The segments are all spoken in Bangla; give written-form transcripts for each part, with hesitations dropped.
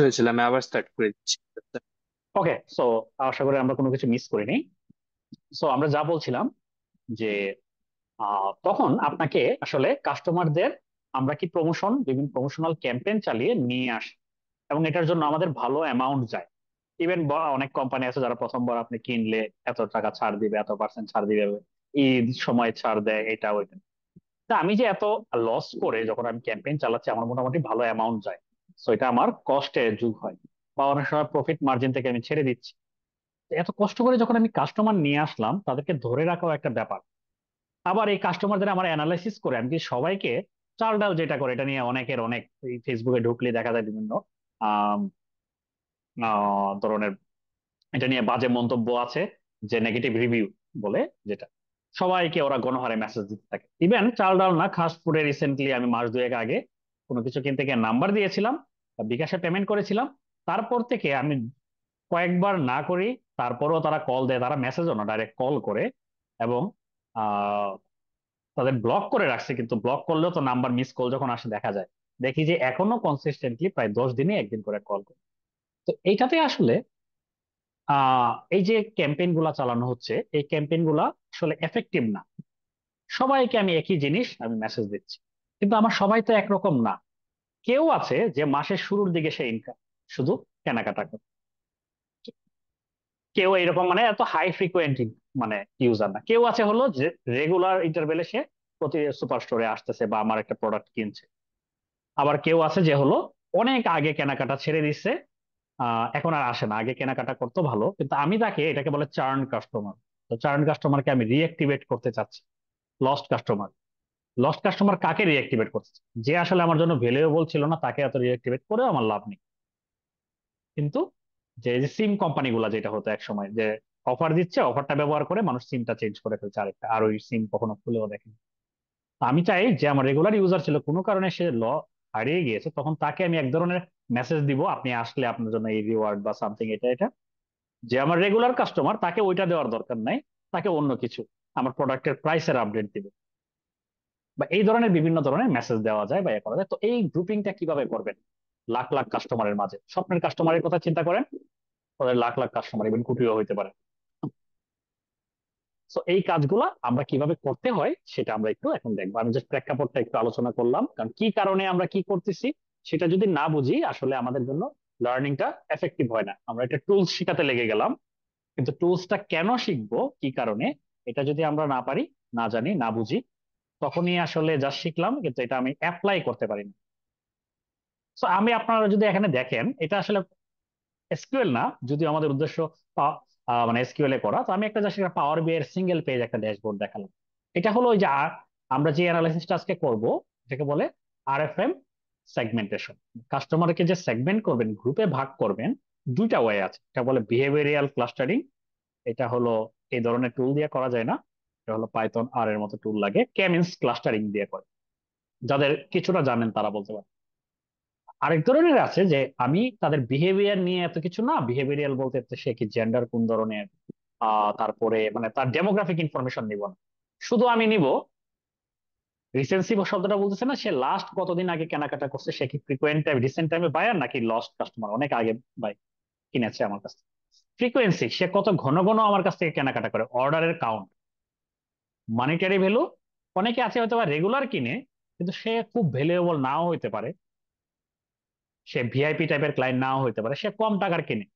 হয়েছিল, আমি আবার স্টার্ট করে দিচ্ছি। ওকে, সো আশা করি আমরা কোনো কিছু মিস করিনি। সো আমরা যা বলছিলাম যে তখন আপনাকে আসলে কাস্টমারদের আমরা কি বিভিন্ন প্রমোশনাল ক্যাম্পেইন চালিয়ে নিয়ে আসি, এবং এটার জন্য আমাদের ভালো অ্যামাউন্ট যায়। ইভেন অনেক কোম্পানি আছে যারা প্রথমবার আপনি কিনলে এত টাকা ছাড় দিবে, এত পার্সেন্ট ছাড় দিবে, ঈদ সময় ছাড় দেয়, এটা ওইটা। তা আমি যে এত লস করে যখন আমি ক্যাম্পেইন চালাচ্ছি, আমার মোটামুটি ভালো অ্যামাউন্ট যায়। সো এটা আমার কস্টে যোগ হয়, বা অনেক সময় প্রফিট মার্জিন থেকে আমি ছেড়ে দিচ্ছি। এত কষ্ট করে যখন আমি কাস্টমার নিয়ে আসলাম, তাদেরকে ধরে রাখাও একটা ব্যাপার। আবার এই কাস্টমারদের আমার অ্যানালাইসিস করে আমি কি সবাইকে, চাল ডাল যেটা করে এটা নিয়ে অনেকের অনেক, এই ফেসবুকে ঢুকলে দেখা যায় বিভিন্ন আম, ধরনের এটা নিয়ে বাজে মন্তব্য আছে, যে নেগেটিভ রিভিউ বলে, যেটা সবাইকে ওরা গণহারে মেসেজ দিতে থাকে। ইভেন চাল ডাল না, খাস ফুডে রিসেন্টলি আমি মাস দুয়েক আগে কোনো কিছু কিনতে গিয়ে নাম্বার দিয়েছিলাম, বা বিকাশে পেমেন্ট করেছিলাম। তারপর থেকে আমি কয়েকবার না করি, তারপরেও তারা কল দেয়, তারা মেসেজও না, ডাইরেক্ট কল করে। এবং আহ, তাদের ব্লক করে রাখছে, কিন্তু ব্লক করলেও তো নাম্বার মিস কল যখন আসে দেখা যায়, দেখি যে এখনো কনসিস্টেন্টলি প্রায় 10 দিনে একদিন করে কল করে। তো এইটাতে আসলে এই যে ক্যাম্পেইন গুলা চালানো হচ্ছে, এই ক্যাম্পেইন গুলা আসলে এফেক্টিভ না। সবাইকে আমি একই জিনিস আমি মেসেজ দিচ্ছি, কিন্তু আমার সবাই তো একরকম না। কেউ আছে যে মাসের শুরুর দিকে সে ইনকাম শুধু কেনাকাটা করে, কেউ এরকম মানে এত হাই ফ্রিকোয়েন্ট মানে ইউজার না। কেউ আছে হলো যে রেগুলার ইন্টারভেলে সে প্রতি সুপার স্টোরে আসতেছে বা আমার একটা প্রোডাক্ট কিনছে। আবার কেউ আছে যে হলো অনেক আগে কেনাকাটা ছেড়ে দিচ্ছে, এখন আর আসে না। আগে কেনাকাটা করতো ভালো, কিন্তু আমি তাকে, এটাকে বলে চার্ন কাস্টমার। তো চার্ন কাস্টমারকে আমি রিঅ্যাক্টিভেট করতে চাচ্ছি। লস্ট কাস্টমার, লস্ট কাস্টমার কাকে রিঅ্যাক্টিভেট করতে চাচ্ছি? যে আসলে আমার জন্য ভ্যালুয়েবল ছিল না, তাকে এত রিঅ্যাক্টিভেট করেও আমার লাভ নেই। কিন্তু যে সিম কোম্পানি গুলা যেটা হতো এক সময়, যে অফার দিচ্ছে, অফারটা ব্যবহার করে মানুষ সিমটা চেঞ্জ করে ফেলছে আরেকটা, আর ওই সিম কখনো খুলেও দেখেনি। তো আমি চাই যে আমার রেগুলার ইউজার ছিল, কোনো কারণে সে হারিয়ে গিয়েছে, তখন তাকে আমি এক ধরনের মেসেজ দিব, আপনি আসলে আপনার জন্য এই রিওয়ার্ড বা সামথিং, এটা এটা। যে আমার রেগুলার কাস্টমার, তাকে ওইটা দেওয়ার দরকার নাই, তাকে অন্য কিছু, আমার প্রোডাক্টের প্রাইসের আপডেট দিব, বা এই ধরনের বিভিন্ন ধরনের মেসেজ দেওয়া যায় বা ইয়ে করা যায়। তো এই গ্রুপিংটা কিভাবে করবেন লাখ লাখ কাস্টমারের মাঝে? স্বপ্নের কাস্টমারের কথা চিন্তা করেন, ওদের লাখ লাখ কাস্টমার, ইভেন কোটিও হইতে পারে। তো এই কাজগুলা আমরা কিভাবে করতে হয় সেটা আমরা একটু এখন দেখবো। আমি জাস্ট প্রেক্ষাপটটা একটু আলোচনা করলাম, কারণ কি কারণে আমরা কি করতেছি সেটা যদি না বুঝি, আসলে আমাদের জন্য লার্নিংটা এফেক্টিভ হয় না। আমরা একটা টুলস শিখাতে লেগে গেলাম, কিন্তু টুলসটা কেন শিখবো, কি কারণে, এটা যদি আমরা না পারি, না জানি, না বুঝি, তখনই আসলে যা শিখলাম কিন্তু এটা আমি অ্যাপ্লাই করতে পারি না। তো আমি, আপনারা যদি এখানে দেখেন, এটা আসলে এসকিউএল না, যদিও আমাদের উদ্দেশ্য মানে এসকিউএল এ করা। তো আমি একটা জাস্ট পাওয়ার বি এর সিঙ্গেল পেজ একটা ড্যাশবোর্ড দেখালাম। এটা হলো ওই যে আমরা যে অ্যানালাইসিসটা আজকে করব, এটাকে বলে আরএফএম সেগমেন্টেশন। কাস্টমারকে যে সেগমেন্ট করবেন, গ্রুপে ভাগ করবেন, দুইটা ওয়ে আছে। এটা বলে বিহেভিয়ারিয়াল ক্লাস্টারিং। এটা হলো এই ধরনের টুল দিয়ে করা যায় না, এটা হলো পাইথন আর এর মতো টুল লাগে। কে মিনস ক্লাস্টারিং দিয়ে করে, যাদের কিছুটা জানেন তারা বলতে পারে। আরেক ধরনের আছে যে আমি তাদের বিহেভিয়ার নিয়ে এত কিছু না, বিহেভিয়ারাল বলতে সে কি জেন্ডার কোন ধরনের, তারপরে মানে তার ডেমোগ্রাফিক ইনফরমেশন নিব না, শুধু আমি নিব রিসেন্সি শব্দটা বলতেছে না, সে লাস্ট কতদিন আগে কেনাকাটা করছে, সে কি ফ্রিকোয়েন্ট টাইম রিসেন্ট টাইমে বায়ার নাকি লস্ট কাস্টমার, অনেক আগে বাই কিনেছে আমার কাছ থেকে। ফ্রিকোয়েন্সি, সে কত ঘন ঘন আমার কাছ থেকে কেনাকাটা করে, অর্ডারের কাউন্ট, মানিটারি ভ্যালু। অনেকে আছে হয়তো রেগুলার কিনে, কিন্তু সে খুব ভ্যালুয়েবল নাও হইতে পারে, সে ভিআইপি টাইপের ক্লায়েন্ট নাও হইতে পারে, সে কম টাকার কিনে।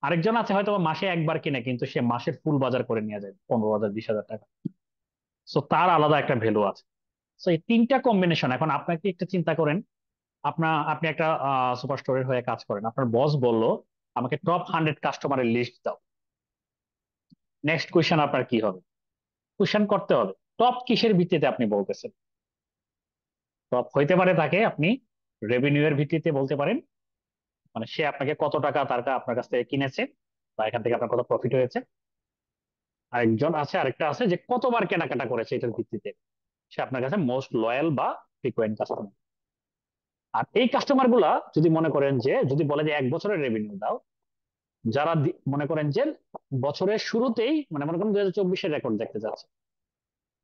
আরেকজন আছে হয়তো বা মাসে একবার কিনে, কিন্তু সে মাসের ফুল বাজার করে নিয়ে যায় 15,000 20,000 টাকা। সো তার আলাদা একটা ভ্যালু আছে। সো এই তিনটা কম্বিনেশন, এখন আপনাকে একটা চিন্তা করেন, আপনি একটা সুপার স্টোরের হয়ে কাজ করেন, আপনার বস বলল আমাকে টপ 100 কাস্টমারের লিস্ট দাও। নেক্সট কোয়েশ্চেন আপনার কি হবে? কোয়েশ্চেন করতে হবে টপ কিসের ভিত্তিতে আপনি বলতেছেন। টপ হইতে পারে তাকে আপনি রেভিনিউ এর ভিত্তিতে বলতে পারেন, মানে সে আপনাকে কত টাকা আপনার কাছ থেকে কিনেছে, বা এখান থেকে আপনার কত প্রফিট হয়েছে। আরেকটা আছে যে কতবার কেনাকাটা করেছে, এটার ভিত্তিতে সে আপনার কাছে মোস্ট লয়াল বা ফ্রিকোয়েন্ট কাস্টমার। আর এই কাস্টমার গুলা যদি মনে করেন যে, যদি বলে যে 1 বছরের রেভিনিউ দাও, যারা মনে করেন যে বছরের শুরুতেই, মানে মনে করেন 2024-এর রেকর্ড দেখতে যাচ্ছে,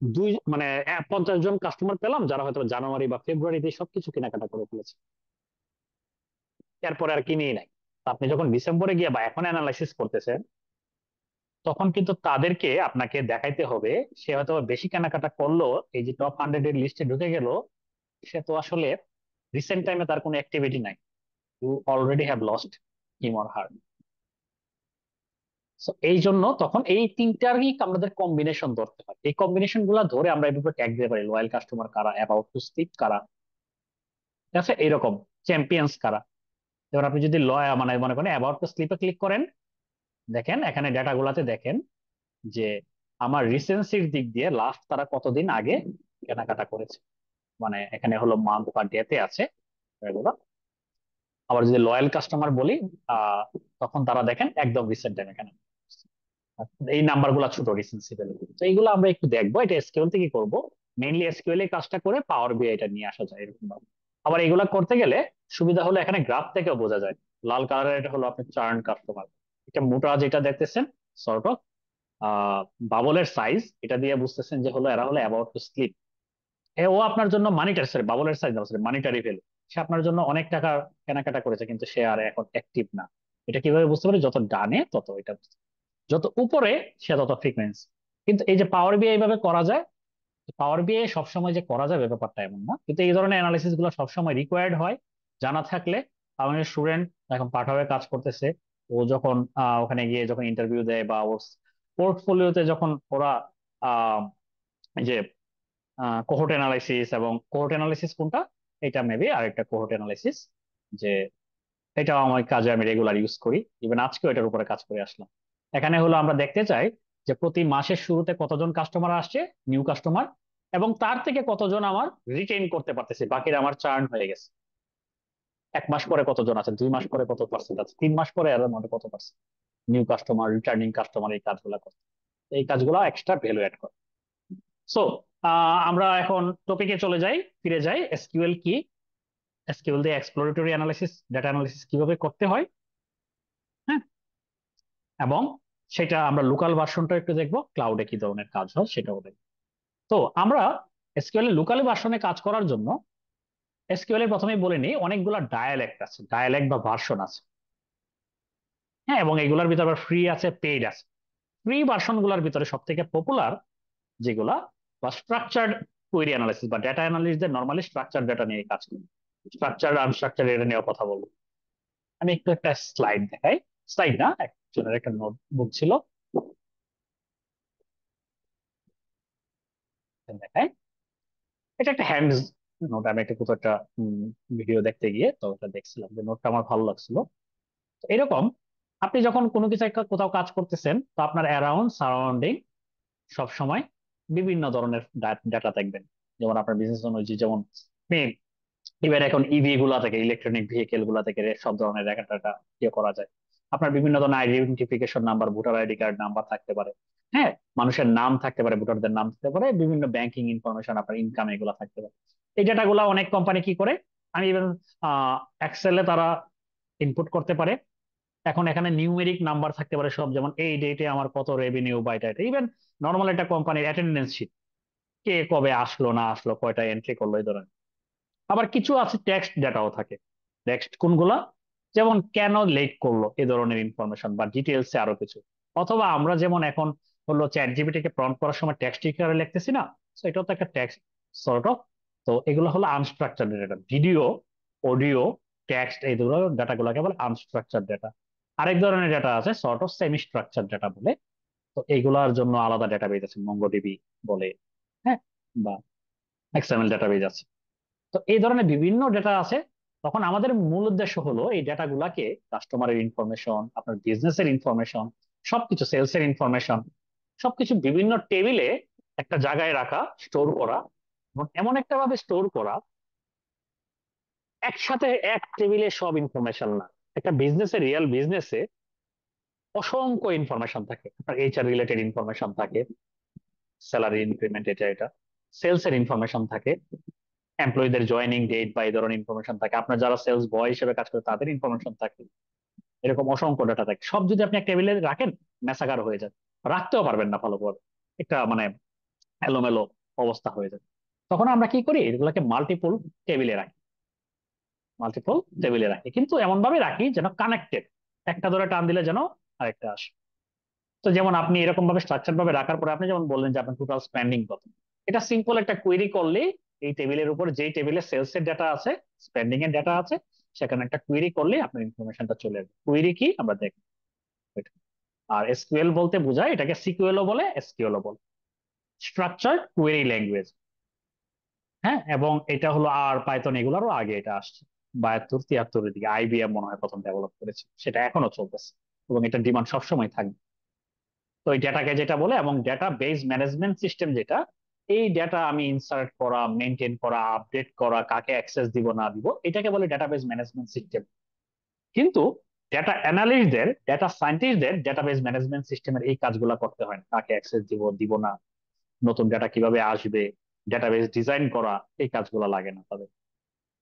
দুই মানে 50 জন কাস্টমার পেলাম যারা হয়তো জানুয়ারি বা ফেব্রুয়ারিতে সবকিছু কেনাকাটা করে ফেলেছে। এরপরে আর কিনেই নাই। তো আপনি যখন ডিসেম্বরে গিয়ে বা এখন অ্যানালাইসিস করতেছেন, তখন কিন্তু তাদেরকে আপনাকে দেখাইতে হবে সে হয়তো বেশি কেনাকাটা করলো, এই যে টপ 100 এর লিস্টে ঢুকে গেল, সে তো আসলে রিসেন্ট টাইমে তার কোনো অ্যাক্টিভিটি নাই। You already have lost him or her. So এই জন্য তখন এই তিনটারই আমাদের কম্বিনেশন ধরতে হয়। এই কম্বিনেশন গুলা ধরে আমরা এভাবে ট্যাগ দিতে পারি, লয়াল কাস্টমার কারা, অ্যাবাউট টু স্লিপ কারা, ঠিক আছে, এইরকম চ্যাম্পিয়ন্স কারা। এবার আপনি যদি মানে মনে করেন অ্যাবাউট টু স্লিপে ক্লিক করেন, দেখেন এখানে ডেটা গুলাতে দেখেন যে আমার রিসেন্সির দিক দিয়ে লাস্ট তারা কতদিন আগে কেনাকাটা করেছে, মানে এখানে হলো মান্থ বা ডেতে আছে এগুলো। আবার যদি লয়াল কাস্টমার বলি, আহ তখন তারা দেখেন একদম রিসেন্ট টাইম এখানে এই নাম্বার গুলা ছোট রিসেন্সি ভ্যালু। তো এইগুলো আমরা একটু দেখবো, এটা এসকিউএল থেকে করবো। মেইনলি এসকিউএল এর কাজটা করে পাওয়ার বিআই এটা নিয়ে আসা যায় এরকম ভাবে। আবার এগুলা করতে গেলে সুবিধা হলো এখানে গ্রাফ থেকেও বোঝা যায়। লাল কালারের এটা হলো আপনার চার্ন কাস্টমার, এটা মোটা যেটা দেখতেছেন সর্ট অফ বাবলের সাইজ, এটা দিয়ে বুঝতেছেন যে হলো এরা হলো অ্যাবাউট টু স্লিপ। ও আপনার জন্য মানিটারি, সরি বাবলের সাইজ না, সরি মানিটারি ভ্যালু। সে আপনার জন্য অনেক টাকা কেনাকাটা করেছে কিন্তু সে আর এখন অ্যাক্টিভ না। এটা কিভাবে বুঝতে পারি? যত ডানে তত এটা, যত উপরে সে তত ফ্রিকোয়েন্সি। কিন্তু এই যে পাওয়ার বিআই এইভাবে করা যায়, পাওয়ার বিআই সবসময় যে করা যাবে ব্যাপারটা এমন না, কিন্তু এই ধরনের অ্যানালিসিস গুলো সবসময় রিকোয়ার্ড হয় জানা থাকলে। আমাদের স্টুডেন্ট এখন পাঠাবে কাজ করতেছে, ও যখন ওখানে গিয়ে যখন ইন্টারভিউ দেয় বা ওর পোর্টফোলিওতে যখন ওরা আহ এই যে কোহোর্ট অ্যানালাইসিস, এবং কোহোর্ট অ্যানালাইসিস কোনটা, এটা মেবি আরেকটা কোহোর্ট অ্যানালাইসিস, যে এটাও আমার কাজে আমি রেগুলার ইউজ করি, ইভেন আজকেও এটার উপরে কাজ করে আসলাম। এখানে হলো আমরা দেখতে চাই যে প্রতি মাসের শুরুতে কতজন কাস্টমার আসছে, নিউ কাস্টমার, এবং তার থেকে কতজন আমার রিটেইন করতে পারতেছে, বাকিরা আমার চার্ন হয়ে গেছে। 1 মাস পরে কতজন আছে, 2 মাস পরে কত পার্সেন্ট আছে, 3 মাস পরে এর মধ্যে কত percent new customer, returning customer, এই কাজগুলো করে, এই কাজগুলো এক্সট্রা ভ্যালু অ্যাড করে। সো আমরা এখন টপিকে চলে যাই, ফিরে যাই। এসকিউএল কি, এসকিউএল দিয়ে এক্সপ্লোরেটরি অ্যানালিসিস, ডেটা অ্যানালিসিস কিভাবে করতে হয়, হ্যাঁ, এবং সেটা আমরা লোকাল ভার্সনটা একটু দেখবো, ক্লাউডে কি ধরনের কাজ হয় সেটাও দেখবো। তো আমরা এসকিউএল এর লোকাল ভার্সনে কাজ করার জন্য, এসকিউএল এর প্রথমেই বলে নিই অনেকগুলা ডায়ালেক্ট আছে, ডায়ালেক্ট বা ভার্সন আছে, হ্যাঁ, এবং এগুলোর ভিতরে আবার ফ্রি আছে, পেইড আছে। ফ্রি ভার্সন গুলোর ভিতরে সব থেকে পপুলার যেগুলা, বা স্ট্রাকচার্ড কোয়েরি অ্যানালিসিস বা ডেটা অ্যানালিস্টদের নর্মালি স্ট্রাকচার ডেটা নিয়ে কাজ করি, স্ট্রাকচার আনস্ট্রাকচার এটা নিয়ে কথা বলবো। আমি একটু একটা স্লাইড দেখাই, স্লাইড না, একজনের একটা নোটবুক ছিল, দেখাই। এটা একটা হ্যান্ড নোট, আমি একটা কোথাও একটা ভিডিও দেখতে গিয়ে তো ওটা দেখছিলাম, যে নোটটা আমার ভালো লাগছিল। তো এরকম আপনি যখন কোনো কিছু একটা কোথাও কাজ করতেছেন, তো আপনার অ্যারাউন্ড সারাউন্ডিং সব সময় বিভিন্ন ধরনের ডাটা দেখবেন। যেমন আপনার বিজনেস অনুযায়ী, যেমন এবার এখন ইভি গুলা থেকে, ইলেকট্রনিক ভেহিকেল গুলা থেকে সব ধরনের ডাটা ইয়ে করা যায়। আপনার বিভিন্ন ধরনের identification number, voter ID card number থাকতে পারে, হ্যাঁ, মানুষের নাম থাকতে পারে, ভোটারদের নাম থাকতে পারে, বিভিন্ন ব্যাংকিং ইনফরমেশন, আপনার ইনকাম, এগুলা থাকতে পারে। এই ডাটাগুলা অনেক কোম্পানি কি করে, আমি ইভেন এক্সেলে তারা ইনপুট করতে পারে। এখন এখানে নিউমেরিক নাম্বার থাকতে পারে সব, যেমন এই ডেটে আমার কত রেভিনিউ বা এটা, ইভেন নর্মাল একটা কোম্পানির অ্যাটেন্ডেন্স শিট, কে কবে আসলো না আসলো, কয়টা এন্ট্রি করলো, এই ধরনের। আবার কিছু আছে টেক্সট ডেটাও থাকে। টেক্সট কোনগুলা? যেমন কেন লেট করলো, এই ধরনের ইনফরমেশন বা ডিটেলসে আরো কিছু। অথবা আমরা যেমন এখন হলো চ্যাট জিপিটি কে প্রম্পট করার সময় টেক্সট আকারে লিখতেছি না, তো এটাও তো একটা টেক্সট সর্ট অফ। তো এগুলো হলো unstructured data, video, audio, text, এই ধরনের ডাটাগুলোকে বলে আনস্ট্রাকচার্ড ডেটা। আরেক ধরনের ডেটা আছে sort of semi structure data বলে। তো এইগুলার জন্য আলাদা ডেটাবেজ আছে, মঙ্গোডিবি বলে, হ্যাঁ, বা এক্সএমএল ডেটাবেজ আছে। তো এই ধরনের বিভিন্ন ডেটা আছে। তখন আমাদের মূল উদ্দেশ্য হলো এই ডেটাগুলাকে, কাস্টমারের ইনফরমেশন, আপনার বিজনেসের ইনফরমেশন, সবকিছু, সেলস এর ইনফরমেশন, সবকিছু বিভিন্ন টেবিলে একটা জায়গায় রাখা, স্টোর করা, এবং এমন একটা ভাবে স্টোর করা, একসাথে এক টেবিলে সব ইনফরমেশন না। একটা বিজনেসে, রিয়েল বিজনেসে অসংখ্য ইনফরমেশন থাকে, আপনার এইচআর রিলেটেড ইনফরমেশন থাকে, স্যালারি ইনক্রিমেন্ট, এটা এটা, সেলস এর ইনফরমেশন থাকে, এমপ্লয়ীদের জয়েনিং ডেট বা এই ধরনের ইনফরমেশন থাকে, আপনার যারা সেলস বয় হিসেবে কাজ করে তাদের ইনফরমেশন থাকে। এরকম অসংখ্য ডাটা থাকে, সব যদি আপনি এক টেবিলে রাখেন, মেসাকার হয়ে যায়, রাখতেও পারবেন না ভালোভাবে, একটা মানে এলোমেলো অবস্থা হয়ে যায়। তখন আমরা কি করি, এগুলোকে মাল্টিপল টেবিলে রাখি। মাল্টিপল টেবিলে রাখি, কিন্তু এমন ভাবে রাখি যেন কানেক্টেড, একটা ধরে টান দিলে যেন আরেকটা আসে। তো যেমন আপনি এরকম ভাবে স্ট্রাকচার ভাবে রাখার পরে আপনি যেমন বললেন যে আপনার টোটাল স্পেন্ডিং কত, এটা সিম্পল একটা কুয়েরি করলে এই টেবিলের উপর, যেই টেবিলে সেলস এর ডাটা আছে, স্পেন্ডিং এর ডাটা আছে, সেখানে একটা কুয়েরি করলে আপনার ইনফরমেশনটা চলে আসবে। কুয়েরি কি আমরা দেখব। আর এসকিউএল বলতে বোঝায়, এটাকে সিকিউএলও বলে, এসকিউএলও বলে, স্ট্রাকচার্ড কোয়েরি ল্যাঙ্গুয়েজ। হ্যাঁ, এবং এটা হলো আর পাইথন এগুলোরও আগে এটা আসছে, 72 73 দিকে আইবিএম মনে হয় প্রথম ডেভেলপ করেছে, সেটা এখনো চলতেছে এবং এটা ডিমান্ড সবসময় থাকবে। তো এই ডেটাকে যেটা বলে, এবং ডেটা বেস ম্যানেজমেন্ট সিস্টেম যেটা, এই ডেটা আমি ইনসার্ট করা, মেনটেন করা, আপডেট করা, কাকে অ্যাক্সেস দিব না দিব, এটাকে বলে ডেটাবেস ম্যানেজমেন্ট সিস্টেম। কিন্তু ডেটা অ্যানালিস্টদের, ডেটা সায়েন্টিস্টদের ডেটাবেস ম্যানেজমেন্ট সিস্টেমের এই কাজগুলো করতে হয় না, কাকে অ্যাক্সেস দিব দিব না, নতুন ডেটা কিভাবে আসবে, ডেটাবেস ডিজাইন করা, এই কাজগুলো লাগে না তাদের।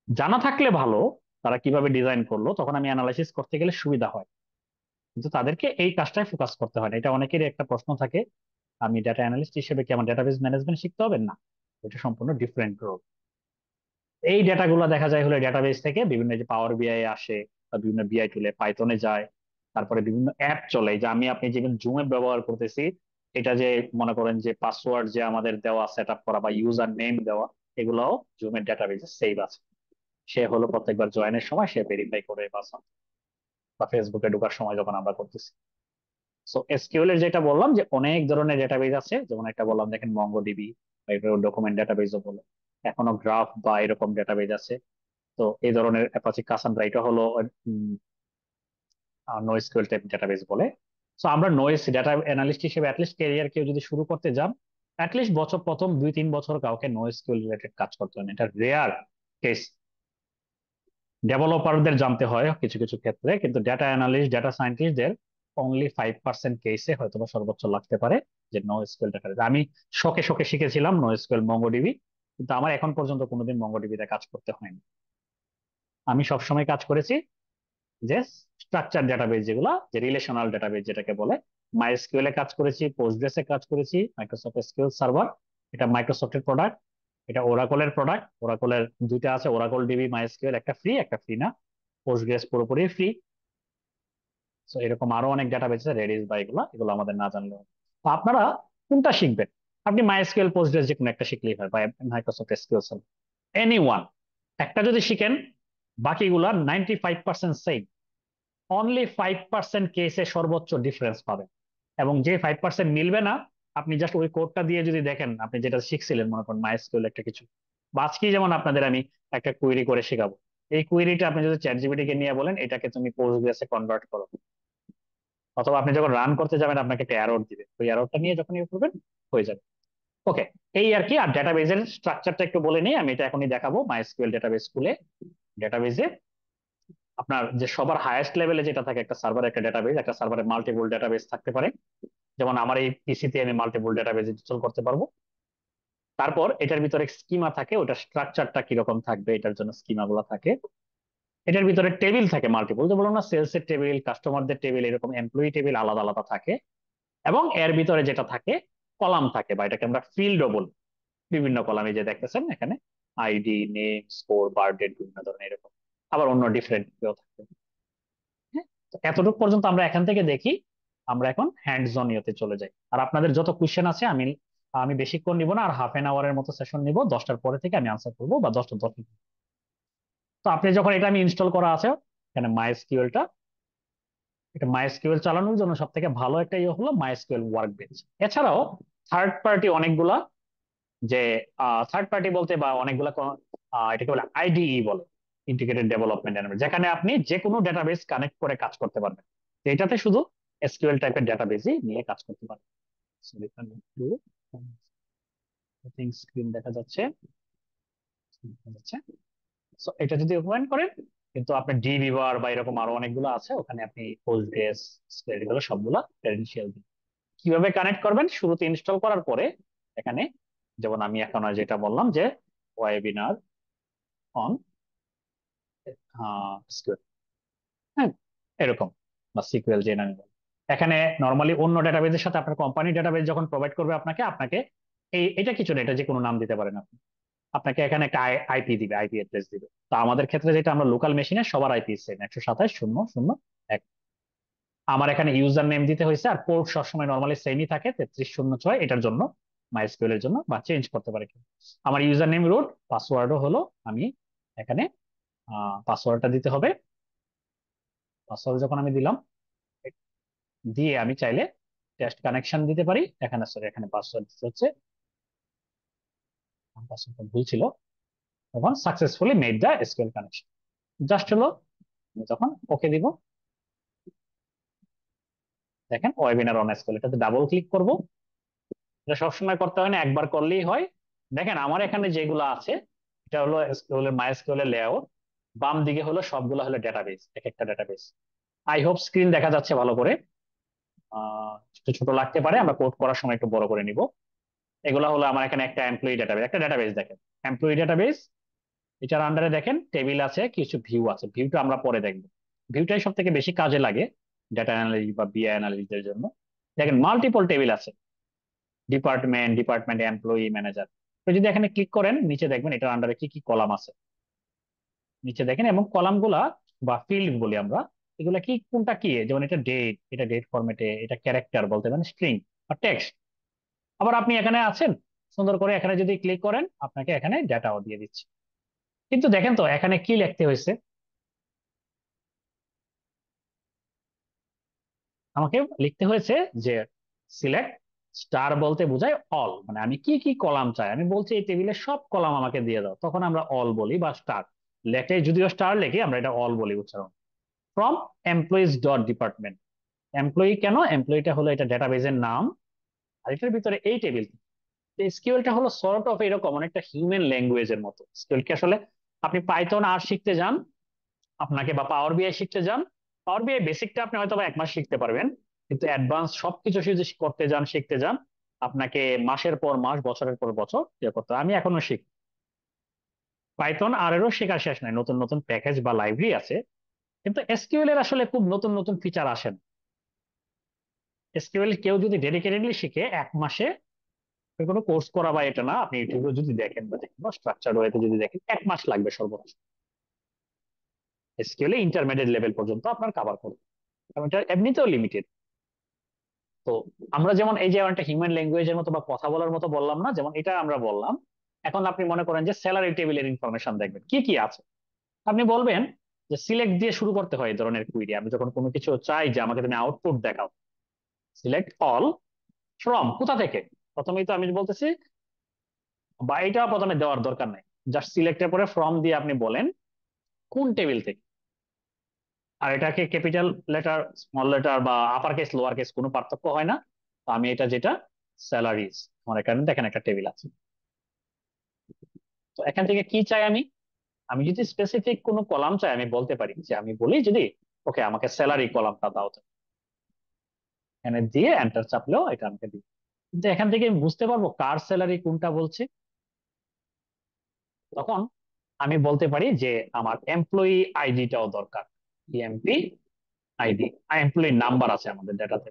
জানা থাকলে ভালো তারা কিভাবে ডিজাইন করলো, তখন আমি অ্যানালাইসিস করতে গেলে সুবিধা হয়, কিন্তু তাদেরকে এই কাজটাই ফোকাস করতে হয় না। এটা অনেকেরই একটা প্রশ্ন থাকে, আমি ডেটা অ্যানালিস্ট হিসেবে কি আমার ডেটাবেস ম্যানেজমেন্ট শিখতে হবে? না, এটা সম্পূর্ণ ডিফারেন্ট রোল। এই ডেটাগুলো দেখা যায় হলো ডেটাবেস থেকে বিভিন্ন যে পাওয়ার বিআই আসে বা বিভিন্ন বিআই টুলে, পাইথনে যায়, তারপরে বিভিন্ন অ্যাপ চলে, যে আমি আপনি যেমন জুম অ্যাপ ব্যবহার করতেছি, এটা যে মনে করেন যে পাসওয়ার্ড যে আমাদের দেওয়া, সেট আপ করা বা ইউজার নেম দেওয়া, এগুলোও জুমের ডেটাবেসে সেভ আছে। সে হলো প্রত্যেকবার জয়েনের সময় সে ভেরিফাই করে, বা ফেসবুকে ঢোকার সময় যখন আমরা করতেছি। সো এসকিউএল এর যেটা বললাম যে অনেক ধরনের ডেটাবেজ আছে, যেমন একটা বললাম দেখেন মঙ্গোডিবি, ডকুমেন্ট ডেটাবেজও বলে, এখনো গ্রাফ বা এরকম ডেটাবেজ আছে। তো এই ধরনের অ্যাপাচি কাসান্ড্রা, এটা হলো নোএসকিউএল টাইপ ডেটাবেজ বলে। সো আমরা নোএস ডেটা অ্যানালিস্ট হিসেবে অ্যাটলিস্ট ক্যারিয়ার কেউ যদি শুরু করতে যান, অ্যাটলিস্ট বছর প্রথম 2 3 বছর কাউকে নোএসকিউএল রিলেটেড কাজ করতে হয় না, এটা রেয়ার কেস। ডেভেলপারদের জানতে হয় কিছু কিছু ক্ষেত্রে, কিন্তু ডেটা অ্যানালিস্ট, ডেটা সায়েন্টিস্টদের অনলি 5% কেসে হয়তো বা সর্বোচ্চ লাগতে পারে যে নো এসকিউএল ডেটা। আমি শখে শখে শিখেছিলাম নো এসকিউএল মঙ্গোডিবি, কিন্তু আমার এখন পর্যন্ত কোনোদিন মঙ্গোডিবিতে কাজ করতে হয়নি। আমি সবসময় কাজ করেছি যে স্ট্রাকচার ডেটাবেজ, যেগুলো যে রিলেশনাল ডেটাবেজ যেটাকে বলে, মাইএসকিউএল এ কাজ করেছি, পোস্টগ্রেস এ কাজ করেছি, মাইক্রোসফট এসকিউএল সার্ভার, এটা মাইক্রোসফটের প্রোডাক্ট, এটা ওরাকলের প্রোডাক্ট। ওরাকলের দুইটা আছে, ওরাকল ডিবি মাইএসকিউএল, একটা ফ্রি একটা ফ্রি না, পোস্টগ্রেস পুরোপুরি ফ্রি। তো এরকম আরো অনেক ডাটাবেস আছে, রেডিস বা এগুলো এগুলো আমাদের না জানলেও হবে। তো আপনারা কোনটা শিখবেন? আপনি মাইএসকিউএল পোস্টগ্রেস যে কোনো একটা শিখলেই হয়, বা Microsoft SQL server, any one একটা যদি শিখেন, বাকিগুলা 95% সেম। অনলি 5% কেসে সর্বোচ্চ ডিফারেন্স পাবেন, এবং যে 5% মিলবে না, আপনি জাস্ট ওই কোডটা দিয়ে যদি দেখেন, আপনি যেটা শিখছিলেন মনে করেন মাইএসকিউএল একটা কিছু, বা আজকে যেমন আপনাদের আমি একটা কুয়েরি করে শেখাবো, এই কুয়েরিটা আপনি যদি চ্যাট জিপিটি কে নিয়ে বলেন এটাকে তুমি পোস্টগ্রেসে কনভার্ট করো, অথবা আপনি যখন রান করতে যাবেন আপনাকে একটা এরর দিবে, ওই এররটা নিয়ে যখন ইয়ে করবেন হয়ে যাবে। ওকে, এই আর কি। আর ডেটাবেজের স্ট্রাকচারটা একটু বলে নিই, আমি এটা এখনই দেখাবো। মাইএসকিউএল ডেটাবেস খুলে, ডেটাবেজে আপনার যে সবার হাইয়েস্ট লেভেলে যেটা থাকে, একটা সার্ভার, একটা ডেটাবেস, একটা সার্ভারে মাল্টিপল ডেটাবেস থাকতে পারে, যেমন আমার এই পিসিতে আমি মাল্টিপল ডেটাবেস ইনস্টল করতে পারবো। তারপর এটার ভিতরে স্কিমা থাকে, ওটা স্ট্রাকচারটা কিরকম থাকবে এটার জন্য স্কিমা গুলো থাকে। এটার ভিতরে টেবিল থাকে মাল্টিপল, যে বললাম না, সেলস এর টেবিল, কাস্টমারদের টেবিল, এরকম এমপ্লয়ি টেবিল আলাদা আলাদা থাকে। এবং এর ভিতরে যেটা থাকে, কলাম থাকে, বা এটাকে আমরা ফিল্ডও বলি। বিভিন্ন কলামে যে দেখতেছেন এখানে, ID, name, score, birth date, বিভিন্ন ধরনের এরকম, আবার অন্য ডিফারেন্ট কেউ থাকবে। হ্যাঁ, তো এতটুকু পর্যন্ত আমরা এখান থেকে দেখি। আমরা এখন হ্যান্ডস অন ইয়েতে চলে যাই। আর আপনাদের যত কোশ্চেন আছে, আমি আমি বেশিক্ষণ নিব না, আর হাফ 1 আওয়ারের মতো সেশন নিব, 10টার পরে থেকে আমি আনসার করবো, বা 10টা 10। তো আপনি যখন, এটা আমি ইনস্টল করা আছে এখানে মাইএসকিউএলটা, এটা মাইএসকিউএল চালানোর জন্য সব থেকে ভালো একটা ইয়ে হলো মাইএসকিউএল ওয়ার্কবেঞ্চ। এছাড়াও থার্ড পার্টি অনেকগুলা, যে থার্ড পার্টি বলতে বা অনেকগুলা এটাকে বলে আইডিই বলে, ইন্টিগ্রেটেড ডেভেলপমেন্ট এনভায়রনমেন্ট, যেখানে আপনি যে কোনো ডেটাবেস কানেক্ট করে কাজ করতে পারবেন। তো এটাতে শুধু এসকিউএল টাইপের ডেটাবেসই নিয়ে কাজ করতে পারবেন। স্ক্রিন দেখা যাচ্ছে, সো এটা যদি ওপেন করেন, কিন্তু আপনি ডিবিভার বা এরকম আরো অনেকগুলো আছে, ওখানে আপনি পোস্টগ্রেস, এগুলো সবগুলা ক্রেডেনশিয়াল দিন। কিভাবে কানেক্ট করবেন? শুরুতে ইনস্টল করার পরে এখানে, যেমন আমি এখন আর যেটা বললাম যে ওয়েবিনার অন SQL, হ্যাঁ, এরকম, বা সিকুএল যে নামে বলে। এখানে নর্মালি অন্য ডেটাবেজের সাথে আপনার কোম্পানি ডেটাবেজ যখন প্রোভাইড করবে আপনাকে আপনাকে এটা কিছু না, এটা যে কোনো নাম দিতে পারেন আপনি। আপনাকে এখানে একটা আইপি দিবে, আইপি অ্যাড্রেস দিবে। তো আমাদের ক্ষেত্রে যেটা, আমরা লোকাল মেশিনে সবার আইপি সেম 127.0.0.1। আমার এখানে ইউজার নেম দিতে হয়েছে, আর পোর্ট সবসময় নর্মালি সেমই থাকে 3306 এটার জন্য, মাইস্কুয়েল এর জন্য, বা চেঞ্জ করতে পারে কেউ। আমার ইউজার নেম রুট, পাসওয়ার্ডও হলো, আমি এখানে পাসওয়ার্ডটা দিতে হবে। পাসওয়ার্ড যখন আমি দিলাম, দিয়ে আমি চাইলে টেস্ট কানেকশন দিতে পারি। এখানে সরি, এখানে পাসওয়ার্ড দিতে হচ্ছে, পাসওয়ার্ডটা ভুল ছিল। তখন successfully made the SQL connection, just হলো। আমি তখন ওকে দিব, দেখেন ওয়েবিনার অন এসকিউএল, এটাতে ডাবল ক্লিক করব। এটা সবসময় করতে হয় না, একবার করলেই হয়। দেখেন আমার এখানে যেগুলো আছে, এটা হলো এসকিউএল এর, মাই এসকিউএল এর লেআউট। বাম দিকে হলো সবগুলো হলো ডেটাবেস, এক একটা ডেটাবেস। আই হোপ স্ক্রিন দেখা যাচ্ছে ভালো করে। একটু ছোট লাগতে পারে, আমরা কোড করার সময় একটু বড় করে নিব। এগুলো হলো আমার এখানে একটা এমপ্লয়ি ডেটাবেস, একটা ডেটাবেস দেখেন, এমপ্লয়ি ডেটাবেস। এটার আন্ডারে দেখেন টেবিল আছে, কিছু ভিউ আছে, ভিউটা আমরা পরে দেখবো। ভিউটাই সব থেকে বেশি কাজে লাগে ডেটা অ্যানালিস্ট বা বিআই অ্যানালিস্টদের জন্য। দেখেন মাল্টিপল টেবিল আছে, ডিপার্টমেন্ট, ডিপার্টমেন্ট এমপ্লয়ি, ম্যানেজার। তো যদি এখানে ক্লিক করেন, নিচে দেখবেন এটার আন্ডারে কি কি কলাম আছে, নিচে দেখেন। এবং কলাম গুলা বা ফিল্ড বলি আমরা, এগুলা কি, কোনটা কি, যেমন এটা ডেট, এটা ডেট ফরম্যাটে, এটা ক্যারেক্টার বলতে পারেন, স্ট্রিং বা টেক্সট। আবার আপনি এখানে আছেন, সুন্দর করে এখানে যদি ক্লিক করেন, আপনাকে এখানে ডাটাও দিয়ে দিচ্ছে। কিন্তু দেখেন তো এখানে কি লিখতে হয়েছে, আমাকে লিখতে হয়েছে যে সিলেক্ট স্টার বলতে বোঝায় অল, মানে আমি কি কি কলাম চাই, আমি বলছি এই টেবিলের সব কলাম আমাকে দিয়ে দাও, তখন আমরা অল বলি বা স্টার লেখে, যদিও স্টার লেখে আমরা এটা অল বলি উচ্চারণ। From employees dot department, employee কেন, এমপ্লয়িটা হলো এটা ডেটাবেজের নাম, আর এটার ভিতরে এই টেবিল। এসকিউএলটা হলো সর্ট অফ এরকম অনেকটা হিউম্যান ল্যাঙ্গুয়েজের মতো। এসকিউএল কি আসলে, আপনি পাইথন আর শিখতে যান আপনাকে, বা পাওয়ার বিআই শিখতে যান, পাওয়ার বিআই বেসিকটা আপনি হয়তো বা 1 মাস শিখতে পারবেন, কিন্তু অ্যাডভান্স সবকিছু যদি করতে যান, শিখতে যান, আপনাকে মাসের পর মাস, বছরের পর বছর ইয়ে করতে হয়। আমি এখনো শিখি পাইথন, আর এরও শেখা শেষ নাই, নতুন নতুন প্যাকেজ বা লাইব্রেরি আছে। কিন্তু এসকিউএল এর আসলে খুব নতুন নতুন ফিচার আসেন। এসকিউএল কেউ যদি ডেডিকেটেডলি শিখে 1 মাসে, কোনো কোর্স করা বা এটা না, আপনি ইউটিউবে যদি দেখেন বা দেখেন, বা স্ট্রাকচার ওয়েতে যদি দেখেন, 1 মাস লাগবে সর্বোচ্চ এসকিউএল ইন্টারমিডিয়েট লেভেল পর্যন্ত আপনার কভার করতে, কারণ এটা এমনিতেও লিমিটেড। তো আমরা যেমন এই যে একটা হিউম্যান ল্যাঙ্গুয়েজের মতো বা কথা বলার মতো বললাম না, যেমন এটা আমরা বললাম। এখন আপনি মনে করেন যে স্যালারি টেবিলের ইনফরমেশন দেখবেন কি কি আছে, আপনি বলবেন যে সিলেক্ট দিয়ে শুরু করতে হয় এই ধরনের কুইরি। আমি যখন কোনো কিছু চাই যে আমাকে তুমি আউটপুট দেখাও, সিলেক্ট অল ফ্রম, কোথা থেকে, প্রথমেই তো আমি বলতেছি, বা এটা প্রথমে দেওয়ার দরকার নাই, জাস্ট সিলেক্টের পরে ফ্রম দিয়ে আপনি বলেন কোন টেবিল থেকে। আর এটাকে ক্যাপিটাল লেটার, স্মল লেটার বা আপার কেস, লোয়ার কেস কোনো পার্থক্য হয় না। তো আমি এটা যেটা স্যালারিজ, আমার এখানে দেখেন একটা টেবিল আছে। তো এখান থেকে কি চাই আমি, আমি যদি স্পেসিফিক কোনো কলাম চাই, আমি বলতে পারি যে, আমি বলি যদি ওকে আমাকে স্যালারি কলামটা দাও তো, এখানে দিয়ে এন্টার চাপলেও এটা আমাকে দিই। কিন্তু এখান থেকে আমি বুঝতে পারবো কার স্যালারি কোনটা বলছে। তখন আমি বলতে পারি যে আমার এমপ্লয়ি আইডিটাও দরকার, ইএমপি আইডি, এমপ্লয়ি নাম্বার আছে আমাদের ডাটাতে।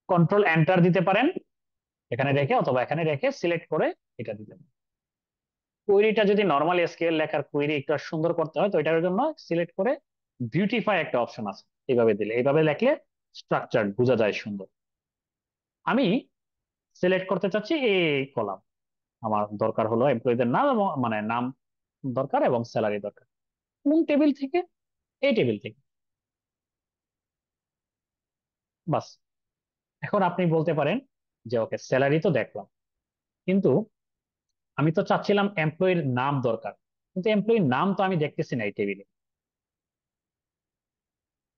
কন্ট্রোল এন্টার দিতে পারেন এখানে রেখে, অথবা এখানে রেখে সিলেক্ট করে এটা দিতে পারেন। কোয়েরিটা যদি নর্মাল এসকিউএল লেখার কোয়েরি একটু সুন্দর করতে হয়, তো এটার জন্য সিলেক্ট করে বিউটিফাই একটা অপশন আছে, এইভাবে দিলে, এইভাবে লেখলে স্ট্রাকচার বোঝা যায় সুন্দর। আমি সিলেক্ট করতে চাচ্ছি এই কলাম, আমার দরকার হলো এমপ্লয়ীদের নাম এবং মানে নাম দরকার, এবং স্যালারি দরকার। কোন টেবিল থেকে, এই টেবিল থেকে, বাস। এখন আপনি বলতে পারেন যে ওকে স্যালারি তো দেখলাম, কিন্তু আমি তো চাচ্ছিলাম এমপ্লয়ির নাম দরকার, কিন্তু এমপ্লয়ির নাম তো আমি দেখতেছি না এই টেবিলে।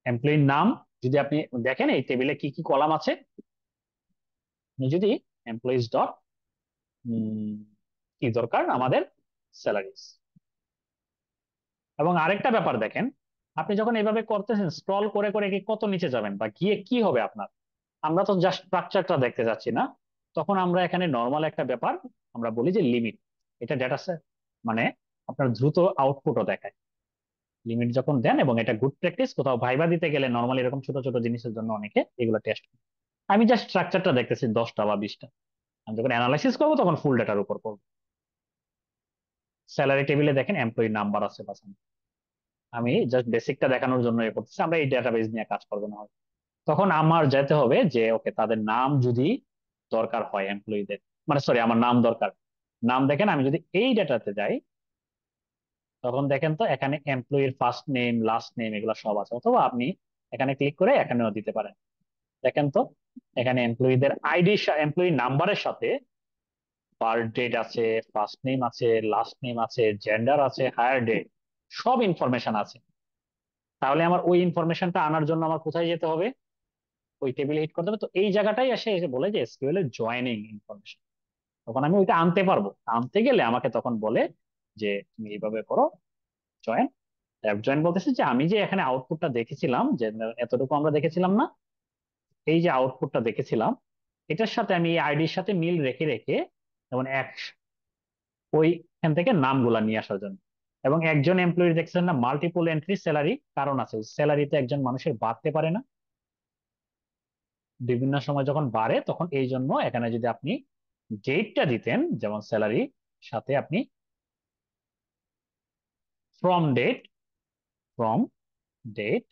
এমপ্লয়ির নাম যদি আপনি দেখেন এই টেবিলে কি কি কলাম আছে, আপনি যদি এমপ্লয়িজ ডট কি দরকার আমাদের, স্যালারিজ। এবং আরেকটা ব্যাপার দেখেন, আপনি যখন এভাবে করতেছেন, স্ক্রল করে করে কি কত নিচে যাবেন বা গিয়ে কি হবে আপনার, আমরা তো জাস্ট স্ট্রাকচারটা দেখতে যাচ্ছি না। তখন আমরা এখানে নর্মাল একটা ব্যাপার আমরা বলি যে লিমিট, এটা ডেটা সেট, মানে আপনার দ্রুত আউটপুটও দেখায়। লিমিট যখন দেন, এবং এটা গুড প্র্যাকটিস, কোথাও ভাইবা দিতে গেলে নর্মালি এরকম ছোট ছোট জিনিসের জন্য অনেকে এগুলো টেস্ট করে। আমি জাস্ট স্ট্রাকচারটা দেখতেছি 10টা বা 20টা, আমি যখন অ্যানালাইসিস করবো তখন ফুল ডাটার উপর করবো। স্যালারি টেবিলে দেখেন এমপ্লয়ি নাম্বার আছে বাস। আমি জাস্ট বেসিকটা দেখানোর জন্য এ করতেছি, আমরা এই ডেটাবেস নিয়ে কাজ করবো না হয়। তখন আমার যেতে হবে যে ওকে তাদের নাম যদি দরকার হয় এমপ্লয়ীদের, মানে সরি আমার নাম দরকার। নাম দেখেন আমি যদি এই ডেটাতে যাই, তখন দেখেন তো এখানে এমপ্লয়ির ফার্স্ট নেম লাস্ট নেম এগুলো সব আছে, অথবা আপনি এখানে ক্লিক করে এখানেও দিতে পারেন। দেখেন তো এখানে এমপ্লয়ীদের আইডি, এমপ্লয়ি নাম্বারের সাথে বার্থ ডেট আছে, ফার্স্ট নেম আছে, লাস্ট নেম আছে, জেন্ডার আছে, হায়ার ডেট, সব ইনফরমেশন আছে। তাহলে আমার ওই ইনফরমেশনটা আনার জন্য আমার কোথায় যেতে হবে? ওই টেবিলে হিট করতে হবে। তো এই জায়গাটাই এসে এসে বলে যে এসকিউএল এর জয়েনিং ইনফরমেশন। তখন আমি ওইটা আনতে পারবো, আনতে গেলে আমাকে তখন বলে যে তুমি এইভাবে করো জয়েন। অ্যাপ জয়েন বলতেছে যে আমি যে এখানে আউটপুটটা দেখেছিলাম, যে এতটুকু আমরা দেখেছিলাম না, এই যে আউটপুটটা দেখেছিলাম এটার সাথে আমি এই আইডির সাথে মিল রেখে রেখে, যেমন এক ওইখান থেকে নামগুলা নিয়ে আসার জন্য। এবং একজন এমপ্লয়ি দেখছেন না মাল্টিপল এন্ট্রি স্যালারি, কারণ আছে স্যালারিতে একজন মানুষের বাড়তে পারে না, বিভিন্ন সময় যখন বাড়ে তখন এই জন্য এখানে যদি আপনি ডেটটা দিতেন, যেমন স্যালারি সাথে আপনি ফ্রম ডেট, ফ্রম ডেট,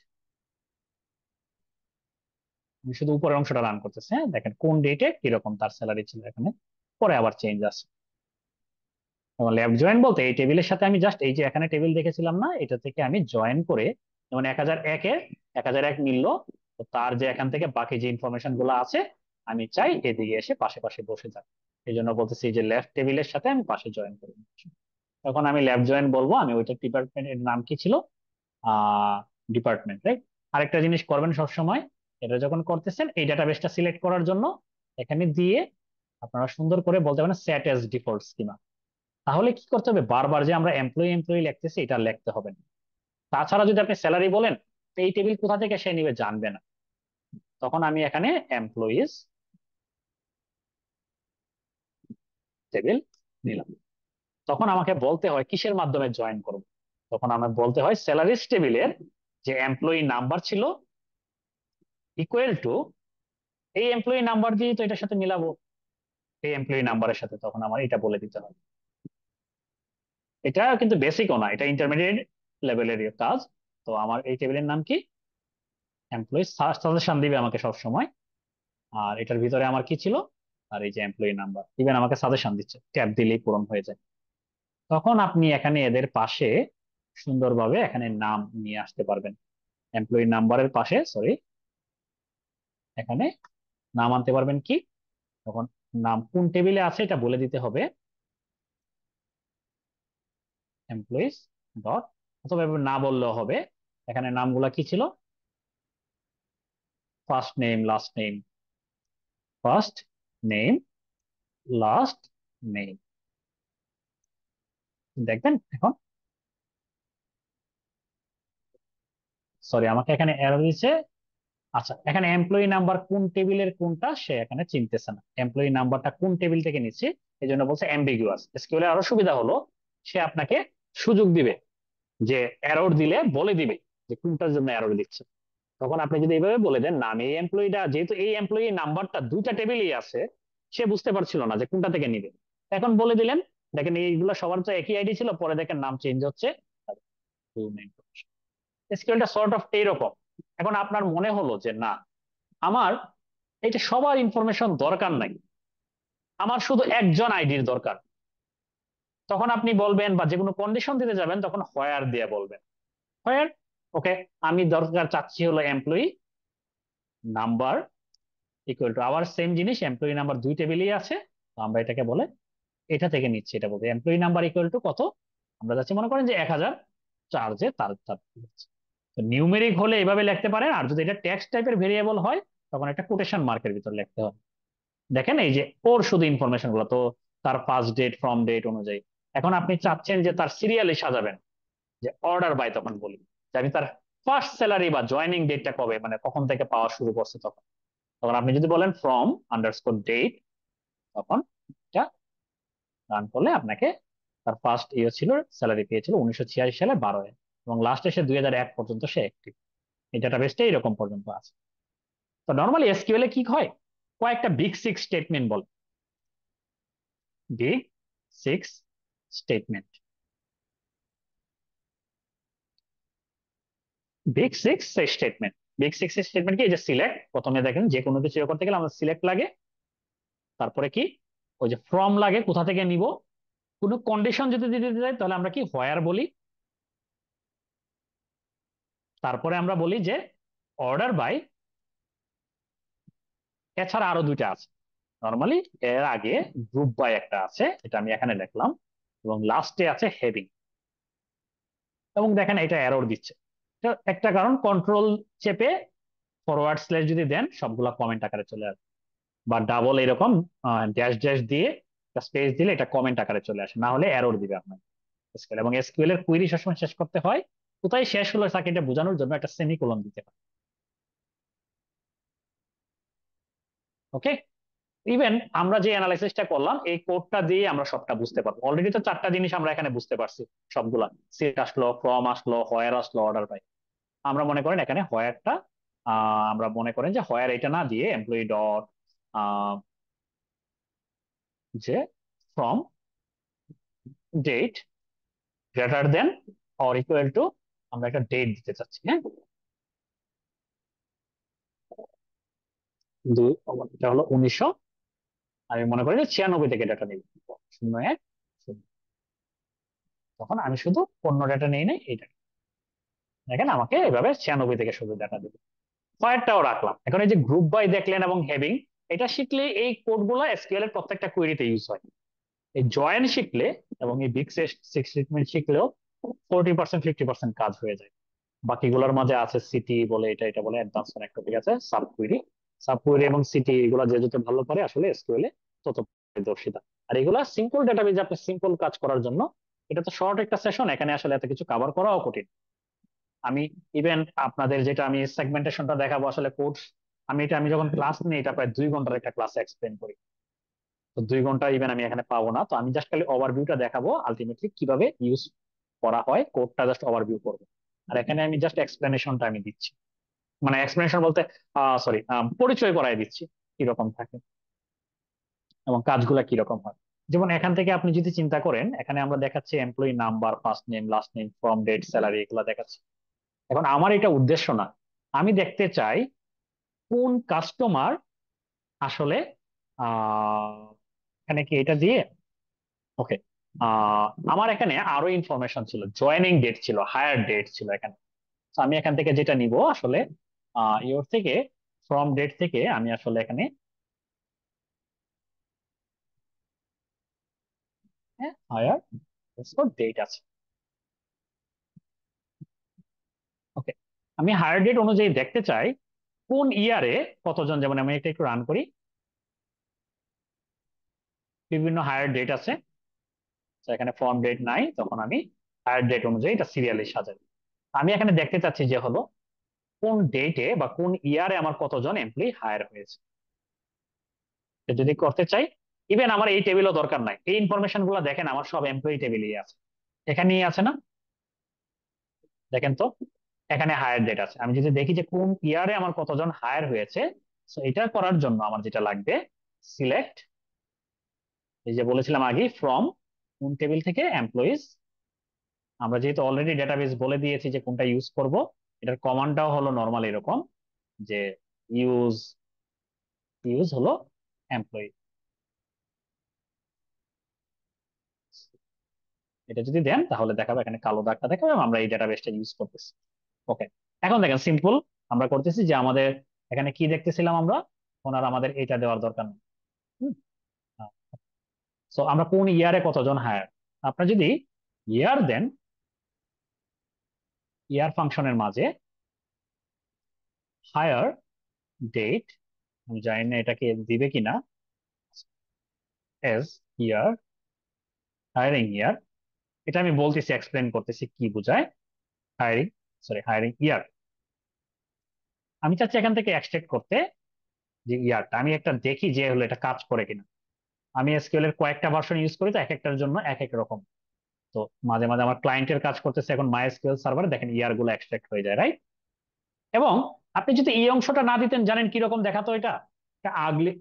আমি শুধু উপরের অংশটা রান করতেছি, হ্যাঁ দেখেন কোন ডেটে কিরকম তার স্যালারি ছিল এখানে, পরে আবার চেঞ্জ আছে। এবং লেফট জয়েন বলতে এই টেবিলের সাথে আমি জাস্ট এই যে এখানে টেবিল দেখেছিলাম না, এটা থেকে আমি জয়েন করে, যেমন 1001-এ 1001 মিললো, তো তার যে এখান থেকে বাকি যে ইনফরমেশন গুলো আছে আমি চাই এদিকে এসে পাশে পাশে বসে যাক। এই জন্য বলতেছি যে লেফট টেবিলের সাথে আমি পাশে জয়েন করে নিচ্ছি। তখন আমি লেফট জয়েন বলবো, আমি ওইটা ডিপার্টমেন্টের নাম কি ছিল, ডিপার্টমেন্ট, রাইট। আরেকটা জিনিস করবেন সব সময়, এটা যখন করতেছেন এই ডাটাবেসটা সিলেক্ট করার জন্য এখানে দিয়ে আপনারা সুন্দর করে বলতে পারেন সেট অ্যাজ ডিফল্ট স্কিমা। তাহলে কি করতে হবে, বারবার যে আমরা এমপ্লয়ি এমপ্লয়ি লিখতেছি এটা লিখতে হবে না। তাছাড়া যদি আপনি স্যালারি বলেন তো এই টেবিল কোথা থেকে সে নিবে জানবে না। তখন আমি এখানে এমপ্লয়িজ টেবিল নিলাম। তখন আমাকে বলতে হয় কিসের মাধ্যমে জয়েন করব। তখন আমার বলতে হয় স্যালারিজ টেবিলের যে এমপ্লয়ি নাম্বার ছিল ইকুয়াল টু এই এমপ্লয়ি নাম্বার দিয়ে তো এটার সাথে মিলাবো, এই এমপ্লয়ি নাম্বারের সাথে, তখন আমার এটা বলে দিতে হবে। এটা কিন্তু বেসিকও না, এটা ইন্টারমিডিয়েট লেভেলের কাজ। তো আমার এই টেবিলের নাম কি, এমপ্লয়ি সাজেশন দিবে আমাকে সব সময়। আর এটার ভিতরে আমার কি ছিল, আর এই যে এমপ্লয়ি নাম্বার ইভেন আমাকে সাজেশন দিচ্ছে, ট্যাব দিলেই পূরণ হয়ে যায়। তখন আপনি এখানে এদের পাশে সুন্দরভাবে এখানে নাম নিয়ে আসতে পারবেন। এমপ্লয়ি নাম্বারের পাশে সরি এখানে নাম আনতে পারবেন কি, তখন নাম কোন টেবিলে আছে এটা বলে দিতে হবে, এমপ্লয়িজ ডট, অথবা এভাবে না বললেও হবে। এখানে নামগুলা কি ছিল, first name last name, first name last name, দেখবেন এখন, সরি আমাকে এখানে এরর দিচ্ছে। আচ্ছা এখানে এমপ্লয়ি নাম্বার কোন টেবিলের কোনটা সে এখানে চিনতেছে না, এমপ্লয়ি নাম্বারটা কোন টেবিল থেকে নিচ্ছে, এই জন্য বলছে অ্যাম্বিগুয়াস। এসকিউএল আরো সুবিধা হলো সে আপনাকে সুযোগ দিবে, যে এরর দিলে বলে দিবে যে কোনটার জন্য এরর দিচ্ছে। তখন আপনি যদি এইভাবে বলে দেন না আমি এই এমপ্লয়িটা, যেহেতু এই এমপ্লয়ি নাম্বারটা দুইটা টেবিলেই আছে, সে বুঝতে পারছিল না যে কোনটা থেকে নিবে, এখন বলে দিলেন দেখেন এইগুলো সবার তো একই আইডি ছিল, পরে দেখেন নাম চেঞ্জ হচ্ছে। এসকিউএলটা সর্ট অফ এইরকম। এখন আপনার মনে হলো যে না আমার এটা সবার ইনফরমেশন দরকার নাই, আমার শুধু একজন আইডির দরকার, তখন আপনি বলবেন বা যে কোনো কন্ডিশন দিতে যাবেন তখন হোয়ার দিয়ে বলবেন, হোয়ার ওকে আমি দরকার চাচ্ছি হলো এমপ্লয়ি নাম্বার ইকুয়াল টু আবার সেম জিনিস, এমপ্লয়ি নাম্বার দুই টেবিলেই আছে, তো আমরা এটাকে বলে এটা থেকে নিচ্ছি, এটা বলতে এমপ্লয়ি নাম্বার ইকুয়াল টু কত, আমরা যাচ্ছি মনে করেন যে 1004, যে তার তার হচ্ছে। তো নিউমেরিক হলে এভাবে লিখতে পারেন, আর যদি এটা টেক্সট টাইপের ভেরিয়েবল হয় তখন একটা কোটেশন মার্কের ভিতর লিখতে হবে। দেখেন এই যে ওর শুধু ইনফরমেশন গুলো তো তার ফার্স্ট ডেট ফ্রম ডেট অনুযায়ী। এখন আপনি চাচ্ছেন যে তার সিরিয়ালি সাজাবেন, যে অর্ডার বাই, তখন বলি যে আমি তার ফার্স্ট স্যালারি বা জয়নিং ডেটটা কবে, মানে কখন থেকে পাওয়া শুরু করছে, তখন তখন আপনি যদি বলেন ফ্রম আন্ডারস্কোর ডেট, তখন এটা রান করলে আপনাকে তার ফার্স্ট ইয়ে ছিল স্যালারি পেয়েছিল 1986 সালে 12-এ, এবং লাস্টে সে 2001 পর্যন্ত সে অ্যাক্টিভ। এই ডাটাবেসটা এরকম পর্যন্ত আছে। তো নর্মালি এসকিউএল এ কি হয়, কয়েকটা বিগ সিক্স স্টেটমেন্ট বলে, big six statement. Big six statement. Big six statement কি, এই যে সিলেক্ট, প্রথমে দেখেন যে কোনো কিছু করতে গেলে আমাদের সিলেক্ট লাগে, তারপরে কি ওই যে ফ্রম লাগে, কোথা থেকে নিব, কোনো কন্ডিশন যদি দিতে চাই তাহলে আমরা কি হোয়ার বলি, তারপরে আমরা বলি যে অর্ডার বাই, এছাড়া আরো দুইটা আছে নর্মালি, এর আগে গ্রুপ বাই একটা আছে, এটা আমি এখানে লিখলাম, এবং লাস্টে আছে হেভিং। এবং দেখেন এটা এরর দিচ্ছে, তো একটা কারণ কন্ট্রোল চেপে ফরওয়ার্ড স্ল্যাশ যদি দেন সবগুলা কমেন্ট আকারে চলে আসে, বা ডাবল এরকম ড্যাশ ড্যাশ দিয়ে স্পেস দিলে এটা কমেন্ট আকারে চলে আসে, না হলে এরর দিবে আপনার এসকিউএল। এবং এসকিউএল এর কুইরি সবসময় শেষ করতে হয়, কোথায় শেষ হলো তাকে এটা বোঝানোর জন্য একটা সেমিকোলন দিতে হয়। ওকে, ইভেন আমরা যে অ্যানালাইসিসটা করলাম এই কোডটা দিয়ে আমরা সবটা বুঝতে পারবো। অলরেডি তো চারটা জিনিস আমরা এখানে বুঝতে পারছি সবগুলা, সিট আসলো, ফ্রম আসলো, হোয়ার আসলো, অর্ডার বাই। আমরা মনে করেন এখানে হোয়ারটা, আমরা মনে করেন যে হোয়ার এটা না দিয়ে এমপ্লয়ি ডট যে from date greater than or equal to, আমরা একটা ডেট দিতে চাচ্ছি, হ্যাঁ, দুই, এটা হলো 1900, আমি মনে করি যে 96 থেকে ডাটা নিব, 01 শূন্য। তখন আমি শুধু অন্য ডাটা নিয়ে নেই, এই ডাটা দেখেন আমাকে এভাবে 96 থেকে শুধু ডাটা দিবে। কয়েকটাও রাখলাম। এখন এই যে গ্রুপ বাই দেখলেন এবং হেভিং, এটা শিখলে এই কোডগুলো এসকিউএল এর প্রত্যেকটা কোয়েরিতে ইউজ হয়। এই জয়েন শিখলে এবং এই বিগ সিক্স স্টেটমেন্ট শিখলেও 40% 50% কাজ হয়ে যায়। বাকিগুলোর মাঝে আছে সিটি বলে, এটা এটা বলে অ্যাডভান্স অনেক টপিক আছে, সাব কুইরি। সাব কুইরি এবং সিটি এগুলো যে যত ভালো পারে আসলে এসকিউএল এ তত পারদর্শিতা। আর এগুলা সিম্পল ডেটাবেজ, আপনি সিম্পল কাজ করার জন্য, এটা তো শর্ট একটা সেশন, এখানে আসলে এত কিছু কভার করাও কঠিন। আমি ইভেন আপনাদের যেটা আমি সেগমেন্টেশনটা দেখাবো আসলে কোর্স, আমি যখন ক্লাস নিই এটা প্রায় 2 ঘন্টার একটা ক্লাস এক্সপ্লেন করি, তো 2 ঘন্টা ইভেন আমি এখানে পাবো না। তো আমি জাস্ট খালি ওভারভিউটা দেখাবো আলটিমেটলি কিভাবে ইউজ করা হয়, কোডটা জাস্ট ওভারভিউ করবো। আর এখানে আমি জাস্ট এক্সপ্লেনেশনটা আমি দিচ্ছি, মানে এক্সপ্লেনেশন বলতে সরি, পরিচয় করাই দিচ্ছি কিরকম থাকে এবং কাজগুলা কিরকম হয়। যেমন এখান থেকে আপনি যদি চিন্তা করেন, এখানে আমরা দেখাচ্ছি employee number, first name, last name, from date, salary, এগুলা দেখাচ্ছি। এখন আমার এটা উদ্দেশ্য না, আমি দেখতে চাই কোন কাস্টমার আসলে আহ এখানে কি এটা দিয়ে, ওকে, আমার এখানে আরো ইনফরমেশন ছিল, জয়েনিং ডেট ছিল, হায়ার ডেট ছিল এখানে। তো আমি এখান থেকে যেটা নিব আসলে ইওর থেকে, ফ্রম ডেট থেকে আমি আসলে এখানে হায়ার ডেট আছে। ওকে, আমি হায়ার ডেট অনুযায়ী দেখতে চাই কোন ইয়ারে কতজন, যেমন আমি এটা একটু রান করি, বিভিন্ন হায়ার ডেট আছে। তো এখানে ফর্ম ডেট নাই, তখন আমি হায়ার ডেট অনুযায়ী এটা সিরিয়ালি সাজাই। আমি এখানে দেখতে চাচ্ছি যে হলো কোন ডেটে বা কোন ইয়ারে আমার কতজন এমপ্লয়ি হায়ার হয়েছে। এটা যদি করতে চাই, ইভেন আমার এই টেবিলও দরকার নাই, এই ইনফরমেশন গুলো দেখেন আমার সব এমপ্লয়ি টেবিলই আছে, এখানেই আছে না, দেখেন তো, এখানে হায়ার ডেট আছে। আমি যদি দেখি যে কোন ইয়ারে আমার কতজন হায়ার হয়েছে, তো এটা করার জন্য আমার যেটা লাগবে, সিলেক্ট, এই যে বলেছিলাম আগে ফ্রম, কোন টেবিল থেকে, এমপ্লয়িজ। আমরা যেহেতু অলরেডি ডেটাবেস বলে দিয়েছি যে কোনটা ইউজ করব, এটার কমান্ডটাও হলো নর্মাল এরকম, যে ইউজ, ইউজ হলো এমপ্লয়ি, এটা যদি দেন তাহলে দেখাবে এখানে কালো দাগটা দেখাবে এবং আমরা এই ডেটাবেসটা ইউজ করতেছি। ওকে, এখন দেখেন সিম্পল আমরা করতেছি যে আমাদের এখানে কি দেখতেছিলাম আমরা, ওনার আমাদের এটা দেওয়ার দরকার নেই। সো আমরা কোন ইয়ারে কতজন হায়ার, আপনার যদি ইয়ার দেন, ইয়ার ফাংশনের মাঝে হায়ার ডেট, আমি জানি না এটাকে দিবে কিনা, এস ইয়ার, হায়ারিং ইয়ার, এটা আমি বলতেছি, এক্সপ্লেন করতেছি কি বোঝায় হায়ারিং, সরি হায়ারিং ইয়ার। আমি চাচ্ছি এখান থেকে এক্সট্রাক্ট করতে যে ইয়ারটা, আমি একটা দেখি যে হলো এটা কাজ করে কিনা। আমি এসকিউএল এর কয়েকটা ভার্সন ইউজ করি, তো এক একটার জন্য এক এক রকম। তো মাঝে মাঝে আমার ক্লায়েন্টের কাজ করতেছে এখন মাই এসকিউএল সার্ভারে, দেখেন ইয়ার গুলো এক্সট্রাক্ট হয়ে যায়, রাইট। এবং আপনি যদি এই অংশটা না দিতেন জানেন কিরকম দেখাতো এটা, এটা আগলি,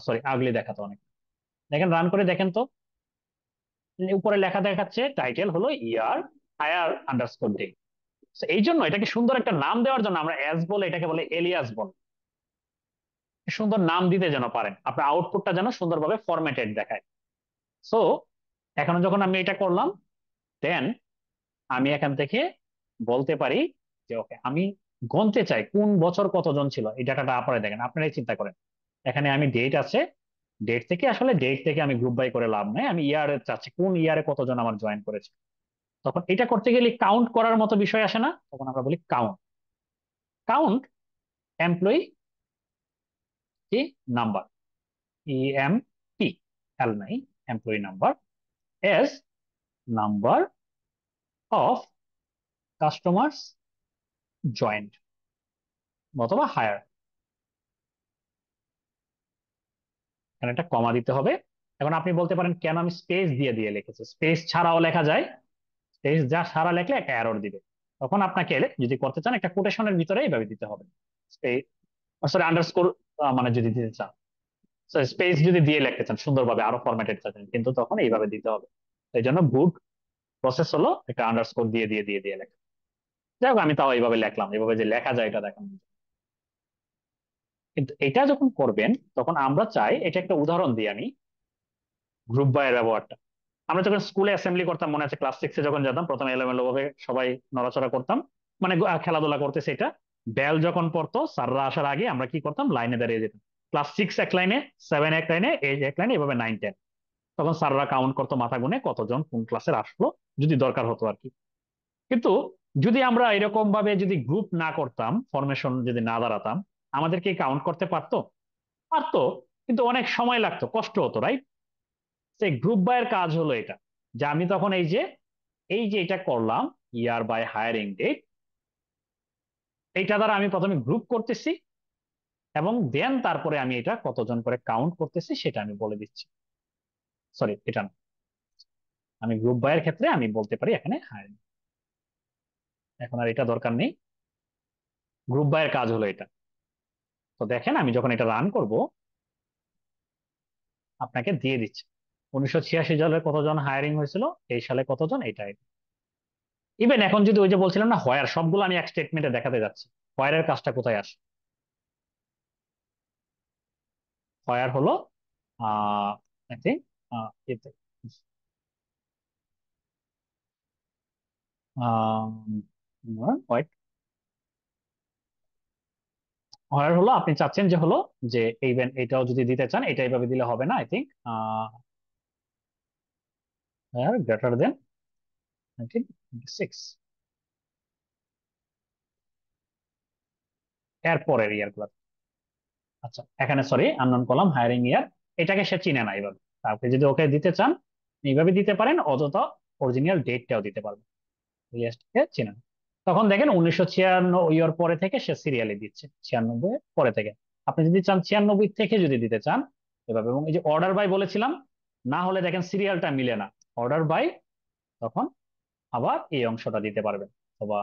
সরি আগলি দেখাতো অনেক। দেখেন রান করে দেখেন তো, উপরে লেখা দেখাচ্ছে টাইটেল হলো ইয়ার হায়ার আন্ডারস্কোর ডে, So এই জন্য এটাকে সুন্দর একটা নাম দেওয়ার জন্য আমরা অ্যাজ বলে এটাকে বলে এলিয়াস বল, সুন্দর নাম দিতে যেন পারেন, আপনার আউটপুটটা যেন সুন্দরভাবে ফরম্যাটেড দেখায়। সো এখন যখন আমি এটা করলাম, দেন আমি এখান থেকে বলতে পারি যে ওকে আমি গণতে চাই কোন বছর কতজন ছিল, এই ডাটাটা আপনারা দেখেন, আপনারাই চিন্তা করেন। এখানে আমি ডেট আছে, ডেট থেকে আসলে ডেট থেকে আমি গ্রুপ বাই করে লাভ নাই, আমি ইয়ারে চাচ্ছি কোন ইয়ারে কতজন আমার জয়েন করেছে। তখন এটা করতে গেলে কাউন্ট করার মতো বিষয় আসে না, তখন আমরা বলি কাউন্ট। কাউন্ট এমপ্লয়ি কি নাম্বার, EMP, এল নাই, employee number, S number of customers joint অথবা হায়ার, এখানে একটা কমা দিতে হবে। এখন আপনি বলতে পারেন কেন আমি স্পেস দিয়ে দিয়ে লিখেছি, স্পেস ছাড়াও লেখা যায়, স্পেস যা সারা লেখলে একটা এরর দিবে। তখন আপনাকে যদি করতে চান একটা কোটেশনের ভিতরে এইভাবে দিতে হবে, স্পেস, সরি আন্ডারস্কোর, মানে যদি দিতে চান, স্পেস যদি দিয়ে লিখতে চান সুন্দরভাবে আরো ফরম্যাটেড চাচ্ছেন, কিন্তু তখন এইভাবে দিতে হবে। এই জন্য গুড প্রসেস হলো একটা আন্ডারস্কোর দিয়ে দিয়ে দিয়ে দিয়ে লেখা। যাই হোক, আমি তাও এইভাবে লিখলাম, এইভাবে যে লেখা যায় এটা দেখানো। কিন্তু এটা যখন করবেন তখন আমরা চাই, এটা একটা উদাহরণ দিই আমি গ্রুপ বাই এর ব্যবহারটা। আমরা যখন স্কুলে অ্যাসেম্বলি করতাম, মনে আছে ক্লাস 6-এ যখন যেতাম, প্রথমে এলোমেলো ভাবে সবাই নড়াচড়া করতাম, মানে খেলাধুলা করতেছে এটা, বেল যখন পড়তো স্যাররা আসার আগে আমরা কি করতাম, লাইনে দাঁড়িয়ে যেতাম। ক্লাস 6 এক লাইনে, 7 এক লাইনে, 8 এক লাইনে, এভাবে 9-10। তখন স্যাররা কাউন্ট করতো মাথা গুনে কতজন কোন ক্লাসের আসলো, যদি দরকার হতো আর কি। কিন্তু যদি আমরা এরকম ভাবে যদি গ্রুপ না করতাম, ফরমেশন যদি না দাঁড়াতাম, আমাদেরকে কাউন্ট করতে পারতো? পারতো, কিন্তু অনেক সময় লাগতো, কষ্ট হতো, রাইট? সেই গ্রুপ বাই এর কাজ হলো এটা, যে আমি তখন এই যে এটা করলাম, ইয়ার বাই হায়ারিং ডেট, এইটা দ্বারা আমি প্রথমে গ্রুপ করতেছি, এবং দেন তারপরে আমি এটা কতজন করে কাউন্ট করতেছি সেটা আমি বলে দিচ্ছি। সরি, এটা না, আমি গ্রুপ বাই এর ক্ষেত্রে আমি বলতে পারি এখানে হায়ারিং, এখন আর এটা দরকার নেই। গ্রুপ বাই এর কাজ হলো এটা। তো দেখেন আমি যখন এটা রান করব, আপনাকে দিয়ে দিচ্ছে 1986 সালে কতজন হায়ারিং হয়েছিল, এই সালে কতজন, এটা। ইভেন এখন যদি ওই যে বলছিলাম না হোয়ার, সবগুলো আমি এক স্টেটমেন্টে দেখাতে যাচ্ছি। হোয়ার এর কাজটা কোথায় আসে? হোয়ার হলো আই থিঙ্ক এতে হোয়াইট, হোয়ার হলো আপনি চাচ্ছেন যে হলো যে ইভেন এটাও যদি দিতে চান, এটা এইভাবে দিলে হবে না, আই থিঙ্ক গ্রেটার দেন 1926, এর পরের ইয়ার গুলো। আচ্ছা, এখানে সরি আননোন কলাম হায়ারিং ইয়ার, এটাকে সে চিনে না এইভাবে। তারপরে যদি ওকে দিতে চান এইভাবে দিতে পারেন, অযথা অরিজিনাল ডেটটাও দিতে পারবেন, কে চিনে না। তখন দেখেন 1996 ইয়ার পরে থেকে সে সিরিয়ালি দিচ্ছে, 96 এর পরে থেকে। আপনি যদি চান 96 থেকে যদি দিতে চান এভাবে, এবং এই যে অর্ডার বাই বলেছিলাম, না হলে দেখেন সিরিয়ালটা মিলে না, অর্ডার বাই, তখন আবার এই অংশটা দিতে পারবেন। অথবা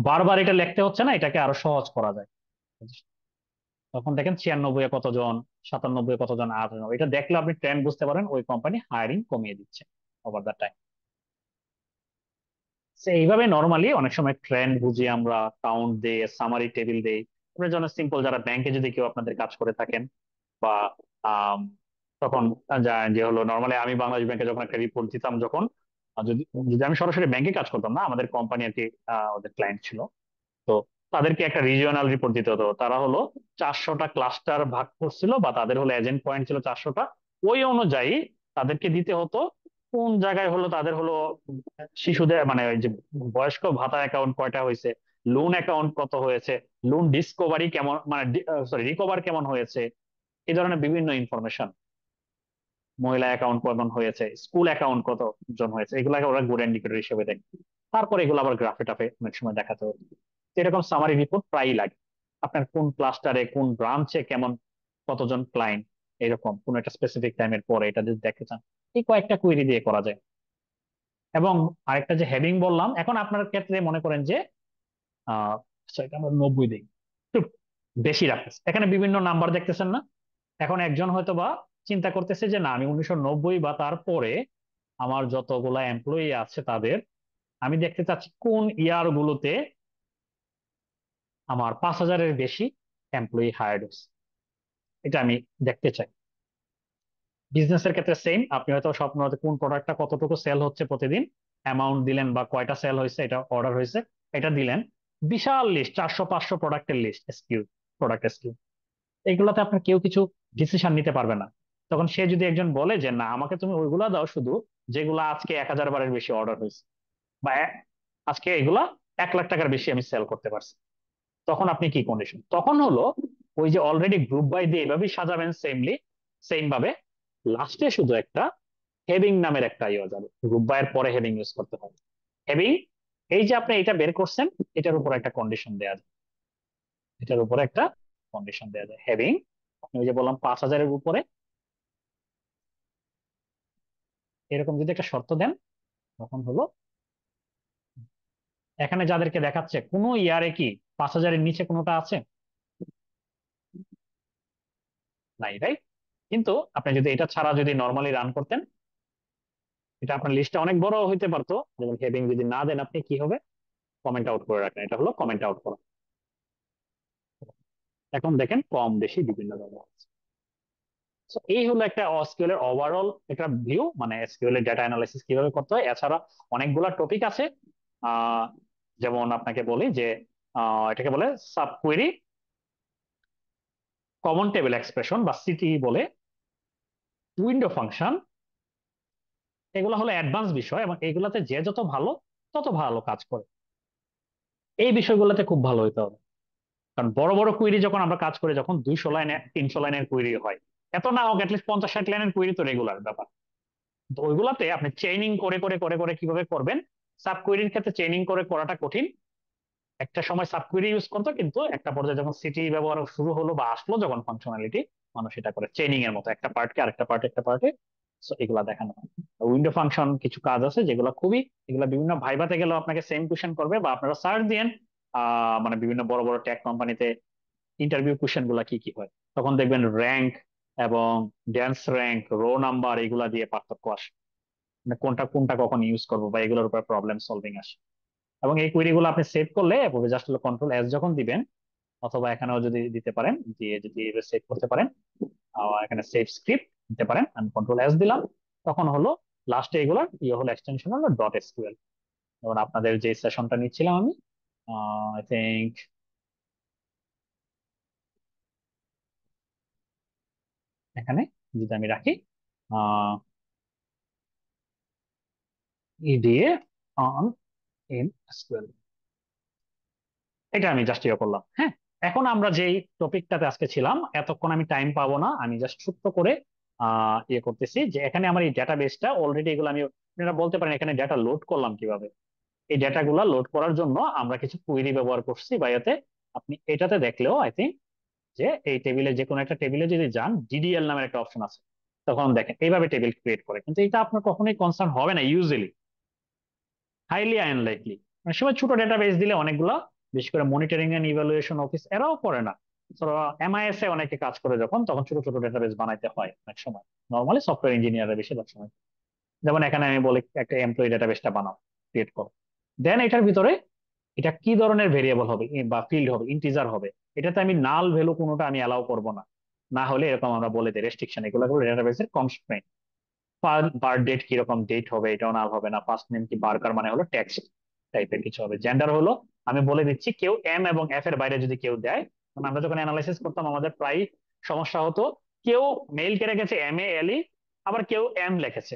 বারবার এটা লিখতে হচ্ছে না, এটাকে আরো সহজ করা যায়। তখন দেখেন 96 এ কতজন, 97 এ কতজন, 98, এটা দেখলে আপনি ট্রেন্ড বুঝতে পারেন ওই কোম্পানি হায়ারিং কমিয়ে দিচ্ছে ওভার দ্য টাইম। এইভাবে নর্মালি অনেক সময় ট্রেন্ড বুঝি আমরা, কাউন্ট দেই, সামারি টেবিল দেই। আপনার জন্য সিম্পল, যারা ব্যাংকে যদি কেউ আপনাদের কাজ করে থাকেন, বা আম, তখন যে হলো নর্মালি আমি বাংলাদেশ ব্যাংকে যখন একটা রিপোর্ট দিতাম, যখন যদি যদি আমি সরাসরি ব্যাংকে কাজ করতাম না, আমাদের কোম্পানি আর কি, ওদের ক্লায়েন্ট ছিল, তো তাদেরকে একটা রিজিওনাল রিপোর্ট দিতে হতো। তারা হলো 400টা ক্লাস্টার ভাগ করছিল, বা তাদের হলো এজেন্ট পয়েন্ট ছিল 400টা, ওই অনুযায়ী তাদেরকে দিতে হতো কোন জায়গায় হলো তাদের হলো শিশুদের, মানে ওই যে বয়স্ক ভাতা অ্যাকাউন্ট কয়টা হয়েছে, লোন অ্যাকাউন্ট কত হয়েছে, লোন ডিসকভারি কেমন, মানে সরি রিকভার কেমন হয়েছে, এই ধরনের বিভিন্ন ইনফরমেশন, মহিলা অ্যাকাউন্ট কেমন হয়েছে, স্কুল অ্যাকাউন্ট কতজন হয়েছে, এগুলাকে ওরা গুড ইন্ডিকেটর হিসেবে দেখে। তারপরে এগুলো আবার গ্রাফে টাফে অনেক সময় দেখাতে হবে। এরকম সামারি রিপোর্ট প্রায়ই লাগে। আপনার কোন ক্লাস্টারে কোন ব্রাঞ্চে কেমন কতজন ক্লায়েন্ট, এরকম কোন একটা স্পেসিফিক টাইমের পরে এটা যদি দেখতে চান, এই কয়েকটা কুয়েরি দিয়ে করা যায়। এবং আরেকটা যে হেডিং বললাম, এখন আপনার ক্ষেত্রে মনে করেন যে আচ্ছা, এটা আমরা 90 দিই, একটু বেশি রাখতেছে, এখানে বিভিন্ন নাম্বার দেখতেছেন না। এখন একজন হয়তো বা চিন্তা করতেছে যে না, আমি 1990 বা তারপরে আমার যতগুলা এমপ্লয়ি আছে তাদের আমি দেখতে চাচ্ছি কোন ইয়ার গুলোতে আমার 5,000-এর বেশি এমপ্লয়ি হায়ার্ড হয়েছে, এটা আমি দেখতে চাই। বিজনেসের ক্ষেত্রে সেম, আপনি হয়তো স্বপ্ন হতে কোন প্রোডাক্টটা কতটুকু সেল হচ্ছে প্রতিদিন, অ্যামাউন্ট দিলেন বা কয়টা সেল হয়েছে, এটা অর্ডার হয়েছে, এটা দিলেন। বিশাল লিস্ট, 400-500 প্রোডাক্টের লিস্ট, এসকিউ, প্রোডাক্ট এসকিউ, এইগুলাতে আপনার কেউ কিছু ডিসিশন নিতে পারবে না। তখন সে যদি একজন বলে যে না আমাকে তুমি ওইগুলা দাও শুধু যেগুলা আজকে 1,000 বারের বেশি অর্ডার হয়েছে, বা আজকে এগুলা 1 লাখ টাকার বেশি আমি সেল করতে পারছি, তখন আপনি কি কন্ডিশন? তখন হলো ওই যে অলরেডি গ্রুপ বাই দিয়ে এভাবেই সাজাবেন সেমলি, সেম ভাবে। লাস্টে শুধু একটা হেডিং নামের একটা ইয়ে যাবে, গ্রুপ বাই এর পরে হেডিং ইউজ করতে হবে। হেডিং, এই যে আপনি এটা বের করছেন, এটার উপর একটা কন্ডিশন দেওয়া যায়, এটার উপরে একটা কন্ডিশন দেওয়া যায়। হেডিং, আপনি ওই যে বললাম 5,000-এর উপরে, এরকম যদি একটা শর্ত দেন, তখন হলো এখানে যাদেরকে দেখাচ্ছে কোনো ইয়ারে কি 5,000-এর নিচে কোনোটা আছে? নাই, রাইট? কিন্তু আপনি যদি এটা ছাড়া যদি নর্মালি রান করতেন, এটা আপনার লিস্টটা অনেক বড় হইতে পারতো। যেমন হেডিং যদি না দেন, আপনি কি হবে, কমেন্ট আউট করে রাখেন, এটা হলো কমেন্ট আউট করা। এখন দেখেন কম বেশি বিভিন্ন ধরনের আছে। So, এই হলো একটা এসকিউএল এর ওভারঅল একটা ভিউ, মানে এসকিউএল এর ডেটা অ্যানালাইসিস কিভাবে করতে হয়। এছাড়া অনেকগুলা টপিক আছে। আহ যেমন আপনাকে বলি যে এটাকে বলে sub query, common table expression বা সিটি বলে, উইন্ডো ফাংশন, এগুলো হলো অ্যাডভান্স বিষয়, এবং এগুলাতে যে যত ভালো তত ভালো কাজ করে। এই বিষয়গুলোতে খুব ভালো হইতে হবে। কারণ বড় বড় কুইরি যখন আমরা কাজ করি, যখন 200 লাইনে 300 লাইনের কুইরি হয়, এত না হোক অ্যাটলিস্ট 50-60 লাইনের কুইরি তো রেগুলার ব্যাপার। তো ওইগুলাতে আপনি চেইনিং করে করে করে করে কিভাবে করবেন? সাব কুইরির ক্ষেত্রে চেইনিং করে করাটা কঠিন। একটা সময় সাব কুইরি ইউজ করতো, কিন্তু একটা পর্যায়ে যখন সিটি ব্যবহার শুরু হলো বা আসলো যখন ফাংশনালিটি, মানুষ এটা করে চেইনিং এর মতো, একটা পার্টকে আরেকটা পার্ট, একটা পার্টে। সো এগুলা দেখানো হয়। উইন্ডো ফাংশন কিছু কাজ আছে যেগুলো খুবই, এগুলা বিভিন্ন ভাইভাতে গেলেও আপনাকে সেম কোশ্চেন করবে, বা আপনারা সার্চ দিয়েন মানে বিভিন্ন বড় বড় টেক কোম্পানিতে ইন্টারভিউ কোশ্চেন গুলা কি কি হয়, তখন দেখবেন র্যাঙ্ক এবং ড্যান্স র্যাঙ্ক, রো নাম্বার, এগুলা দিয়ে পার্থক্য আসে, মানে কোনটা কোনটা কখন ইউজ করবো বা এগুলোর উপর প্রবলেম সলভিং আসে। এবং এই কোয়েরি গুলো আপনি সেভ করলে জাস্ট কন্ট্রোল এস যখন দিবেন, অথবা এখানেও যদি দিতে পারেন, দিয়ে যদি সেভ করতে পারেন, এখানে সেভ স্ক্রিপ্ট দিতে পারেন, আমি কন্ট্রোল এস দিলাম, তখন হলো লাস্টে এগুলোর ইয়ে হলো এক্সটেনশন হলো ডট এসকিউএল। যেমন আপনাদের যে সেশনটা নিচ্ছিলাম আমি, আই থিঙ্ক এখানে যদি আমি রাখি ইডিএ অন ইন এসকিউএল, এটা আমি জাস্ট ইয়ে করলাম। হ্যাঁ, এখন আমরা যেই টপিকটাতে আজকে ছিলাম, এতক্ষণ আমি টাইম পাবো না, আমি জাস্ট ছোট্ট করে ইয়ে করতেছি যে এখানে আমার এই ডেটাবেসটা অলরেডি, এগুলো আমি, আপনারা বলতে পারেন এখানে ডেটা লোড করলাম কিভাবে। এই ডেটাগুলো লোড করার জন্য আমরা কিছু কুইরি ব্যবহার করছি, বা এতে আপনি এটাতে দেখলেও আই থিঙ্ক যে এই টেবিলে, যে কোনো একটা টেবিলে যদি যান, ডিডিএল নামের একটা অপশন আছে, তখন দেখেন এইভাবে টেবিল ক্রিয়েট করে, কিন্তু এটা আপনার কখনোই কনসার্ন হবে না ইউজুয়ালি, হাইলি আনলাইকলি। মানে সময় ছোট ডেটাবেস দিলে অনেকগুলো, বিশেষ করে মনিটরিং এন্ড ইভালুয়েশন অফিস এরাও করে না। এমআইএস এ অনেকে কাজ করে যখন, তখন ছোট ছোট ডেটাবেস বানাইতে হয় অনেক সময়, নর্মালি সফটওয়্যার ইঞ্জিনিয়াররা বেশিরভাগ সময়। যেমন এখানে আমি বলি একটা এমপ্লয়ি ডেটাবেসটা বানাও, ক্রিয়েট করো, দেন এটার ভিতরে এটা কি ধরনের ভেরিয়েবল হবে বা ফিল্ড হবে, ইন্টিজার হবে, এটাতে আমি নাল ভ্যালু কোনোটা আমি অ্যালাউ করবো না। না হলে এরকম আমরা বলে দিই রেস্ট্রিকশন, এগুলো হলো ডেটাবেসের কনস্ট্রেইন। বার্থ ডেট কিরকম ডেট হবে, এটাও নাল হবে না। ফার্স্ট নেম কি বার্কার মানে হলো টেক্সট টাইপের কিছু হবে। জেন্ডার হলো, আমি বলে দিচ্ছি কেউ এম এবং এফ এর বাইরে যদি কেউ দেয়, কারণ আমরা যখন অ্যানালাইসিস করতাম আমাদের প্রায় সমস্যা হতো, কেউ মেল কে রেখেছে MALE, আবার কেউ এম লিখেছে,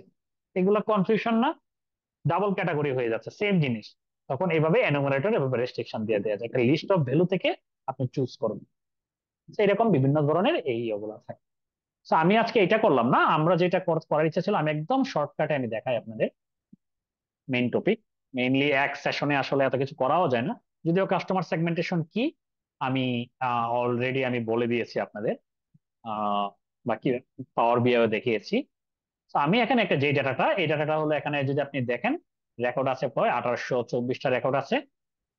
এগুলো কনফিউশন না? ডাবল ক্যাটাগরি হয়ে যাচ্ছে সেম জিনিস। তখন এইভাবে এনুমারেটর এভাবে রেস্ট্রিকশন দিয়ে দেওয়া যায়, একটা লিস্ট অফ ভ্যালু থেকে আপনি চুজ করবেন। তো এরকম বিভিন্ন ধরনের এই ওগুলো থাকে। তো আমি আজকে এটা করলাম না, আমরা যেটা করার ইচ্ছা ছিল, আমি একদম শর্টকাটে আমি দেখাই আপনাদের মেইন টপিক। মেইনলি এক সেশনে আসলে এত কিছু করাও যায় না, যদিও কাস্টমার সেগমেন্টেশন কি আমি অলরেডি আমি বলে দিয়েছি আপনাদের, আহ বাকি পাওয়ার বিআই দেখিয়েছি। তো আমি এখানে একটা যে ডাটাটা, এই ডাটাটা হলো এখানে যদি আপনি দেখেন, রেকর্ড আছে প্রায় 1824টা রেকর্ড আছে।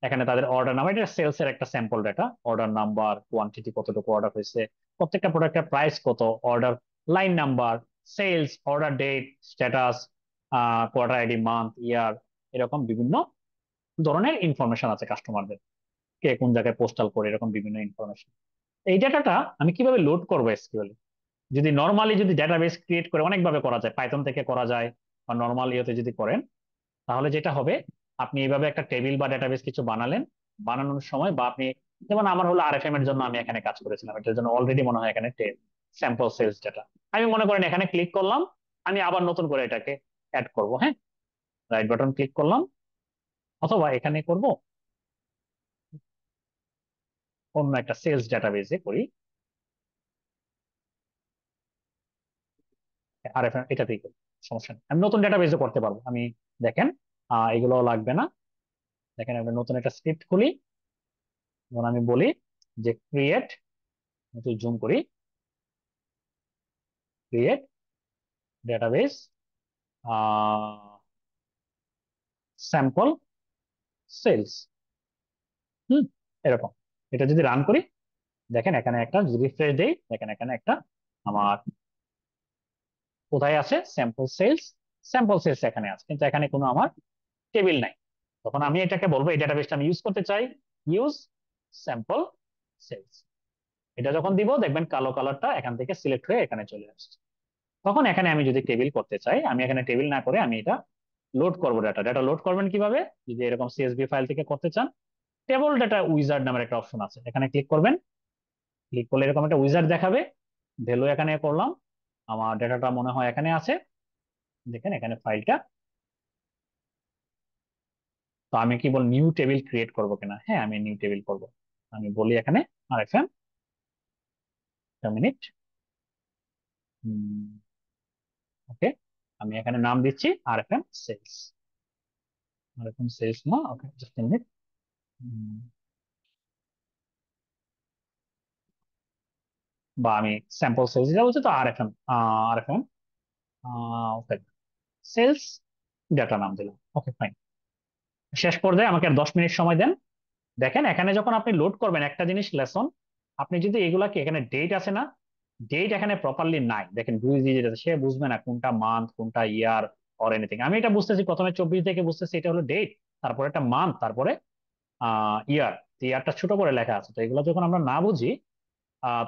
এখানে তাদের অর্ডার নাম্বার, এটা সেলস এর একটা sample data, order number, quantity কতটুকু অর্ডার হয়েছে, প্রত্যেকটা প্রোডাক্টের প্রাইস কত, order line number, sales, order date, status, quarter ID, month, year, এরকম বিভিন্ন ধরনের ইনফরমেশন আছে কাস্টমারদের, কে কোন জায়গায় পোস্টাল করে, এরকম বিভিন্ন ইনফরমেশন। এই ডাটাটা আমি কিভাবে লোড করবো এসকিউএল? যদি নর্মালি যদি ডেটাবেস ক্রিয়েট করে অনেকভাবে করা যায়, পাইথন থেকে করা যায়, বা নর্মাল ইয়েতে যদি করেন, তাহলে যেটা হবে, আপনি এইভাবে একটা টেবিল বা ডেটাবেস কিছু বানালেন, বানানোর সময় বা আপনি, যেমন আমার হলো আরএফএম এর জন্য আমি এখানে কাজ করেছিলাম, এটার জন্য অলরেডি মনে হয় এখানে স্যাম্পল সেলস ডাটা, আমি মনে করেন এখানে ক্লিক করলাম, আমি আবার নতুন করে এটাকে অ্যাড করব, হ্যাঁ, রাইট বাটন ক্লিক করলাম, অথবা এখানে করব অন্য একটা সেলস ডাটাবেসে করি, আরএফএম এটাতেই করি, সমস্যা নেই, আমি নতুন ডাটাবেসে করতে পারবো। আমি দেখেন, এগুলো লাগবে না। দেখেন আমি নতুন একটা স্ক্রিপ্ট খুলি, যেমন আমি বলি যে ক্রিয়েট, একটু জুম করি, ক্রিয়েট ডেটাবেস স্যাম্পল সেলস, হুম, এরকম। এটা যদি রান করি, দেখেন এখানে একটা, যদি রিফ্রেশ দেই, দেখেন এখানে একটা আমার কোথায় আছে স্যাম্পল সেলস, স্যাম্পল সেলস এখানে আছে, কিন্তু এখানে কোনো আমার টেবিল নাই। তখন আমি এটাকে বলবো, এই ডেটাবেসটা আমি ইউজ করতে চাই, ইউজ স্যাম্পল সেলস। এটা যখন দিব, দেখবেন কালো কালারটা এখান থেকে সিলেক্ট হয়ে এখানে চলে আসছে। তখন এখানে আমি যদি টেবিল করতে চাই, আমি এখানে টেবিল না করে আমি এটা লোড করবো। ডাটা লোড করবেন কিভাবে? যদি এরকম সিএসভি ফাইল থেকে করতে চান, টেবল ডাটা উইজার্ড নামের একটা অপশন আছে, এখানে ক্লিক করবেন। ক্লিক করলে এরকম একটা উইজার্ড দেখাবে, ভ্যালু এখানে করলাম, আমার ডাটাটা মনে হয় এখানে আছে, দেখেন এখানে ফাইলটা। তো আমি কি বল, নিউ টেবিল ক্রিয়েট করবো কিনা? হ্যাঁ, আমি নিউ টেবিল করব। আমি বলি এখানে আরএফএম, মিনিট, ওকে, আমি এখানে নাম দিচ্ছি আরএফএম সেলস, আরএফএম সেলস না, ওকে, জাস্ট মিনিট, বা আমি স্যাম্পল সেলস যেটা বলছি, তো আরএফএম, আরএফএম, ওকে, সেলস ডাটা নাম দিলাম, ওকে ফাইন। শেষ পর্যায়ে আমাকে আর 10 মিনিট সময় দেন। দেখেন এখানে যখন আপনি লোড করবেন একটা জিনিস লেসন, আপনি যদি এগুলাকে, এখানে ডেট আছে না, ডেট এখানে প্রপারলি নাই, দেখেন 2 ডিজিট আছে, সে বুঝবে না কোনটা মান্থ, কোনটা ইয়ার, অর এনিথিং। আমি এটা বুঝতেছি, প্রথমে 24 দেখে বুঝতেছি এটা হলো ডেট, তারপরে একটা মান্থ, তারপরে ইয়ার, ইয়ারটা ছোট করে লেখা আছে। তো এগুলো যখন আমরা না বুঝি,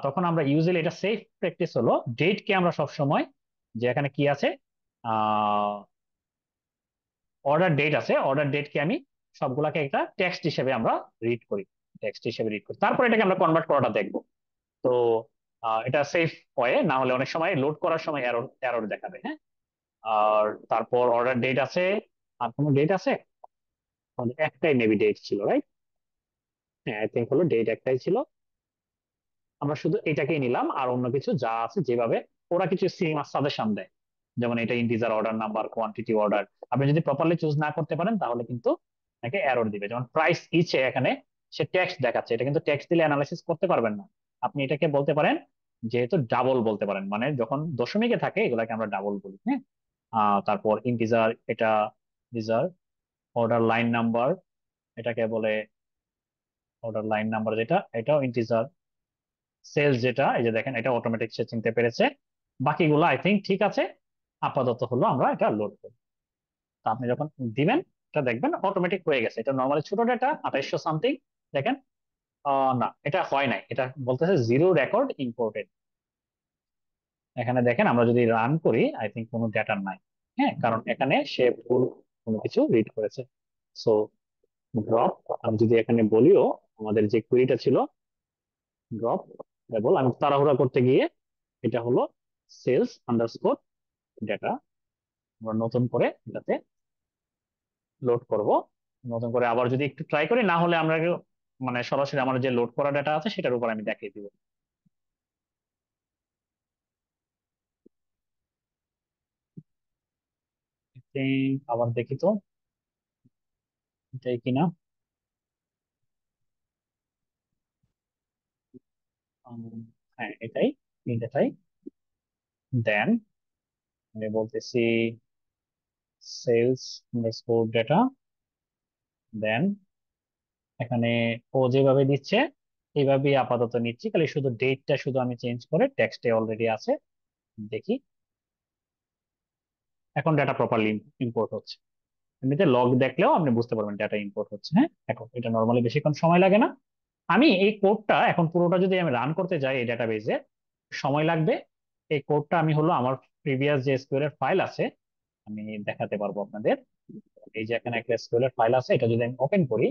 তখন আমরা ইউজুয়ালি, এটা সেফ প্র্যাকটিস হলো ডেটকে আমরা সবসময়, যে এখানে কি আছে, অর্ডার ডেট আছে, অর্ডার ডেটকে আমি সবগুলাকে একটা টেক্সট হিসেবে আমরা রিড করি, টেক্সট হিসেবে রিড করি, তারপর এটাকে আমরা কনভার্ট করাটা দেখবো। তো এটা সেফ ওয়ে, না হলে অনেক সময় লোড করার সময় এরর এরর দেখাবে, হ্যাঁ। আর তারপর অর্ডার ডেট আছে, আর কোনো ডেট আছে? আমাদের একটাই মেবি ডেট ছিল, রাইট? হ্যাঁ, আই থিঙ্ক হলো ডেট একটাই ছিল। আমরা শুধু এটাকেই নিলাম, আর অন্য কিছু যা আছে যেভাবে, ওরা কিছু সাজেশন দেয়, যেমন এটা integer order number, quantity order, আপনি যদি প্রপারলি চুজ না করতে পারেন তাহলে কিন্তু আপনাকে এরর দিবে। যেমন প্রাইস ইচে এখানে সে টেক্সট দেখাচ্ছে, এটা কিন্তু টেক্সট দিলে অ্যানালাইসিস করতে পারবেন না। আপনি এটাকে বলতে পারেন, যেহেতু ডাবল বলতে পারেন, মানে যখন দশমিকে থাকে এগুলাকে আমরা ডাবল বলি, হ্যাঁ। তারপর ইন্টিজার, এটা ইন্টিজার অর্ডার লাইন নাম্বার, এটাকে বলে অর্ডার লাইন নাম্বার, যেটা এটাও ইন্টিজার সেলস, যেটা এই যে দেখেন এটা অটোমেটিক সে চিনতে পেরেছে। বাকিগুলো আই থিঙ্ক ঠিক আছে। আপাতত হলো আমরা এটা লোড করি। তো আপনি যখন দিবেন, এটা দেখবেন অটোমেটিক হয়ে গেছে। এটা নর্মালি ছোট ডেটা 2800 সামথিং, দেখেন। না, এটা হয় নাই, এটা বলতেছে জিরো রেকর্ড ইম্পোর্টেড। এখানে দেখেন আমরা যদি রান করি, আই থিঙ্ক কোনো ডেটা নাই, হ্যাঁ, কারণ এখানে সে ভুল কোনো কিছু রিড করেছে। সো ড্রপ, আমি যদি এখানে বলিও, আমাদের যে কুইরিটা ছিল ড্রপ লেবল, আমি তাড়াহুড়া করতে গিয়ে, এটা হলো সেলস আন্ডারস্কোর ডেটা, আমরা নতুন করে এটাতে লোড করব। নতুন করে আবার যদি একটু ট্রাই করি, না হলে আমরা মানে সরাসরি আমার যে লোড করা ডেটা আছে সেটার উপর আমি দেখিয়ে দিব। আবার দেখি তো, এটাই কিনা। উম, হ্যাঁ, এটাই, এটাই। দেন আমি বলতেছি সেলস আন্ডারস্কোর ডেটা, দেন এখানে ও যেভাবে দিচ্ছে এইভাবেই আপাতত নিচ্ছি, খালি শুধু ডেটটা শুধু আমি চেঞ্জ করে, টেক্সটে অলরেডি আছে, দেখি এখন ডেটা প্রপারলি ইম্পোর্ট হচ্ছে। এমনিতে লগ দেখলেও আপনি বুঝতে পারবেন ডাটা ইম্পোর্ট হচ্ছে। হ্যাঁ, এখন এটা নর্মালি বেশিক্ষণ সময় লাগে না। আমি এই কোডটা এখন পুরোটা যদি আমি রান করতে যাই এই ডাটাবেজে, সময় লাগবে। এই কোডটা আমি হলো আমার প্রিভিয়াস যে এসকিউএল এর ফাইল আছে আমি দেখাতে পারবো আপনাদের। এই যে এখানে একটা এসকিউএল এর ফাইল আছে, এটা যদি আমি ওপেন করি,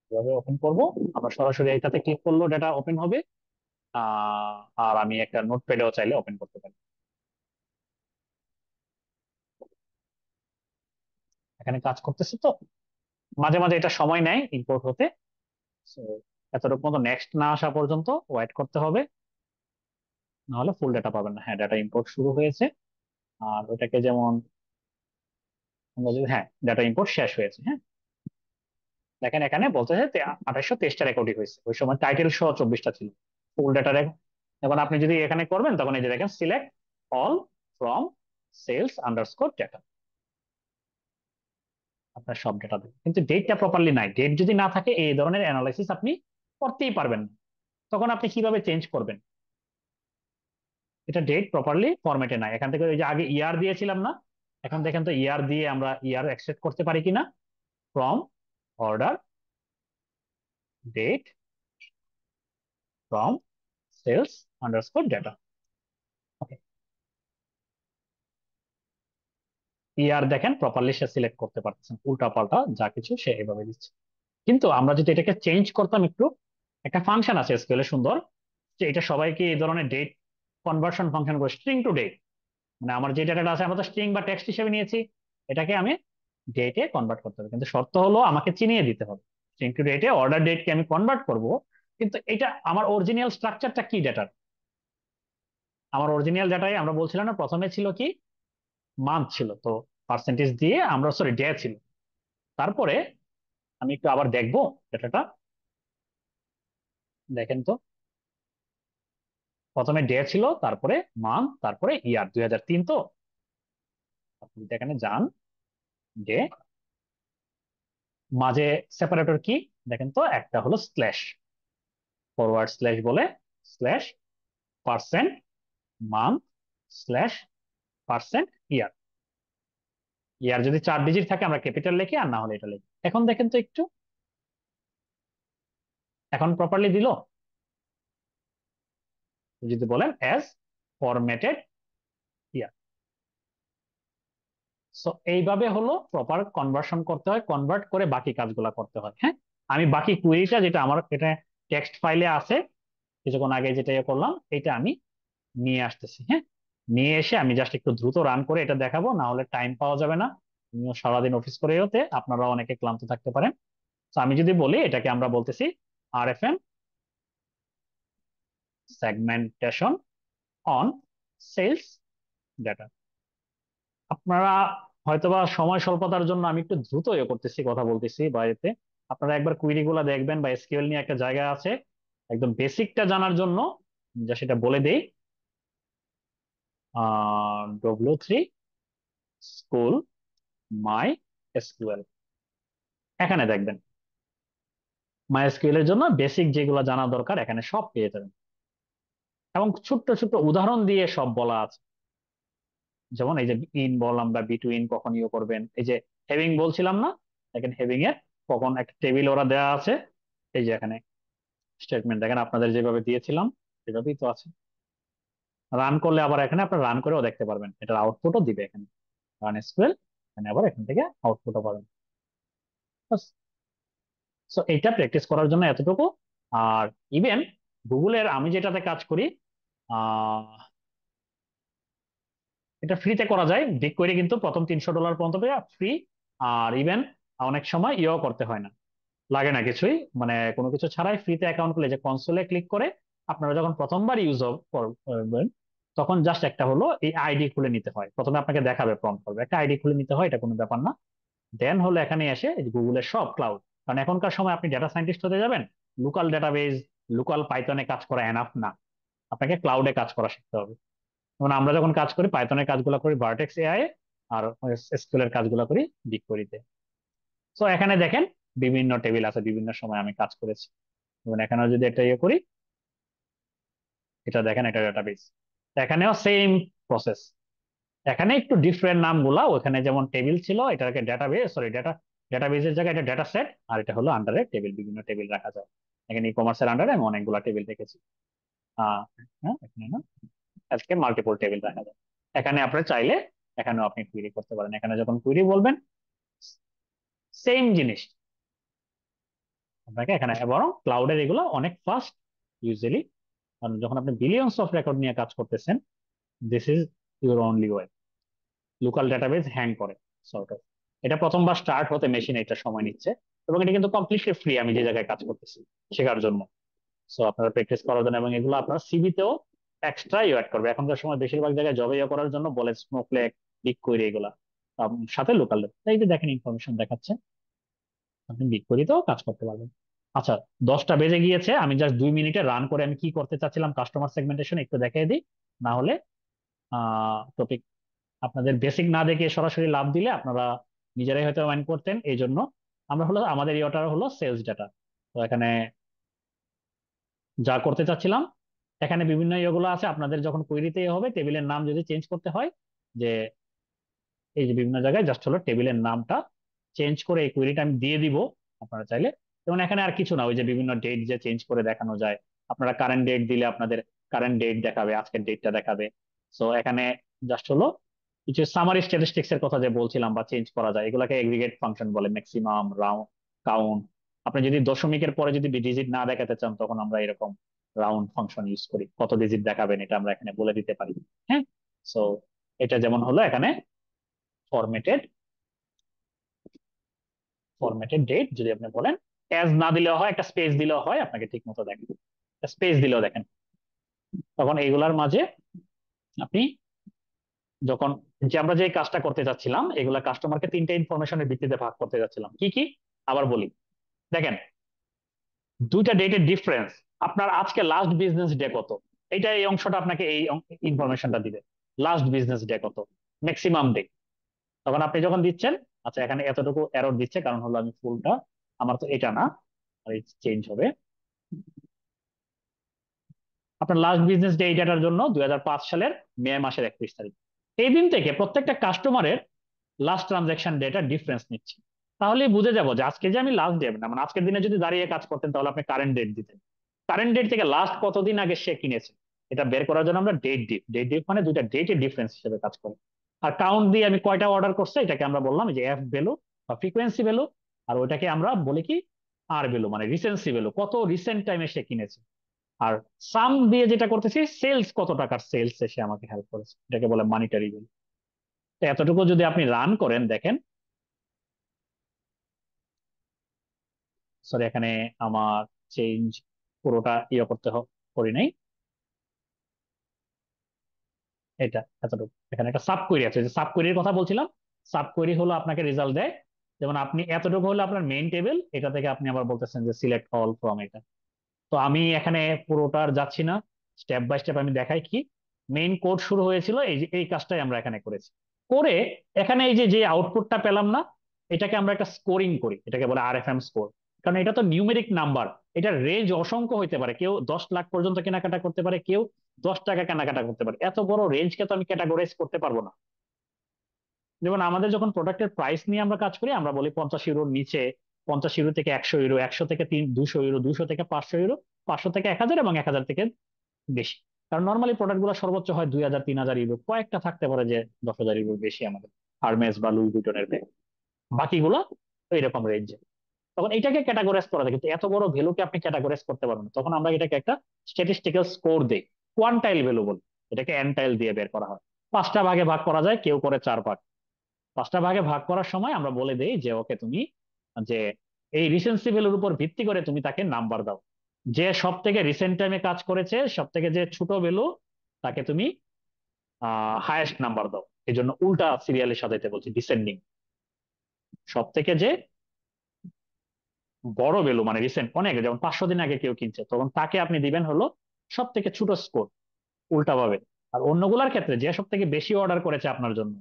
কিভাবে ওপেন করব, আমরা সরাসরি এটাতে ক্লিক করলেও ডাটা ওপেন হবে। আর আমি একটা নোটপ্যাডেও চাইলে ওপেন করতে পারি। এখানে কাজ করতেছে তো, মাঝে মাঝে এটা সময় নেয় ইম্পোর্ট হতে। So, এতটুকু মতো নেক্সট না আসা পর্যন্ত ওয়েট করতে হবে, নাহলে ফুল ডাটা পাবেন না। হ্যাঁ, ডাটা ইম্পোর্ট শুরু হয়েছে। আর ওটাকে যেমন হ্যাঁ, ডাটা ইম্পোর্ট শেষ হয়েছে। হ্যাঁ, দেখেন এখানে বলতেছে 2823টা রেকর্ডিং হয়েছে, ওই সময় টাইটেল সহ 24টা ছিল ফুল ডাটা। এখন আপনি যদি এখানে করবেন তখন এই যে দেখেন select all from sales underscore data, আপনার সব ডাটা দেবে, কিন্তু ডেটটা প্রপারলি নাই। ডেট যদি না থাকে এই ধরনের অ্যানালাইসিস আপনি করতেই পারবেন না। তখন আপনি কিভাবে চেঞ্জ করবেন? এটা ডেট প্রপারলি ফরম্যাটে নাই। এখান থেকে ওই যে আগে ইয়ার দিয়েছিলাম না, এখন দেখেন তো ইয়ার দিয়ে আমরা ইয়ার এক্সট্রাক্ট করতে পারি কিনা। From order date from sales underscore data. Okay, year দেখেন প্রপারলি সে সিলেক্ট করতে পারতেছেন, উল্টা পাল্টা যা কিছু সে এভাবে দিচ্ছে। কিন্তু আমরা যদি এটাকে চেঞ্জ করতাম একটু, একটা ফাংশন আছে এসকিউএল এ সুন্দর, যে এটা সবাইকে এই ধরনের ডেট কনভার্সন ফাংশন করে, স্ট্রিং টু ডেট, মানে আমার যে ডাটাটা আছে আমরা তো স্ট্রিং বা টেক্সট হিসেবে নিয়েছি, এটাকে আমি ডেটে কনভার্ট করতে হবে, কিন্তু শর্ত হলো আমাকে চিনিয়ে দিতে হবে স্ট্রিং টু ডেটে অর্ডার ডেটকে আমি কনভার্ট করব। কিন্তু এটা আমার অরিজিনাল স্ট্রাকচারটা কি ডাটার? আমার অরিজিনাল ডাটায় আমরা বলছিলাম না প্রথমে ছিল কি, মান্থ ছিল তো, পার্সেন্টেজ দিয়ে আমরা, সরি ডে ছিল। তারপরে আমি একটু আবার দেখবো ডাটাটা, দেখেন তো, প্রথমে ডে ছিল, তারপরে মান্থ, তারপরে ইয়ার, 2003 তো। আপনি যদি এখানে যান, ডে, মাঝে সেপারেটর কি দেখেন তো, একটা হলো স্ল্যাশ, ফরওয়ার্ড স্ল্যাশ বলে, slash percent month slash percent year. Year যদি 4 ডিজিট থাকে আমরা ক্যাপিটাল লিখি, আর না হলে এটা লিখি। এখন দেখেন তো একটু, এখন প্রপারলি দিল? যদি বলেন অ্যাজ ফরম্যাটেড ইয়ার। সো এইভাবে হলো প্রপার কনভার্সন করতে হয়, কনভার্ট করে বাকি কাজগুলো করতে হয়। হ্যাঁ, আমি বাকি কুয়েরিটা যেটা আমার এটা টেক্সট ফাইলে আছে, কিছুক্ষণ আগে যেটা ইয়ে করলাম, এটা আমি নিয়ে আসতেছি। হ্যাঁ, নিয়ে এসে আমি জাস্ট একটু দ্রুত রান করে এটা দেখাবো, না হলে টাইম পাওয়া যাবে না। আমিও সারাদিন অফিস করে হতে, আপনারা অনেকে ক্লান্ত থাকতে পারেন। তো আমি যদি বলি, এটাকে আমরা বলতেছি আরএফএম সেগমেন্টেশন অন সেলস ডাটা। আপনারা হয়তোবা সময় স্বল্পতার জন্য আমি একটু দ্রুত ইয়ে করতেছি, কথা বলতেছি বাইরেতে। আপনারা একবার কুইরি গুলা দেখবেন, বা এসকিউএল নিয়ে একটা জায়গা আছে একদম বেসিকটা জানার জন্য, যা সেটা বলে দেই। W3 স্কুল মাই এসকিউএল, এখানে দেখবেন মাই এসকিউএল এর জন্য বেসিক যেগুলো জানা দরকার এখানে সব পেয়ে যাবেন, এবং ছোট্ট ছোট্ট উদাহরণ দিয়ে সব বলা আছে। যেমন এই যে ইন বললাম, বা বি টু ইন কখন ইয়ে করবেন, এই যে হেভিং বলছিলাম না, দেখেন হেভিং এর কখন একটা টেবিল ওরা দেওয়া আছে। এই যে এখানে স্টেটমেন্ট দেখেন আপনাদের যেভাবে দিয়েছিলাম সেভাবেই তো আছে। রান করলে আবার এখানে আপনার রান করেও দেখতে পারবেন, এটার আউটপুটও দিবে এখানে, রান এসকিউএল, এখানে আবার এখান থেকে আউটপুটও পাবেন। সো এইটা প্র্যাকটিস করার জন্য এতটুকু। আর ইভেন গুগলের আমি যেটাতে কাজ করি, আহ এটা ফ্রিতে করা যায়, বিগকোয়েরি কিন্তু প্রথম $300 পর্যন্ত ফ্রি। আর ইভেন অনেক সময় ইয়েও করতে হয় না, লাগে না কিছুই, মানে কোনো কিছু ছাড়াই ফ্রিতে অ্যাকাউন্ট খুলে যে কনসোলে ক্লিক করে আপনারা যখন প্রথমবার ইউজ করবেন, তখন জাস্ট একটা হলো এই আইডি খুলে নিতে হয়। প্রথমে আপনাকে দেখাবে, প্রম্পট করবে, একটা আইডি খুলে নিতে হয়, এটা কোনো ব্যাপার না। দেন হলো এখানে এসে গুগলের সব ক্লাউড, কারণ এখনকার সময় আপনি ডেটা সায়েন্টিস্ট হতে যাবেন, লোকাল ডেটাবেজ, লোকাল পাইথনে কাজ করা এনাফ না, আপনাকে ক্লাউডে কাজ করা শিখতে হবে। যেমন আমরা যখন কাজ করি পাইথনের কাজগুলো করি ভার্টেক্স এআই, আর এসকিউএল এর কাজগুলো করি বিগকোয়েরিতে। তো এখানে দেখেন বিভিন্ন টেবিল আছে, বিভিন্ন সময় আমি কাজ করেছি। যেমন এখানেও যদি একটা ইয়ে করি, এটা দেখেন এটা ডেটাবেস, এখানেও সেম প্রসেস। এখানে একটু ডিফারেন্ট নামগুলা, ওখানে যেমন টেবিল ছিল, এটাকে ডাটাবেস, সরি ডাটাবেসের জায়গায় এটা ডেটা সেট, আর এটা হলো আন্ডারে টেবিল, বিভিন্ন টেবিল রাখা যায়। এখানে ই কমার্সের আন্ডারে আমি অনেকগুলা টেবিল রেখেছি। আহ হ্যাঁ, এখানে না, আজকে মাল্টিপল টেবিল রাখা যায়। এখানে আপনি চাইলে এখানেও আপনি কুইরি করতে পারেন, এখানে যখন কুইরি বলবেন সেম জিনিস আপনাকে এখানে, বরং ক্লাউডের এগুলো অনেক ফাস্ট ইউজুয়ালি, কারণ যখন আপনি বিলিয়নস অফ রেকর্ড নিয়ে কাজ করতেছেন, this is your only way. Local database hang করে সর্ট অফ, এটা প্রথমবার স্টার্ট হতে মেশিন এটা সময় নিচ্ছে, এবং এটা কিন্তু কমপ্লিটলি ফ্রি আমি যে জায়গায় কাজ করতেছি শেখার জন্য। সো আপনারা প্র্যাকটিস করার জন্য, এবং এগুলো আপনার সিভিতেও এক্সট্রা অ্যাড করবে। এখনকার সময় বেশিরভাগ জায়গায় জবে করার জন্য বলে স্নোফ্লেক, বিগকোয়েরি এগুলা, সাথে লোকাল, এই যে দেখেন ইনফরমেশন দেখাচ্ছে, আপনি বিগকোয়েরিতেও কাজ করতে পারবেন। আচ্ছা, 10টা বেজে গিয়েছে, আমি জাস্ট 2 মিনিটে রান করে আমি কি করতে চাচ্ছিলাম কাস্টমার সেগমেন্টেশন একটু দেখিয়ে দিই, না হলে টপিক আপনাদের বেসিক না দেখে সরাসরি লাভ দিলে আপনারা নিজেরাই হয়তো মাইন্ড করতেন। এই জন্য আমরা হলো, আমাদের ইয়েটা হলো সেলস ডাটা। তো এখানে যা করতে চাচ্ছিলাম, এখানে বিভিন্ন ইয়েগুলো আছে, আপনাদের যখন কুইরিতে হবে টেবিলের নাম যদি চেঞ্জ করতে হয়, যে এই যে বিভিন্ন জায়গায় জাস্ট হলো টেবিলের নামটা চেঞ্জ করে এই কুইরিটা আমি দিয়ে দিব আপনারা চাইলে। যেমন এখানে আর কিছু না, ওই যে বিভিন্ন ডেট যে চেঞ্জ করে দেখানো যায়, আপনারা কারেন্ট ডেট দিলে আপনাদের কারেন্ট ডেট দেখাবে, আজকের ডেটটা দেখাবে। সো এখানে জাস্ট হলো কিছু সামারি স্ট্যাটিস্টিক্স এর কথা যে বলছিলাম বা চেঞ্জ করা যায়, এগুলাকে এগ্রিগেট ফাংশন বলে, ম্যাক্সিমাম, রাউন্ড, কাউন্ট। আপনি যদি দশমিকের পরে যদি ডিজিট না দেখাতে চান, তখন আমরা এরকম রাউন্ড ফাংশন ইউজ করি, কত ডিজিট দেখাবেন এটা আমরা এখানে বলে দিতে পারি। হ্যাঁ, সো এটা যেমন হলো এখানে ফরম্যাটেড, ডেট যদি আপনি বলেন, অ্যাজ না দিলেও হয়, একটা স্পেস দিলেও হয়, আপনাকে ঠিক মতো দেখেন, স্পেস দিলেও দেখেন। তখন এইগুলার মাঝে আপনি যখন, যে আমরা যে কাজটা করতে যাচ্ছিলাম, এগুলা কাস্টমারকে 3টে ইনফরমেশনের ভিত্তিতে ভাগ করতে যাচ্ছিলাম, কি কি আবার বলি। দেখেন, 2টা ডেটের ডিফারেন্স, আপনার আজকে লাস্ট বিজনেস ডে কত, এটা এই অংশটা আপনাকে এই ইনফরমেশনটা দিবে। লাস্ট বিজনেস ডে কত, ম্যাক্সিমাম ডে। তখন আপনি যখন দিচ্ছেন, আচ্ছা এখানে এতটুকু এরর দিচ্ছে, কারণ হলো আমি ফুলটা, আমার তো এটা না, চেঞ্জ হবে। আপনার লাস্ট বিজনেস ডে এই ডেটার জন্য 2005 সালের মে মাসের 31 তারিখ। এই দিন থেকে প্রত্যেকটা কাস্টমারের লাস্ট ট্রানজাকশন ডেটা ডিফারেন্স নিচ্ছি। তাহলে বুঝে যাবো যে আজকে যে আমি লাস্ট ডে, না মানে আজকের দিনে যদি দাঁড়িয়ে কাজ করতেন, তাহলে আপনি কারেন্ট ডেট দিতেন, কারেন্ট ডেট থেকে লাস্ট কতদিন আগে সে কিনেছে, এটা বের করার জন্য আমরা ডেট দিই। ডেট ডিফ মানে 2টা ডেটের ডিফারেন্স হিসেবে কাজ করে। আর কাউন্ট দিয়ে আমি কয়টা অর্ডার করছে, এটাকে আমরা বললাম যে এফ ভ্যালু বা ফ্রিকোয়েন্সি ভ্যালু। আর ওইটাকে আমরা বলি কি, আর ভ্যালু মানে রিসেন্সি ভ্যালু, কত রিসেন্ট টাইমে সে কিনেছে। আর সাম দিয়ে যেটা করতেছি, সেলস কত টাকার সেলস সে আমাকে হেল্প করেছে, এটাকে বলে মানিটারি ভ্যালু। তো এতটুকু যদি আপনি রান করেন, দেখেন, সরি এখানে আমার চেঞ্জ পুরোটা ইয়ে করতে করি নাই, এটা এতটুকু। এখানে একটা সাব কোয়েরি আছে, যে সাব কোয়েরির কথা বলছিলাম, সাব কোয়েরি হলো আপনাকে রেজাল্ট দেয়। যেমন আপনি এতটুকু হলো আপনার মেইন টেবিল, এটা থেকে আপনি আবার বলতেছেন যে সিলেক্ট অল ফ্রম এটা। তো আমি এখানে পুরোটার যাচ্ছি না, স্টেপ বাই স্টেপ আমি দেখাই কি। মেইন কোড শুরু হয়েছিল, এই যে এই কাজটাই আমরা এখানে করেছি। করে এখানে এই যে যে আউটপুটটা পেলাম না, এটাকে আমরা একটা স্কোরিং করি, এটাকে বলে আরএফএম স্কোর। কারণ এটা তো নিউমেরিক নাম্বার, এটার রেঞ্জ অসংখ্য হইতে পারে, কেউ 10 লাখ পর্যন্ত কেনাকাটা করতে পারে, কেউ 10 টাকা কেনাকাটা করতে পারে, এত বড় রেঞ্জকে তো আমি ক্যাটাগরাইজ করতে পারবো না। যেমন আমাদের যখন প্রোডাক্টের প্রাইস নিয়ে আমরা কাজ করি, আমরা বলি 50 ইউরোর নিচে, 50 ইউরো থেকে 100 ইউরো, 100 থেকে 200 ইউরো, 200 থেকে 500 ইউরো, 500 থেকে 1000, এবং 1000 থেকে বেশি। কারণ নর্মালি প্রোডাক্ট গুলো সর্বোচ্চ হয় 2000, 3000 ইউরো, কয়েকটা থাকতে পারে যে 10,000 ইউরো বেশি আমাদের, হার্মেস বা লুই ভিটনের ব্যাগ, বাকিগুলো এইরকম রেঞ্জে। তখন এটাকে ক্যাটাগরাইজ করা যায়, কিন্তু এত বড় ভ্যালুকে আপনি ক্যাটাগরাইজ করতে পারবেন না। তখন আমরা এটাকে একটা স্ট্যাটিস্টিক্যাল স্কোর দেই, কোয়ান্টাইল ভ্যালু বলি, এটাকে এনটাইল দিয়ে বের করা হয়। 5টা ভাগে ভাগ করা যায়, কেউ করে 4 ভাগ। 5টা ভাগে ভাগ করার সময় আমরা বলে দেই যে ওকে তুমি, যে এই রিসেন্সি ভ্যালুর উপর ভিত্তি করে তুমি তাকে নাম্বার দাও, যে সব থেকে রিসেন্ট টাইমে কাজ করেছে, সব থেকে যে ছোট ভ্যালু, তাকে তুমি হায়েস্ট নাম্বার দাও। এই জন্য উল্টা সিরিয়ালে সাজাইতে বলছি, ডিসেন্ডিং। সব থেকে যে বড় ভ্যালু মানে রিসেন্ট, অনেক, যেমন 500 দিন আগে কেউ কিনছে, তখন তাকে আপনি দিবেন হলো সব থেকে ছোট স্কোর, উল্টা ভাবে। আর অন্যগুলার ক্ষেত্রে যে সব থেকে বেশি অর্ডার করেছে আপনার জন্য,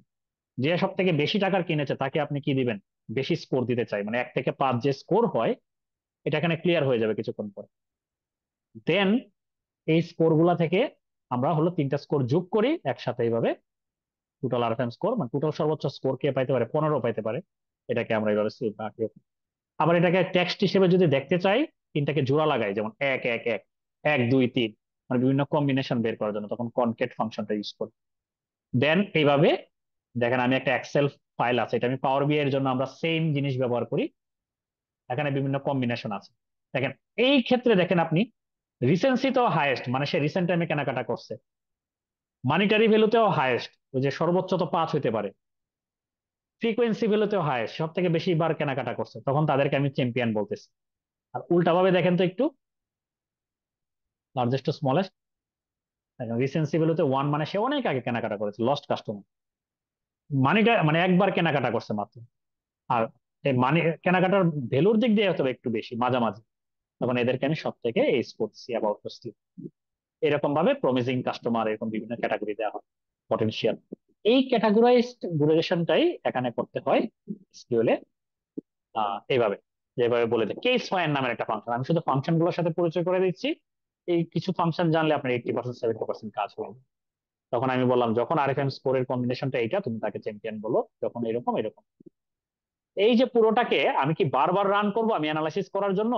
যে সব থেকে বেশি টাকার কিনেছে, তাকে আপনি কি দিবেন, বেশি স্কোর দিতে চাই, মানে 1 থেকে 5 যে স্কোর হয়, এটা এখানে ক্লিয়ার হয়ে যাবে কিছুক্ষণ পর। দেন এই স্কোর গুলা থেকে আমরা হলো 3টা স্কোর যোগ করি একসাথে এইভাবে, টোটাল আরএফএম স্কোর, মানে টোটাল সর্বোচ্চ স্কোর কে পাইতে পারে, 15 পাইতে পারে, এটাকে আমরা এইভাবে save রাখি। আবার এটাকে টেক্সট হিসেবে যদি দেখতে চাই, তিনটাকে জোড়া লাগাই, যেমন 1 1 1, 1 2 3, মানে বিভিন্ন কম্বিনেশন বের করার জন্য তখন কনকেট ফাংশনটা ইউজ করি। দেন এইভাবে দেখেন, আমি একটা এক্সেল ফাইল আছে, এটা আমি পাওয়ার বিআই এর জন্য আমরা সেম জিনিস ব্যবহার করি। এখানে বিভিন্ন কম্বিনেশন আছে। দেখেন, এই ক্ষেত্রে দেখেন আপনি রিসেন্সি তো হাইয়েস্ট, মানে সে রিসেন্ট টাইমে কেনাকাটা করছে। মানিটারি ভ্যালুতেও হাইয়েস্ট, ওই যে সর্বোচ্চ তো 5 হইতে পারে। ফ্রিকোয়েন্সি ভ্যালুতেও হাইয়েস্ট, সব থেকে বেশি বার কেনাকাটা করছে, তখন তাদেরকে আমি চ্যাম্পিয়ন বলতেছি। আর উল্টা ভাবে দেখেন তো একটু, লার্জেস্ট টু স্মলেস্ট, রিসেন্সি ভ্যালুতে 1 মানে সে অনেক আগে কেনাকাটা করেছে, লস্ট কাস্টমার। মানিটা মানে একবার কেনাকাটা করছে মাত্র। আর এই মানি কেনাকাটার ভ্যালুর দিক দিয়ে হয়তো একটু বেশি মাঝামাঝি, তখন এদেরকে আমি সব থেকে এস করছি অ্যাবাউট স্লিপ। এরকম ভাবে প্রমিসিং কাস্টমার, এরকম বিভিন্ন ক্যাটাগরি দেওয়া হয়, পটেনশিয়াল। এই ক্যাটাগরাইজড ডুরেশনটাই এখানে করতে হয় এসকিউএল এ, এইভাবে, যেভাবে বলে দেয় কেস ফাইন্ড নামের একটা ফাংশন। আমি শুধু ফাংশন গুলোর সাথে পরিচয় করে দিচ্ছি। এই কিছু ফাংশন জানলে আপনার 80% 70% কাজ হয়ে যাবে। তখন আমি বললাম, যখন আরএফএম স্কোরের কম্বিনেশনটা এইটা, তুমি তাকে চ্যাম্পিয়ন বলো, যখন এরকম এরকম। এই যে পুরোটাকে আমি কি বারবার রান করব আমি অ্যানালাইসিস করার জন্য?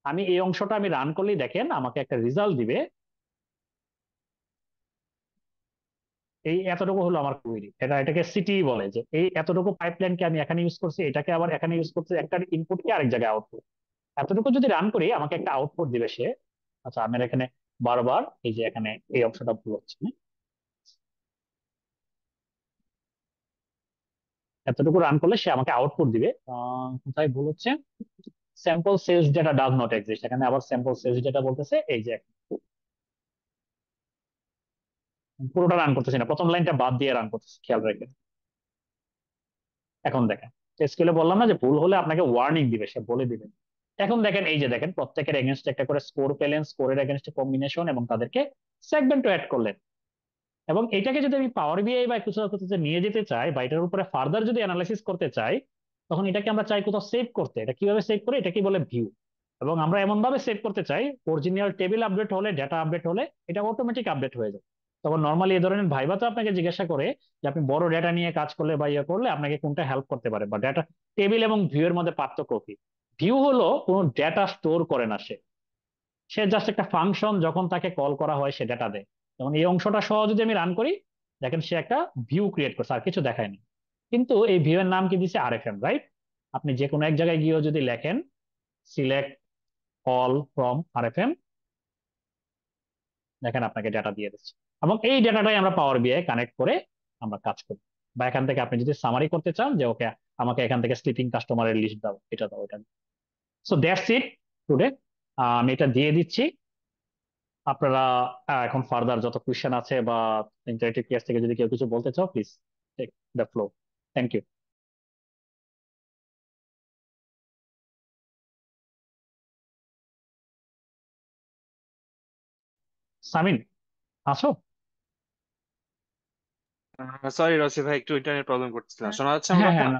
আমি এই অংশটা আমি রান করলেই দেখেন আমাকে একটা রেজাল্ট দিবে। এই এতটুকু হলো আমার কুয়েরি, এটাকে সিটি বলে, যে এই এতটুকু পাইপলাইনকে আমি এখানে ইউজ করছি, এটাকে আবার এখানে ইউজ করছি, একটা ইনপুটকে আরেক জায়গায় আউটপুট। এতটুকু যদি রান করি আমাকে একটা আউটপুট দিবে সে। আচ্ছা, আমার এখানে বারবার এই যে এখানে এই অংশটা ভুল হচ্ছে, হ্যাঁ? এতটুকু রান করলে সে আমাকে আউটপুট দিবে। কোথায় ভুল হচ্ছে? Sample sales data does not exist, এখানে আবার স্যাম্পল সেলস ডেটা বলতেছে, এই যে পুরোটা রান করতেছি না, প্রথম লাইনটা বাদ দিয়ে রান করতেছি, খেয়াল রাখবেন। এখন দেখেন, স্কেলে বললাম না যে ভুল হলে আপনাকে ওয়ার্নিং দিবে, সে বলে দিবে। এখন দেখেন, এই যে দেখেন প্রত্যেকের এগেনস্ট একটা করে স্কোর পেলেন, স্কোরের এগেনস্টে কম্বিনেশন, এবং তাদেরকে সেগমেন্টও অ্যাড করলেন। এবং এটাকে যদি আমি পাওয়ার বিআই বা কিছু কিছুতে নিয়ে যেতে চাই, বা এটার উপরে ফার্দার যদি অ্যানালাইসিস করতে চাই, তখন এটাকে আমরা চাই কোথাও সেভ করতে। এটা কিভাবে সেভ করে, এটাকে বলে ভিউ। এবং আমরা এমন ভাবে সেভ করতে চাই, অরিজিনাল টেবিল আপডেট হলে, ডেটা আপডেট হলে এটা অটোমেটিক আপডেট হয়ে যায়। তখন নর্মালি এই ধরনের ভাইবা তো আপনাকে জিজ্ঞাসা করে যে আপনি বড় ডেটা নিয়ে কাজ করলে বা ইয়ে করলে আপনাকে কোনটা হেল্প করতে পারে, বা ডেটা টেবিল এবং ভিউ এর মধ্যে পার্থক্য কি। ভিউ হলো কোনো ডেটা স্টোর করে না, সে সে জাস্ট একটা ফাংশন, যখন তাকে কল করা হয় সে ডেটা দেয়। যেমন এই অংশটা সহ যদি আমি রান করি, দেখেন সে একটা ভিউ ক্রিয়েট করছে, আর কিছু দেখায়নি। কিন্তু এই ভিউ এর নাম কি দিচ্ছে? আরএফএম, রাইট? আপনি যে কোনো এক জায়গায় গিয়েও যদি লেখেন সিলেক্ট অল ফ্রম আরএফএম, দেখেন আপনাকে ডেটা দিয়ে দিচ্ছে। এবং এই ডেটাটাই আমরা পাওয়ার বিআই কানেক্ট করে আমরা কাজ করি। বা এখান থেকে আপনি যদি সামারি করতে চান যে ওকে, আমাকে এখান থেকে স্লিপিং কাস্টমারের লিস্ট দাও, এটা দাও, এটা। So that's it today. আমি এটা দিয়ে দিচ্ছি। আপনারা এখন ফার্দার যত কোয়েশ্চেন আছে বা ইন্টারেক্টিভ ক্লাস থেকে যদি কেউ কিছু বলতে চাও, please take the flow. Thank you. Samin, আছো? সরি রসি ভাই, একটু ইন্টারনেট প্রবলেম করতেছিলাম। হ্যাঁ, শোনা যাচ্ছে আমার হ্যাঁ, কথা?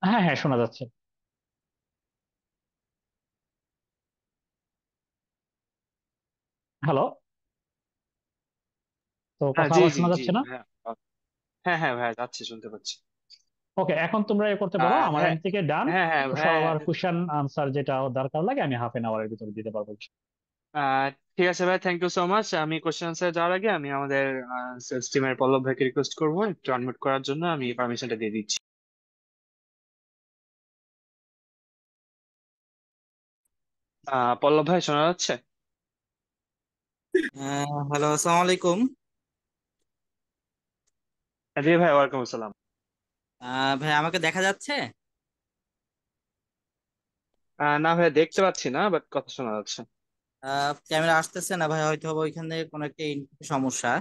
হ্যাঁ, হ্যাঁ, হ্যাঁ, শোনা যাচ্ছে। হ্যালো? তো হ্যাঁ, কথা জি আবার জি শোনা জি যাচ্ছে না? হ্যাঁ। হ্যাঁ হ্যাঁ ভাই, যাচ্ছি, শুনতে পাচ্ছি। ওকে, এখন তোমরা এ করতে পারো, আমার হ্যাঁ এন্ড থেকে ডান। হ্যাঁ হ্যাঁ হ্যাঁ সবার হ্যাঁ। কোয়েশ্চেন আনসার যেটা দরকার লাগে আমি হাফ এন আওয়ারের ভিতরে দিতে পারবো। ঠিক আছে ভাই, থ্যাংক ইউ সো মাচ। আমি কোশ্চেন আনসার যাওয়ার আগে আমি আমাদের সেলস টিমের পল্লব ভাইকে রিকোয়েস্ট করবো একটু আনমিউট করার জন্য। আমি পারমিশনটা দিয়ে দিচ্ছি। পল্লব ভাই, শোনা যাচ্ছে? হ্যালো, আসসালামু আলাইকুম। জি ভাই, ওয়ালাইকুম আসসালাম। ভাই আমাকে দেখা যাচ্ছে? না ভাই, দেখতে পাচ্ছি না, বাট কথা শোনা যাচ্ছে। ক্যামেরা আসতেছে না ভাই, হয়তো হবে ওইখানে কোনো একটা ইনপুট সমস্যা।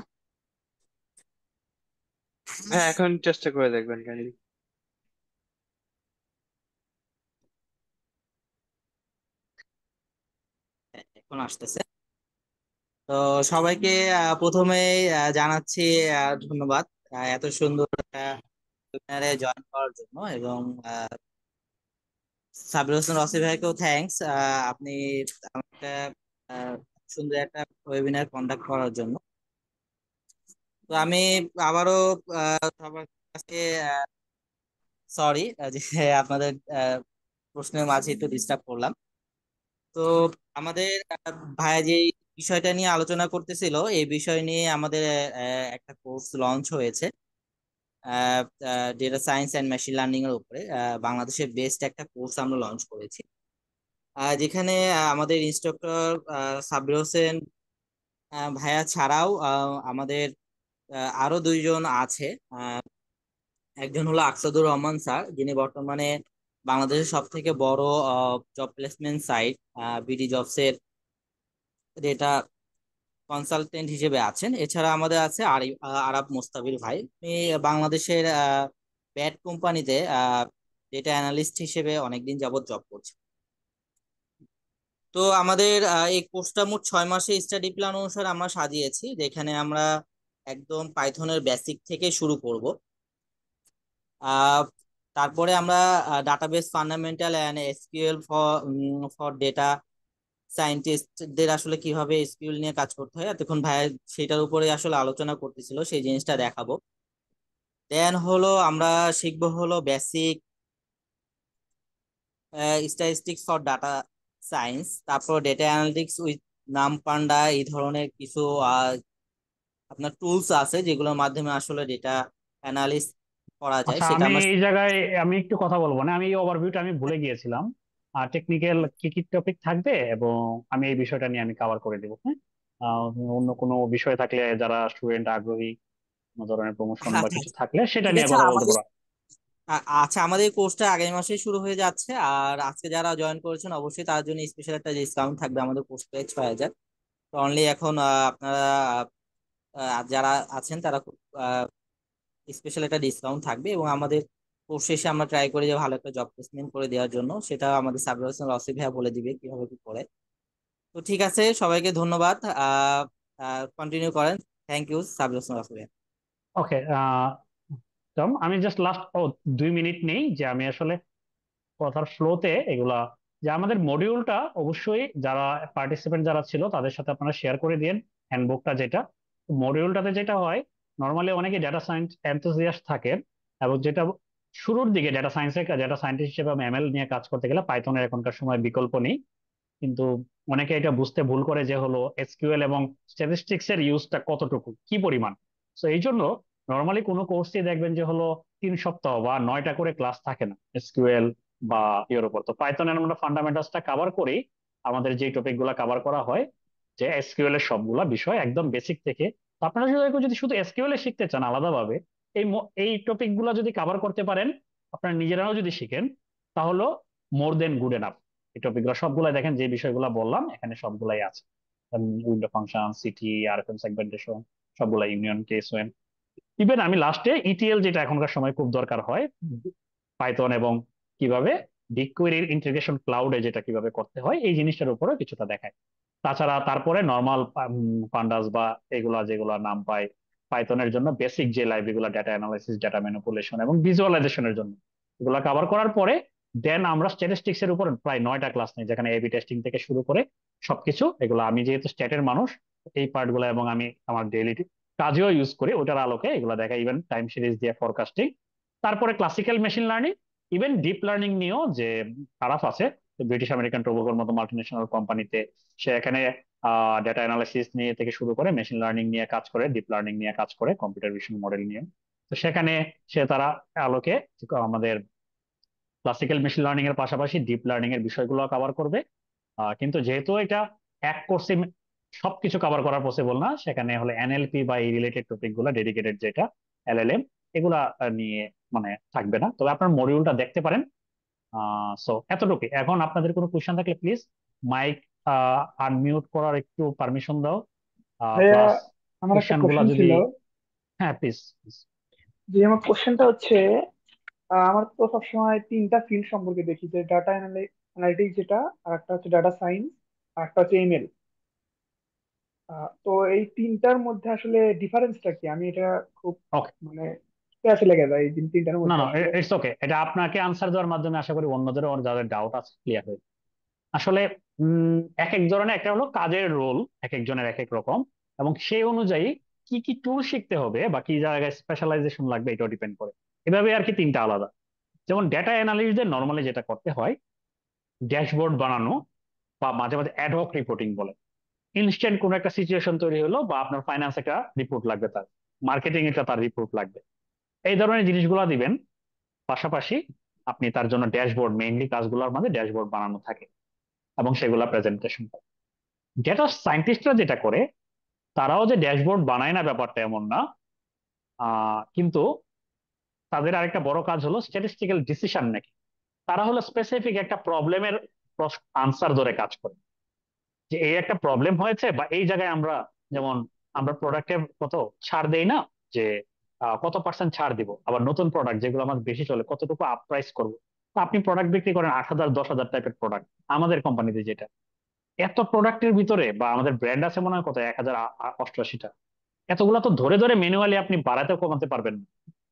হ্যাঁ, এখন চেষ্টা করে দেখবেন কাইন্ডলি। এখন আসতেছে। তো সবাইকে প্রথমে জানাচ্ছি ধন্যবাদ এত সুন্দর একটা ওয়েবিনারে জয়েন করার জন্য, এবং সাবির হোসেন রসি ভাইকেও থ্যাঙ্কস, আপনি একটা আহ, সুন্দর একটা ওয়েবিনার কন্ডাক্ট করার জন্য। তো তো আমি আবারও সবার কাছে সরি যে আপনাদের প্রশ্নের মাঝে একটু ডিস্টার্ব করলাম। তো আমাদের ভাইয়া যে বিষয়টা নিয়ে আলোচনা করতেছিল এই বিষয় নিয়ে আমাদের একটা কোর্স লঞ্চ হয়েছে data science and machine learning এর উপরে। বাংলাদেশের বেস্ট একটা কোর্স আমরা লঞ্চ করেছি, যেখানে আমাদের ইনস্ট্রাক্টর সাব্বির হোসেন ভাইয়া ছাড়াও আমাদের আরো দুইজন আছে। আহ, একজন হলো আকসাদুর রহমান স্যার, যিনি বর্তমানে বাংলাদেশের সব থেকে বড় job placement site BD jobs এর ডেটা কনসালটেন্ট হিসেবে আছেন। এছাড়া আমাদের আছে আরাব মোস্তাবির ভাই, উনি বাংলাদেশের ব্যাট কোম্পানিতে ডেটা অ্যানালিস্ট হিসেবে অনেকদিন যাবত জব করছে। তো আমাদের এই কোর্সটা মোট 6 মাসে স্টাডি প্ল্যান অনুসারে আমরা সাজিয়েছি, যেখানে আমরা একদম পাইথনের বেসিক থেকে শুরু করব। আহ, তারপরে আমরা database fundamental and SQL for data সায়েন্টিস্টদের আসলে কিভাবে এসকিউএল নিয়ে কাজ করতে হয় এতক্ষণ ভাইয়া সেটার উপরে আসলে আলোচনা করতেছিল, সেই জিনিসটা দেখাবো। দেন হলো আমরা শিখবো হলো basic statistics for data science, তারপর ডেটা অ্যানালিটিক্স উইথ নাম পান্ডা, এই ধরনের কিছু আপনার টুলস আছে যেগুলোর মাধ্যমে আসলে ডেটা অ্যানালিস করা যায়, আচ্ছা, সেটা আমি আমরা এই জায়গায় আমি একটু কথা বলবো না, আমি এই ওভারভিউটা আমি ভুলে গিয়েছিলাম। আর টেকনিক্যাল কি কি টপিক থাকবে এবং আমি এই বিষয়টা নিয়ে আমি কভার করে দেবো, হ্যাঁ। আহ, অন্য কোনো বিষয় থাকলে যারা স্টুডেন্ট আগ্রহী, কোনো ধরনের প্রমোশন বা আচ্ছা কিছু আচ্ছা, থাকলে সেটা ঠিক নিয়ে আছে। কথা বলতে আমাদের পারো। আচ্ছা, আমাদের কোর্সটা আগামী মাসেই শুরু হয়ে যাচ্ছে, আর আজকে যারা জয়েন করেছেন অবশ্যই তার জন্য স্পেশাল একটা ডিসকাউন্ট থাকবে। আমাদের কোর্স প্রাইস 6,000। তো অনলি এখন আপনারা যারা আছেন তারা স্পেশাল একটা ডিসকাউন্ট থাকবে, এবং আমাদের কোর্স শেষে আমরা ট্রাই করি যে ভালো একটা জব প্লেসমেন্ট করে দেওয়ার জন্য, সেটা আমাদের সাবির হোসেন রসি ভাইয়া বলে দিবে কিভাবে কি করে। তো ঠিক আছে, সবাইকে ধন্যবাদ। কন্টিনিউ করেন। থ্যাংক ইউ সাবির হোসেন রসি ভাইয়া। ওকে, আমি জাস্ট লাস্ট 2 মিনিট নেই, যে আমি আসলে কথার ফ্লোতে এগুলা, যে আমাদের মডিউলটা অবশ্যই যারা পার্টিসিপেন্ট যারা ছিল তাদের সাথে আপনারা শেয়ার করে দিন হ্যান্ডবুকটা যেটা। মডিউলটাতে যেটা হয়, নর্মালি অনেকে ডেটা সায়েন্স এনথুজিয়াস্ট থাকেন, এবং যেটা শুরুর দিকে ডেটা সায়েন্সের ডেটা সায়েন্টিস্ট হিসেবে এমএল নিয়ে কাজ করতে গেলে পাইথনের এখনকার সময় বিকল্প নেই। কিন্তু অনেকে এটা বুঝতে ভুল করে যে হলো এসকিউএল এবং স্ট্যাটিস্টিক্স এর ইউজটা কতটুকু কি পরিমাণ। তো এই জন্য নর্মালি কোনো কোর্সই দেখবেন যে হলো 3 সপ্তাহ বা 9টা করে ক্লাস থাকে না এসকিউএল বা ইয়ের উপর। তো পাইথনের আমরা ফান্ডামেন্টালসটা কভার করি, আমাদের যে টপিক গুলা কভার করা হয়, যে এসকিউএল এর সবগুলা বিষয় একদম বেসিক থেকে। তো আপনারা যদি শুধু এসকিউএল এ শিখতে চান আলাদাভাবে, এই টপিক গুলা যদি কভার করতে পারেন, আপনারা নিজেরাও যদি শিখেন, তাহলে মোর দেন গুড এনাফ। এই টপিকগুলো সবগুলাই দেখেন, যে বিষয়গুলো বললাম এখানে সবগুলাই আছে। উইন্ডো ফাংশন, সিটি, আরএফএম সেগমেন্টেশন, সবগুলা ইউনিয়ন কেস, ওয়েন। ইভেন আমি লাস্টে ইটিএল, যেটা এখনকার সময় খুব দরকার হয় পাইথন, এবং কিভাবে বিগকোয়েরির ইন্টিগ্রেশন ক্লাউডে যেটা কিভাবে করতে হয়, এই জিনিসটার উপরে কিছুটা দেখায়। তাছাড়া তারপরে নর্মাল পান্ডাস বা এগুলা যেগুলা নাম পায় পাইথনের জন্য বেসিক যে লাইব্রেরিগুলো, ডেটা অ্যানালাইসিস, ডেটা ম্যানিপুলেশন এবং ভিজুয়ালাইজেশনের জন্য, এগুলা কভার করার পরে দেন আমরা স্ট্যাটিস্টিক্স এর উপর প্রায় 9টা ক্লাস নেই, যেখানে এবি টেস্টিং থেকে শুরু করে সবকিছু এগুলো, আমি যেহেতু স্ট্যাটের মানুষ, এই পার্ট গুলো এবং আমি আমার ডেইলি কাজেও ইউজ করি, ওটার আলোকে এগুলো দেখা, ইভেন টাইম সিরিজ দিয়ে ফরকাস্টিং। তারপরে classical machine learning, even deep learning নিয়েও যে আরাফ আছে, ব্রিটিশ আমেরিকান টোবাকোর মতো মাল্টিনেশনাল কোম্পানিতে, সে এখানে ডেটা অ্যানালাইসিস নিয়ে থেকে শুরু করে মেশিন লার্নিং নিয়ে কাজ করে, ডিপ লার্নিং নিয়ে কাজ করে, কম্পিউটার ভিশন মডেল নিয়ে। তো সেখানে তারা আলোকে আমাদের ক্লাসিক্যাল মেশিন লার্নিং এর পাশাপাশি ডিপ লার্নিং এর বিষয়গুলো কভার করবে। কিন্তু যেহেতু এটা এক কোর্সে সবকিছু কভার করা পসিবল না, সেখানে হলে এনএলপি বা এই রিলেটেড টপিক গুলা ডেডিকেটেড, যেটা এলএলএম, এগুলা নিয়ে মানে থাকবে না। তবে আপনার মডিউলটা দেখতে পারেন। সো এতটুকু। এখন আপনাদের কোনো কোয়েশ্চেন থাকলে প্লিজ মাইক আনমিউট করার একটু পারমিশন দাও, ভাইয়া, প্লাস আমার একটা কোয়েশ্চেন গুলা কোশ্চেন যদি, ছিল। হ্যাঁ প্লিজ। যে আমার কোশ্চেনটা হচ্ছে, আমার তো সবসময় তিনটা ফিল্ড সম্পর্কে দেখি, যে ডাটা অ্যানালিটিক্স যেটা, আর একটা হচ্ছে ডাটা সায়েন্স, আর একটা হচ্ছে এমএল। তো এই তিনটার মধ্যে আসলে ডিফারেন্সটা কি? আমি এটা খুব ওকে, মানে পেঁচে লেগে যায় এই তিনটার না মধ্যে না, আসলে। It's okay. এটা আপনাকে আনসার দেওয়ার মাধ্যমে আশা করি অন্যদেরও যাদের ডাউট আছে ক্লিয়ার হয়ে। আসলে এক এক ধরনের, একটা হলো কাজের রোল, এক একজনের এক এক রকম, এবং সেই অনুযায়ী কি কি টুল শিখতে হবে বা কি জায়গায় স্পেশালাইজেশন লাগবে এটাও ডিপেন্ড করে। এভাবে আর কি তিনটা আলাদা। যেমন ডেটা অ্যানালিস্টদের নর্মালি যেটা করতে হয়, ড্যাশবোর্ড বানানো বা মাঝে মাঝে অ্যাডহক রিপোর্টিং বলে। ইনস্ট্যান্ট কোন একটা সিচুয়েশন তৈরি হলো বা আপনার ফাইন্যান্স একটা রিপোর্ট লাগবে, তার মার্কেটিং এটা তার রিপোর্ট লাগবে, এই ধরনের জিনিসগুলো দিবেন। পাশাপাশি আপনি তার জন্য ড্যাশবোর্ড, মেইনলি কাজগুলোর মাঝে ড্যাশবোর্ড বানানো থাকে এবং সেগুলা প্রেজেন্টেশন করে। ডেটা সায়েন্টিস্টরা যেটা করে, তারাও যে ড্যাশবোর্ড বানায় না ব্যাপারটা এমন না, কিন্তু তাদের আরেকটা বড় কাজ হলো স্ট্যাটিস্টিক্যাল ডিসিশন মেকিং। তারা হলো স্পেসিফিক একটা প্রবলেমের আনসার ধরে কাজ করে, যে এই একটা প্রবলেম হয়েছে বা এই জায়গায় আমরা, যেমন আমরা প্রোডাক্টে কত ছাড় দেই না, যে কত পার্সেন্ট ছাড় দিব, আবার নতুন প্রোডাক্ট যেগুলো আমাদের বেশি চলে কতটুকু আপ প্রাইস করবো। তো আপনি প্রোডাক্ট বিক্রি করেন 8,000 10,000 টাইপের প্রোডাক্ট আমাদের কোম্পানিতে, যেটা এত প্রোডাক্টের ভিতরে বা আমাদের ব্র্যান্ড আছে মনে হয় কত 1,088টা, এতগুলা তো ধরে ধরে ম্যানুয়ালি আপনি বাড়াতে কমাতে পারবেন না।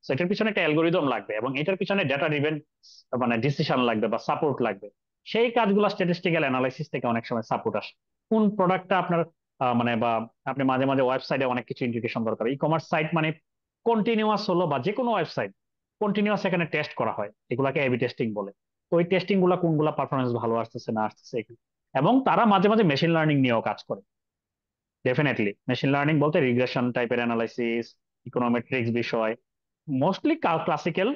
So এটার পিছনে একটা অ্যালগোরিদম লাগবে এবং এটার পিছনে ডেটা ড্রিভেন মানে ডিসিশন লাগবে বা সাপোর্ট লাগবে। সেই কাজগুলো স্ট্যাটিস্টিক্যাল অ্যানালাইসিস থেকে অনেক সময় সাপোর্ট আসে। কোন প্রোডাক্টটা আপনার মানে বা আপনি মাঝে মাঝে ওয়েবসাইটে অনেক কিছু ইন্টিগ্রেশন দরকার, ই কমার্স সাইট মানে কন্টিনিউয়াস হলো বা যে কোনো ওয়েবসাইট কন্টিনিউয়াস এখানে টেস্ট করা হয়, এগুলাকে এবি টেস্টিং বলে। তো ওই টেস্টিং গুলা কোনগুলা পারফরমেন্স ভালো আসতেছে না আসতেছে এগুলো। এবং তারা মাঝে মাঝে মেশিন লার্নিং নিয়েও কাজ করে। ডেফিনেটলি মেশিন লার্নিং বলতে রিগ্রেশন টাইপের অ্যানালাইসিস, ইকোনোমেট্রিক্স বিষয়, মোস্টলি ক্লাসিক্যাল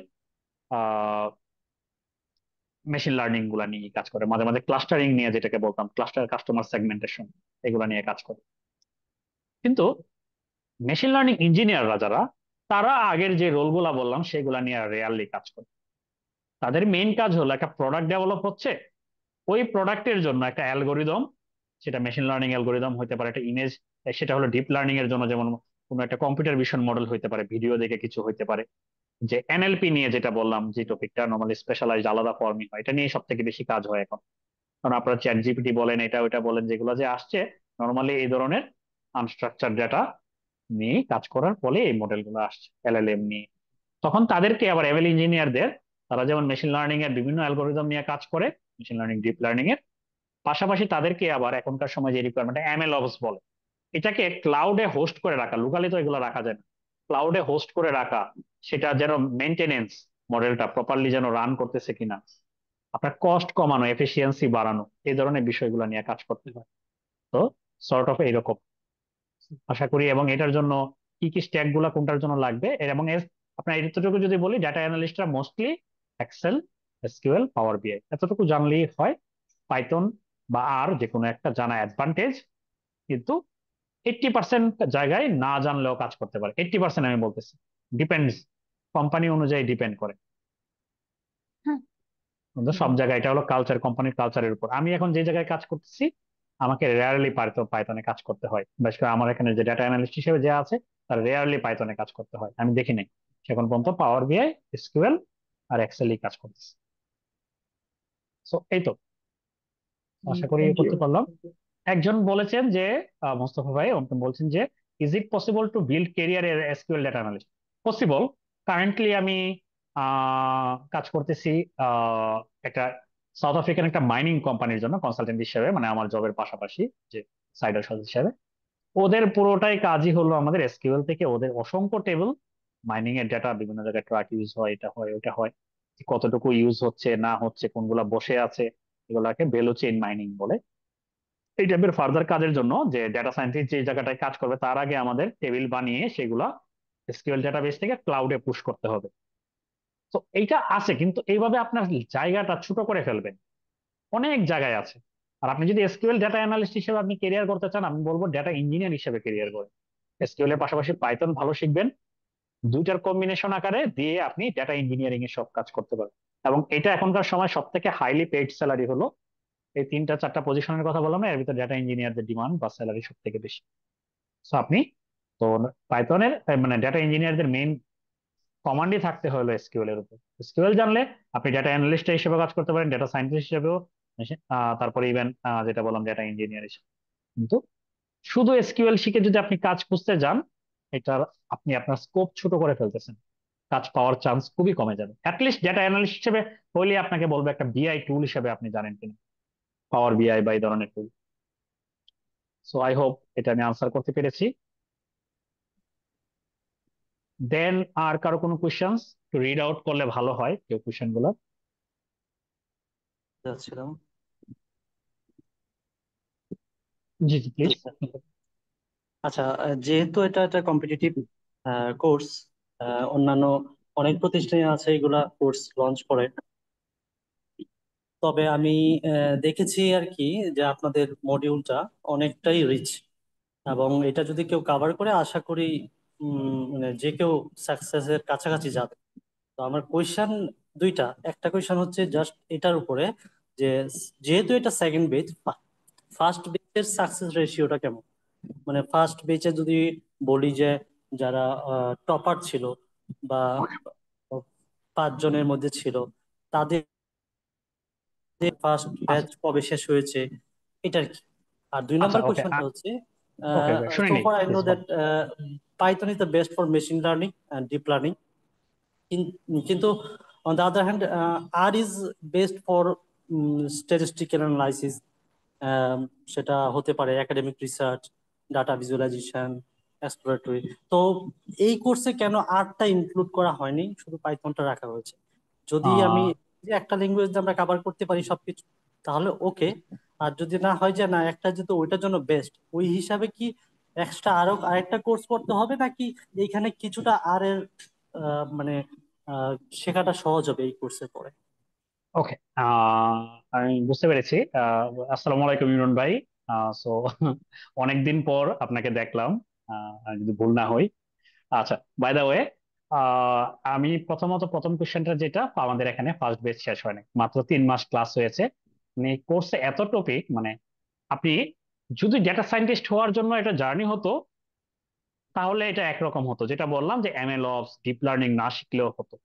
মেশিন লার্নিং গুলা নিয়ে কাজ করে। মাঝে মাঝে ক্লাস্টারিং নিয়ে, যেটাকে বলতাম ক্লাস্টার কাস্টমার সেগমেন্টেশন, এগুলা নিয়ে কাজ করে। কিন্তু মেশিন লার্নিং ইঞ্জিনিয়াররা যারা, তারা আগের যে রোলগুলা বললাম সেগুলা নিয়ে রেয়ারলি কাজ করে। তাদের মেইন কাজ হলো একটা প্রোডাক্ট ডেভেলপ হচ্ছে, ওই প্রোডাক্টের জন্য একটা অ্যালগোরিদম, সেটা মেশিন লার্নিং অ্যালগোরিদম হতে পারে, একটা ইমেজ, সেটা হলো ডিপ লার্নিং এর জন্য যেমন কোনো একটা কম্পিউটার ভিশন মডেল হতে পারে, ভিডিও দেখে কিছু হতে পারে। যে এনএলপি নিয়ে যেটা বললাম, যে টপিকটা নর্মালি স্পেশালাইজড আলাদা ফর্মই হয়, এটা নিয়ে সব থেকে বেশি কাজ হয় এখন। কারণ আপনারা চ্যাট জিপিটি বলেন, এটা ওইটা বলেন, যেগুলো যে আসছে নর্মালি এই ধরনের আনস্ট্রাকচার ডেটা নিয়ে কাজ করার ফলে এই মডেলগুলো আসছে এলএলএম নিয়ে। তখন তাদেরকে আবার এমএল ইঞ্জিনিয়ারদের, তারা যেমন মেশিন লার্নিং এর বিভিন্ন অ্যালগোরিদম নিয়ে কাজ করে, মেশিন লার্নিং ডিপ লার্নিং এর পাশাপাশি তাদেরকে আবার এখনকার সময় যে রিকোয়ারমেন্ট এমএল অবস বলে, এটাকে ক্লাউডে হোস্ট করে রাখা, লোকালি তো এগুলো রাখা যায় না, ক্লাউডে হোস্ট করে রাখা, সেটা যেন মেনটেনেন্স, মডেলটা প্রপারলি যেন রান করতেছে কিনা, আপনার কস্ট কমানো, এফিসিয়েন্সি বাড়ানো, এই ধরনের বিষয়গুলো নিয়ে কাজ করতে হয়। তো সর্ট অফ এইরকম আশা করি। এবং এটার জন্য কি কি স্ট্যাক গুলা কোনটার জন্য লাগবে এবং আপনার এতটুকু যদি বলি, ডাটা অ্যানালিস্টরা মোস্টলি এক্সেল, এসকিউএল, পাওয়ার বিআই এতটুকু জানলেই হয়। পাইথন বা আর যে কোনো একটা জানা অ্যাডভান্টেজ, কিন্তু 80% জায়গায় না জানলেও কাজ করতে পারে। 80% আমি বলতেছি, ডিপেন্ডস, কোম্পানি অনুযায়ী ডিপেন্ড করে। হ্যাঁ, কিন্তু সব জায়গায় এটা হলো কালচার, কোম্পানির কালচারের উপর। আমি এখন যে জায়গায় কাজ করতেছি, আমাকে রেয়ারলি পাইথনে কাজ করতে হয়, বিশেষ করে আমার এখানে যে ডাটা অ্যানালিস্ট হিসেবে যে আছে, তার রেয়ারলি পাইথনে কাজ করতে হয়, আমি দেখি নাই সেখন পর্যন্ত পাওয়ার বিআই, এসকিউএল আর এক্সেলই কাজ করতেছি। সো এই তো, আশা করি থ্যাংক ইউ। করতে পারলাম। একজন বলেছেন যে মোস্তফা ভাই আপনি বলছেন যে, is it possible to build career এর SQL data analyst? Possible. Currently আমি কাজ করতেছি আহ, একটা সাউথ আফ্রিকান একটা মাইনিং কোম্পানির জন্য কনসালটেন্ট হিসেবে, মানে আমার জবের পাশাপাশি যে সাইডার হিসেবে। ওদের পুরোটাই কাজই হলো আমাদের এসকিউএল থেকে ওদের অসংখ্য টেবিল, মাইনিং এর ডেটা, বিভিন্ন জায়গায় ট্রাক ইউজ হয়, এটা হয় ওটা হয়, কতটুকু ইউজ হচ্ছে না হচ্ছে, কোনগুলা বসে আছে, এগুলাকে ভ্যালু চেইন মাইনিং বলে। এই টাইপের ফার্দার কাজের জন্য যে ডেটা সায়েন্টিস্ট যে জায়গাটায় কাজ করবে, তার আগে আমাদের টেবিল বানিয়ে সেগুলা এসকিউএল ডেটাবেস থেকে ক্লাউডে পুশ করতে হবে। তো এইটা আছে, কিন্তু এইভাবে আপনার জায়গাটা ছোট করে ফেলবেন, অনেক জায়গায় আছে। আর আপনি যদি এসকিউএল ডেটা অ্যানালিস্ট হিসেবে আপনি কেরিয়ার করতে চান, আমি বলবো ডেটা ইঞ্জিনিয়ার হিসেবে কেরিয়ার করেন। এসকিউএল এর পাশাপাশি পাইথন ভালো শিখবেন, দুইটার কম্বিনেশন আকারে দিয়ে আপনি ডেটা ইঞ্জিনিয়ারিং এর সব কাজ করতে পারবেন। এবং এটা এখনকার সময় সব থেকে হাইলি পেইড স্যালারি হলো, এই তিনটা চারটা পজিশনের কথা বললাম না, এর ভিতরে ডেটা ইঞ্জিনিয়ারদের ডিমান্ড বা স্যালারি সব থেকে বেশি। তো আপনি তো পাইথনের মানে ডেটা ইঞ্জিনিয়ারদের মেইন কমান্ডই থাকতে হলো এসকিউএল এর উপর। এসকিউএল জানলে আপনি ডেটা অ্যানালিস্ট হিসেবে কাজ করতে পারেন, ডেটা সায়েন্টিস্ট হিসেবেও, তারপরে ইভেন যেটা বললাম ডেটা ইঞ্জিনিয়ার হিসেবে। কিন্তু শুধু এসকিউএল শিখে যদি আপনি কাজ খুঁজতে যান, এটার আপনি আপনার স্কোপ ছোট করে ফেলতেছেন, কাজ পাওয়ার চান্স খুবই কমে যাবে। অ্যাটলিস্ট ডেটা অ্যানালিস্ট হিসেবে হইলে আপনাকে বলবো একটা বিআই টুল হিসেবে আপনি জানেন কিনা, পাওয়ার বিআই বা এই ধরনের টুল। সো আই হোপ এটা আমি আনসার করতে পেরেছি। দেন আর কারো কোনো কোয়েশ্চেন্স রিড আউট করলে ভালো হয় কেউ কোয়েশ্চেন গুলো। যাচ্ছিলাম। জি জি প্লিজ। আচ্ছা, যেহেতু এটা একটা কম্পিটিটিভ কোর্স, অন্যান্য অনেক প্রতিষ্ঠান আছে এগুলা কোর্স লঞ্চ করে। তবে আমি দেখেছি আর কি যে আপনাদের মডিউলটা অনেকটাই রিচ, এবং এটা যদি কেউ কাভার করে আশা করি মানে যে কেউ সাকসেসের কাছাকাছি যাবে। তো আমার কোয়েশ্চেন দুইটা, একটা কোয়েশ্চেন হচ্ছে জাস্ট এটার উপরে যে যেহেতু এটা সেকেন্ড বেচ, ফার্স্ট বেচের সাকসেস রেশিওটা কেমন? মানে ফার্স্ট বেচে যদি বলি যে যারা টপার ছিল বা 5 জনের মধ্যে ছিল, তাদের ফার্স্ট আচ্ছা ব্যাচ কবে শেষ হয়েছে, এটার কি। আর দুই আচ্ছা নম্বর ওকে কোয়েশ্চনটা হচ্ছে, ওকে ওকে শুনে সো নেই ফার আই নো প্লিজ বল। That Python is the best for machine learning and deep learning, কিন্তু on the other hand R is best for statistical analysis. সেটা হতে পারে academic research, data visualisation, exploratory. তো এই কোর্সে কেন আর্টটা ইনক্লুড করা হয়নি, শুধু পাইথনটা রাখা হয়েছে? যদি আমি আহ যে একটা ল্যাঙ্গুয়েজ দিয়ে আমরা কভার করতে পারি সবকিছু, তাহলে ওকে। আর যদি না হয় যে না একটা যেহেতু ওইটার জন্য বেস্ট, ওই হিসাবে কি এক্সট্রা আরেকটা কোর্স করতে হবে, নাকি এইখানে কিছুটা আর এর মানে আহ, শেখাটা সহজ হবে এই কোর্সের পরে? ওকে আমি বুঝতে পেরেছি। আসসালামু আলাইকুম ইমরান ভাই। সো অনেকদিন পর আপনাকে দেখলাম, আমি যদি ভুল না হই। আচ্ছা, বাই দা ওয়ে, আমি প্রথমত প্রথম কোশ্চেনটা যেটা, আমাদের এখানে ফার্স্ট বেচ শেষ হয়নি, মাত্র 3 মাস ক্লাস হয়েছে। মানে কোর্সে এত টপিক, মানে আপনি যদি ডেটা সায়েন্টিস্ট হওয়ার জন্য এটা জার্নি হতো, তাহলে এটা একরকম হতো, যেটা বললাম যে এমএল অপস ডিপ লার্নিং না শিখলেও হতো।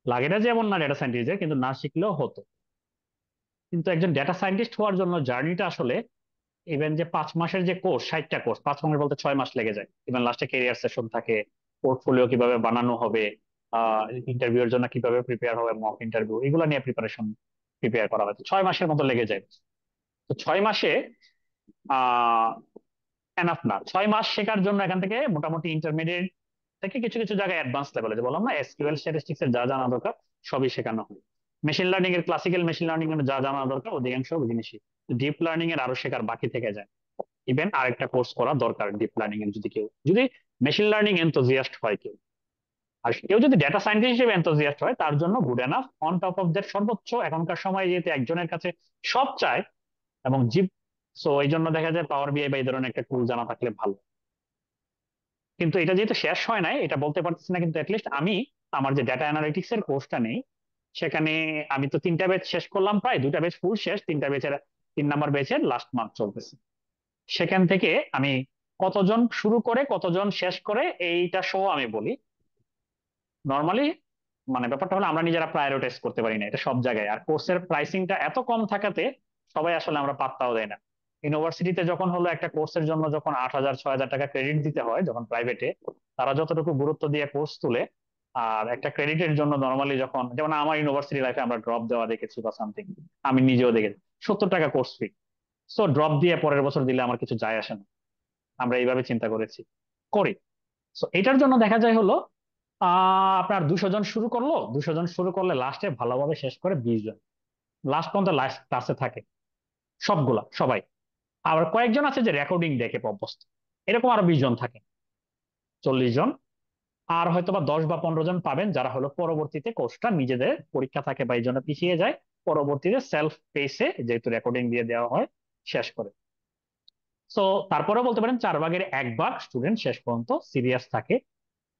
লাগে না যেমন না ডেটা সায়েন্টিস্টের, কিন্তু না শিখলেও হতো। কিন্তু একজন ডেটা সায়েন্টিস্ট হওয়ার জন্য জার্নিটা আসলে, ইভেন যে 5 মাসের যে কোর্স, 60টা কোর্স, 5 মাস বলতে 6 মাস লেগে যায়। ইভেন লাস্টে কেরিয়ার সেশন থাকে, পোর্টফোলিও কিভাবে বানানো হবে, ইন্টারভিউর জন্য কিভাবে প্রিপেয়ার হবে, মক ইন্টারভিউ, এগুলো নিয়ে প্রিপেয়ার করা হয়। তো 6 মাসের মতো লেগে যায়। তো 6 মাসে আহ এনাফ না। 6 মাস শেখার জন্য এখান থেকে মোটামুটি ইন্টারমিডিয়েট থেকে কিছু কিছু জায়গায় অ্যাডভান্স লেভেলে, যে বললাম না এসকিউএল স্ট্যাটিস্টিক্স এর যা জানা দরকার সবই শেখানো হয়। মেশিন লার্নিং এর, ক্লাসিক্যাল মেশিন লার্নিং এর যা জানা দরকার অধিকাংশ জিনিসই। ডিপ লার্নিং এর আরো শেখার বাকি থেকে যায়। ইভেন আরেকটা কোর্স করা দরকার ডিপ লার্নিং এর, যদি মেশিন লার্নিং এনথুজিয়াস্ট হয় কেউ। আর কেউ যদি ডেটা সায়েন্টিস্ট হিসেবে এনথুজিয়াস্ট হয়, তার জন্য good enough. On top of that, সর্বোচ্চ এখনকার সময় যেহেতু একজনের কাছে সব চায় এবং জিপ, সো এই জন্য দেখা যায় পাওয়ার বিআই বা এই ধরনের একটা টুল জানা থাকলে ভালো। কিন্তু এটা যেহেতু শেষ হয় নাই, এটা বলতে পারতেছি না, কিন্তু অ্যাটলিস্ট আমি আমার যে ডেটা অ্যানালিটিক্স এর কোর্সটা নেই, সেখানে আমি তো 3টা ব্যাচ শেষ করলাম, প্রায় 2টা ব্যাচ ফুল শেষ, 3টা ব্যাচের 3 নাম্বার ব্যাচের লাস্ট মান্থ চলতেছে। সেখান থেকে আমি কতজন শুরু করে কতজন শেষ করে এইটা সহ আমি বলি। নর্মালি মানে ব্যাপারটা হলো আমরা নিজেরা প্রায়োরিটাইজ করতে পারি না এটা সব জায়গায়, আর কোর্সের প্রাইসিংটা এত কম থাকাতে সবাই আসলে আমরা পাত্তাও দেয় না। ইউনিভার্সিটিতে যখন হলো একটা কোর্সের জন্য যখন 8,000 6,000 টাকা ক্রেডিট দিতে হয়, যখন প্রাইভেটে তারা যতটুকু গুরুত্ব দিয়ে কোর্স তুলে, আর একটা ক্রেডিটের জন্য নর্মালি যখন, যেমন আমার ইউনিভার্সিটি লাইফে আমরা ড্রপ দেওয়া দেখেছি বা সামথিং, আমি নিজেও দেখেছি 70 টাকা কোর্স ফি। সো ড্রপ দিয়ে পরের বছর দিলে আমার কিছু যায় আসে না, আমরা এইভাবে চিন্তা করেছি, করি। সো এটার জন্য দেখা যায় হলো আপনার 200 জন শুরু করলো, 200 জন শুরু করলে লাস্টে ভালোভাবে শেষ করে 20 জন লাস্ট পর্যন্ত লাস্ট ক্লাসে থাকে, সবগুলা সবাই। আবার কয়েকজন আছে যে রেকর্ডিং দেখে অভ্যস্ত, এরকম আরো 20 জন থাকে, 40 জন। আর হয়তো বা 10 বা 15 জন পাবেন যারা হলো পরবর্তীতে কোর্সটা নিজেদের পরীক্ষা থাকে বা এই জন্য পিছিয়ে যায়, পরবর্তীতে সেলফ পেসে যেহেতু রেকর্ডিং দিয়ে দেওয়া হয় শেষ করে। তো তারপরে বলতে পারেন 4/1 ভাগ স্টুডেন্ট শেষ পর্যন্ত সিরিয়াস থাকে।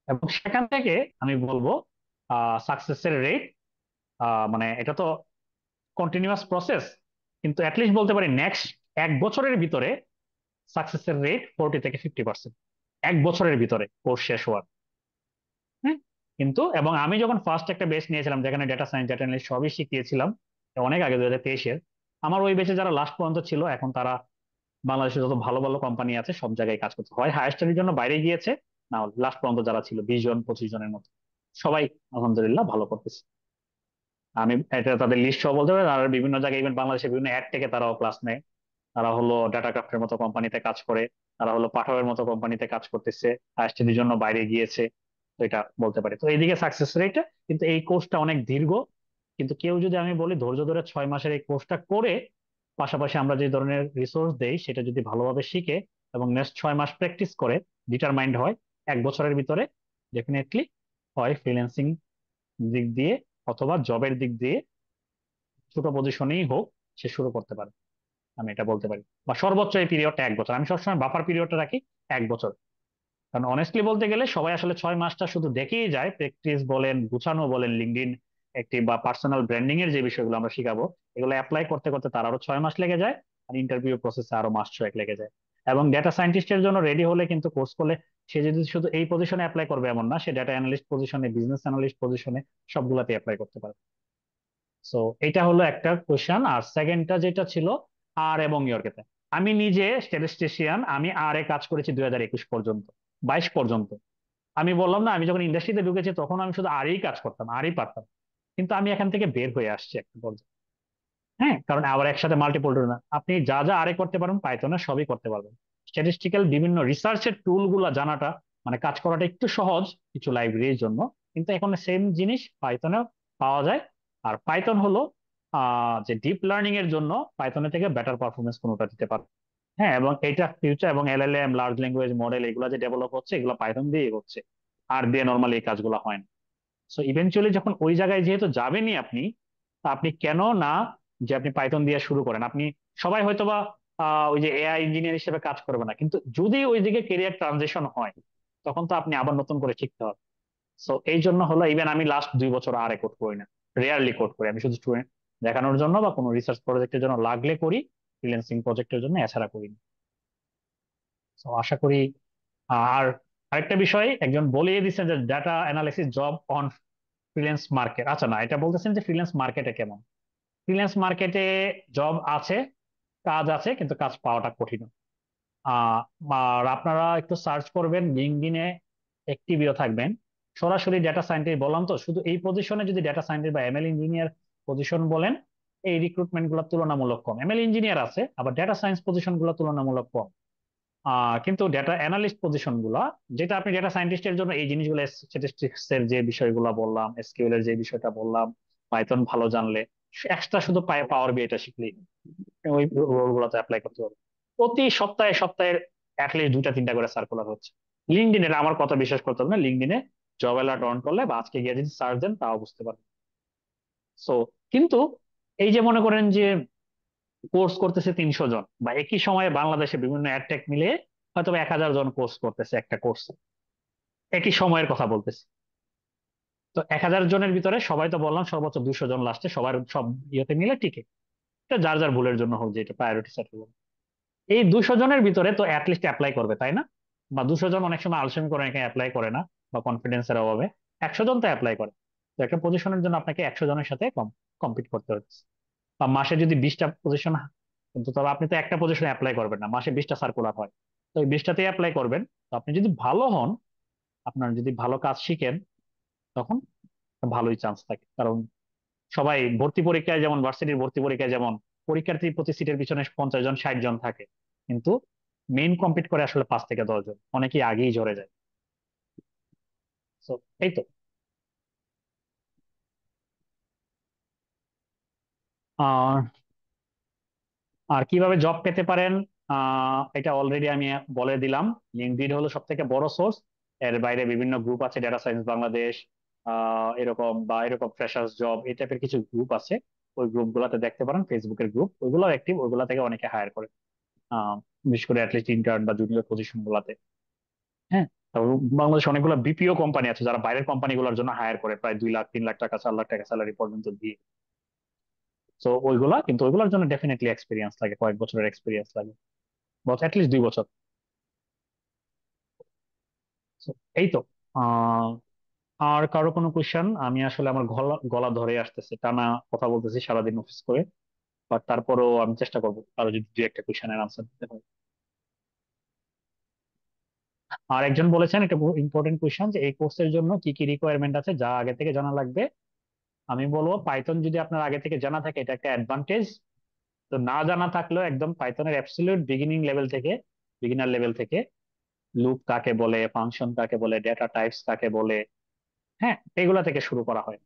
এবং সেখান থেকে আমি বলবো সাকসেসের রেট, মানে এটা তো কন্টিনিউয়াস প্রসেস, কিন্তু অ্যাটলিস্ট বলতে পারি নেক্সট 1 বছরের ভিতরে সাকসেসের রেট 40 থেকে 50%, 1 বছরের ভিতরে কোর্স শেষ হওয়ার। হ্যাঁ, কিন্তু এবং আমি যখন ফার্স্ট একটা বেচ নিয়েছিলাম যেখানে ডেটা সায়েন্স ডেটা অ্যানালিস্ট সবই শিখিয়েছিলাম, অনেক আগে 2023-এর, আমার ওই বেচে যারা লাস্ট পর্যন্ত ছিল এখন তারা বাংলাদেশে যত ভালো ভালো কোম্পানি আছে সব জায়গায় কাজ করছে, হয় হায়ার স্টাডির জন্য বাইরে গিয়েছে, না লাস্ট পর্যন্ত যারা ছিল 20 জন 25 জনের মতো, সবাই আলহামদুলিল্লাহ ভালো করতেছে। আমি এটা তাদের লিস্ট সহ বলতে পারি। আর বিভিন্ন জায়গায় ইভেন বাংলাদেশে বিভিন্ন অ্যাড থেকে তারাও ক্লাস নেয়। তারা হলো ডাটা ক্রাফটের মতো কোম্পানিতে কাজ করে, তারা হলো পাঠাওয়ের মতো কোম্পানিতে কাজ করতেছে, হায়ার স্টাডির জন্য বাইরে গিয়েছে। তো এটা বলতে পারি। তো এইদিকে সাকসেস রেট, কিন্তু এই কোর্সটা অনেক দীর্ঘ। কিন্তু কেউ যদি আমি বলি ধৈর্য ধরে 6 মাসের এই কোর্সটা করে পাশাপাশি আমরা যে ধরনের রিসোর্স দেই সেটা যদি ভালোভাবে শিখে এবং নেক্সট 6 মাস প্র্যাকটিস করে ডিটারমাইন্ড হয়, 1 বছরের ভিতরে ডেফিনেটলি হয় ফ্রিল্যান্সিং দিক দিয়ে অথবা জবের দিক দিয়ে ছোট পজিশনেই হোক সে শুরু করতে পারে। আমি এটা বলতে পারি। বা সর্বোচ্চ এই পিরিয়ডটা 1 বছর, আমি সবসময় বাফার পিরিয়ডটা রাখি 1 বছর। কারণ অনেস্টলি বলতে গেলে সবাই আসলে 6 মাসটা শুধু দেখেই যায়, প্র্যাকটিস বলেন, গুছানো বলেন, লিঙ্কডইন একটি বা পার্সোনাল ব্র্যান্ডিং এর যে বিষয়গুলো আমরা শিখাবো এগুলো অ্যাপ্লাই করতে করতে তার আরো 6 মাস লেগে যায়, আর ইন্টারভিউ প্রসেসে আরো মাস 6 লেগে যায়। এবং ডেটা সায়েন্টিস্টের জন্য রেডি হলে কিন্তু কোর্স করলে সে যদি শুধু এই পজিশনে অ্যাপ্লাই করবে এমন না, সে ডেটা অ্যানালিস্ট পজিশনে, বিজনেস অ্যানালিস্ট পজিশনে সবগুলাতে অ্যাপ্লাই করতে পারে। সো এটা হলো একটা কোয়েশ্চেন। আর সেকেন্ডটা যেটা ছিল আর এবং ইয়র্কেতে, আমি নিজে স্ট্যাটিস্টিশিয়ান, আমি আর এ কাজ করেছি 2021 পর্যন্ত, 22 পর্যন্ত। আমি বললাম না, আমি যখন ইন্ডাস্ট্রিতে ঢুকেছি তখন আমি শুধু আরই কাজ করতাম, আরই পারতাম। কিন্তু আমি এখান থেকে বের হয়ে আসছি একটা পর্যায়ে। হ্যাঁ, কারণ আবার একসাথে মাল্টিপল টুল না, আপনি যা যা আরে করতে পারেন পাইথনে সবই করতে পারবেন। স্ট্যাটিস্টিক্যাল বিভিন্ন রিসার্চের টুল গুলা জানাটা মানে কাজ করাটা একটু সহজ কিছু লাইব্রেরির জন্য, কিন্তু এখন সেম জিনিস পাইথনেও পাওয়া যায়। আর পাইথন হলো যে ডিপ লার্নিং এর জন্য পাইথনের থেকে বেটার পারফরমেন্স কোনোটা দিতে পারে। হ্যাঁ, এবং এটা ফিউচার এবং এলএলএম, লার্জ ল্যাঙ্গুয়েজ মডেল, এগুলো যে ডেভেলপ হচ্ছে এগুলো পাইথন দিয়েই হচ্ছে, আর দিয়ে নর্মালি এই কাজগুলো হয় না। সো ইভেনচুয়ালি যখন ওই জায়গায় যেহেতু যাবেনই আপনি, তা আপনি কেন না যে আপনি পাইথন দিয়ে শুরু করেন। আপনি সবাই হয়তোবা ওই যে এআই ইঞ্জিনিয়ার হিসেবে কাজ করবে না, কিন্তু যদি ওই দিকে কেরিয়ার ট্রানজিশন হয় তখন তো আপনি আবার নতুন করে শিখতে হবে। সো এই জন্য হলো ইভেন আমি লাস্ট 2 বছর আর কোড করি না, রেয়ারলি কোড করি। আমি শুধু স্টুডেন্ট দেখানোর জন্য বা কোনো রিসার্চ প্রজেক্টের জন্য লাগলে করি, ফ্রিল্যান্সিং প্রজেক্টের জন্য এছাড়া করি না। তো আশা করি। আর আরেকটা বিষয় একজন বলিয়ে দিচ্ছেন যে data analysis job on freelance market. আচ্ছা, না, এটা বলতেছেন যে ফ্রিল্যান্স মার্কেটে কেমন। ফ্রিল্যান্স মার্কেটে জব আছে, কাজ আছে, কিন্তু কাজ পাওয়াটা কঠিন। আহ আর আপনারা একটু সার্চ করবেন, লিঙ্কডইনে অ্যাক্টিভও থাকবেন। সরাসরি ডেটা সায়েন্টিস্ট বললাম তো, শুধু এই পজিশনে যদি ডেটা সায়েন্টিস্ট বা এমএল ইঞ্জিনিয়ার পজিশন বলেন, এই রিক্রুটমেন্ট গুলো তুলনামূলক কম। এমএল ইঞ্জিনিয়ার আছে, আবার ডেটা সায়েন্স পজিশন গুলো তুলনামূলক কম। কিন্তু ডেটা অ্যানালিস্ট পজিশন গুলা, যেটা আপনি ডেটা সায়েন্টিস্টের জন্য এই জিনিসগুলো, স্ট্যাটিস্টিক্স এর যে বিষয়গুলো বললাম, এসকিউএল এর যে বিষয়টা বললাম, পাইথন ভালো জানলে, এক্সট্রা শুধু পাওয়ার বি এটা শিখলেই ওই রোল গুলোতে অ্যাপ্লাই করতে হবে। প্রতি সপ্তাহে সপ্তাহে অ্যাটলিস্ট 2টা 3টা করে সার্কুলার হচ্ছে। লিঙ্কডইনে আমার কথা বিশ্বাস করতে হবে না, লিঙ্কডইনে জব অ্যালার্ট অন করলে বা আজকে গিয়ে যদি সার্চ দেন তাও বুঝতে পারবেন। সো কিন্তু এই যে মনে করেন যে কোর্স করতেছে 300 জন, বা একই সময়ে বাংলাদেশে বিভিন্ন অ্যাডটেক মিলে হয়তো 1000 জন কোর্স করতেছে একটা কোর্সে, একই সময়ের কথা বলতেছি। তো 1000 জনের ভিতরে সবাই তো বললাম সর্বোচ্চ 200 জন লাস্টে সবার সব ইয়েতে মিলে টিকে। এটা যার যার ভুলের জন্য হোক, যে এটা প্রায়োরিটি সেট হলো। এই 200 জনের ভিতরে তো অ্যাটলিস্ট অ্যাপ্লাই করবে, তাই না? বা 200 জন অনেক সময় আলসেমি করে এখানে অ্যাপ্লাই করে না, বা কনফিডেন্সের অভাবে। 100 জন তো অ্যাপ্লাই করে। তো একটা পজিশনের জন্য আপনাকে 100 জনের সাথে কম্পিট করতে হচ্ছে। বা মাসে যদি 20টা পজিশন, কিন্তু তবে আপনি তো একটা পজিশনে অ্যাপ্লাই করবেন না, মাসে 20টা সার্কুলার হয়। তো ওই 20টাতেই অ্যাপ্লাই করবেন। তো আপনি যদি ভালো হন, আপনার যদি ভালো কাজ শিখেন, তখন ভালোই চান্স থাকে। কারণ সবাই ভর্তি পরীক্ষায় যেমন, ভার্সিটির ভর্তি পরীক্ষায় যেমন পরীক্ষার্থী প্রতি সিটের পিছনে 50 জন 60 জন থাকে, কিন্তু মেইন কম্পিট করে আসলে 5 থেকে 10 জন, অনেকেই আগেই ঝরে যায়। তো এই তো। আহ আর কিভাবে জব পেতে পারেন, এটা অলরেডি আমি বলে দিলাম। লিঙ্কডইন হলো সব থেকে বড় সোর্স। এর বাইরে বিভিন্ন গ্রুপ আছে, ডেটা সায়েন্স বাংলাদেশ এরকম, বা এরকম ফ্রেশার্স জব, এই টাইপের কিছু গ্রুপ আছে। ওই গ্রুপ গুলাতে দেখতে পারেন, ফেসবুকের গ্রুপ ওইগুলো অ্যাক্টিভ, ওইগুলা থেকে অনেকে হায়ার করে। বিশেষ করে অ্যাটলিস্ট ইন্টার্ন বা জুনিয়র পজিশন গুলাতে। হ্যাঁ, তারপর বাংলাদেশে অনেকগুলো বিপিও কোম্পানি আছে যারা বাইরের কোম্পানিগুলোর জন্য হায়ার করে, প্রায় 2 লাখ 3 লাখ টাকা 4 লাখ টাকা স্যালারি পর্যন্ত দিয়ে। তো ওইগুলা, কিন্তু ওইগুলোর জন্য ডেফিনেটলি এক্সপিরিয়েন্স লাগে, কয়েক বছরের এক্সপিরিয়েন্স লাগে, অ্যাটলিস্ট 2 বছর। So, এই তো। আহ আর কারো কোনো কোয়েশ্চেন? আমি আসলে আমার গলা গলা ধরে আসতেছে, টানা কথা বলতেছি সারাদিন অফিস করে। বাট তারপরেও আমি চেষ্টা করবো আরো যদি 2 একটা কোয়েশ্চেনের আনসার দিতে হয়। আর একজন বলেছেন একটা ইম্পর্টেন্ট কোয়েশ্চেন, যে এই কোর্সের জন্য কি কি রিকোয়ারমেন্ট আছে যা আগে থেকে জানা লাগবে। আমি বলবো পাইথন যদি আপনার আগে থেকে জানা থাকে এটা একটা অ্যাডভান্টেজ। তো না জানা থাকলেও একদম পাইথনের অ্যাবসলিউট বিগিনার লেভেল থেকে লুপ কাকে বলে, ফাংশন কাকে বলে, ডেটা টাইপস কাকে বলে, হ্যাঁ, এগুলা থেকে শুরু করা হয়।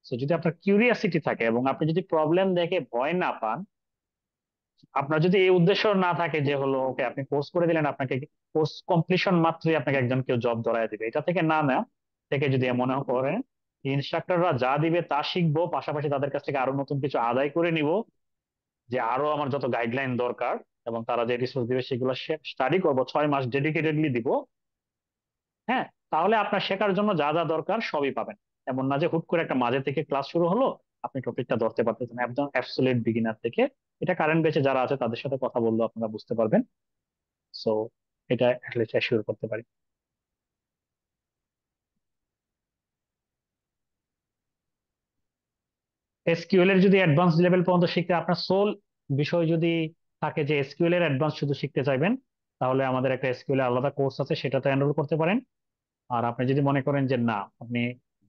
তো যদি আপনার কিউরিয়াসিটি থাকে এবং আপনি যদি প্রবলেম দেখে ভয় না পান, আপনার যদি এই উদ্দেশ্য না থাকে যে হলো ওকে আপনি কোর্স করে দিলেন, আপনাকে কোর্স কমপ্লিশন মাত্রই আপনাকে একজন কেউ জব ধরায় দিবে, এটা থেকে না না, থেকে যদি মনে করেন ইনস্ট্রাক্টররা যা দিবে তা শিখবো, পাশাপাশি তাদের কাছ থেকে আরো নতুন কিছু আদায় করে নিব, যে আরো আমার যত গাইডলাইন দরকার এবং তারা যে রিসোর্স দিবে সেগুলো স্টাডি করবো, 6 মাস ডেডিকেটেডলি দিব, হ্যাঁ, তাহলে আপনার শেখার জন্য যা যা দরকার সবই পাবেন। এমন না যে হুট করে একটা মাঝে থেকে ক্লাস শুরু হলো আপনি টপিকটা ধরতে পারতেছেন, একদম অ্যাবসলিউট বিগিনার থেকে। এটা কারেন্ট বেচে যারা আছে তাদের সাথে কথা বললেও আপনারা বুঝতে পারবেন। সো এটা অ্যাটলিস্ট অ্যাসিওর করতে পারি। এসকিউএল এর যদি অ্যাডভান্স লেভেল পর্যন্ত শিখতে আপনার সোল বিষয় যদি থাকে যে এসকিউএল এর অ্যাডভান্স শুধু শিখতে চাইবেন, তাহলে আমাদের একটা এসকিউএল এর আলাদা কোর্স আছে, সেটাতে এনরোল করতে পারেন। আর আপনি যদি মনে করেন যে না, আপনি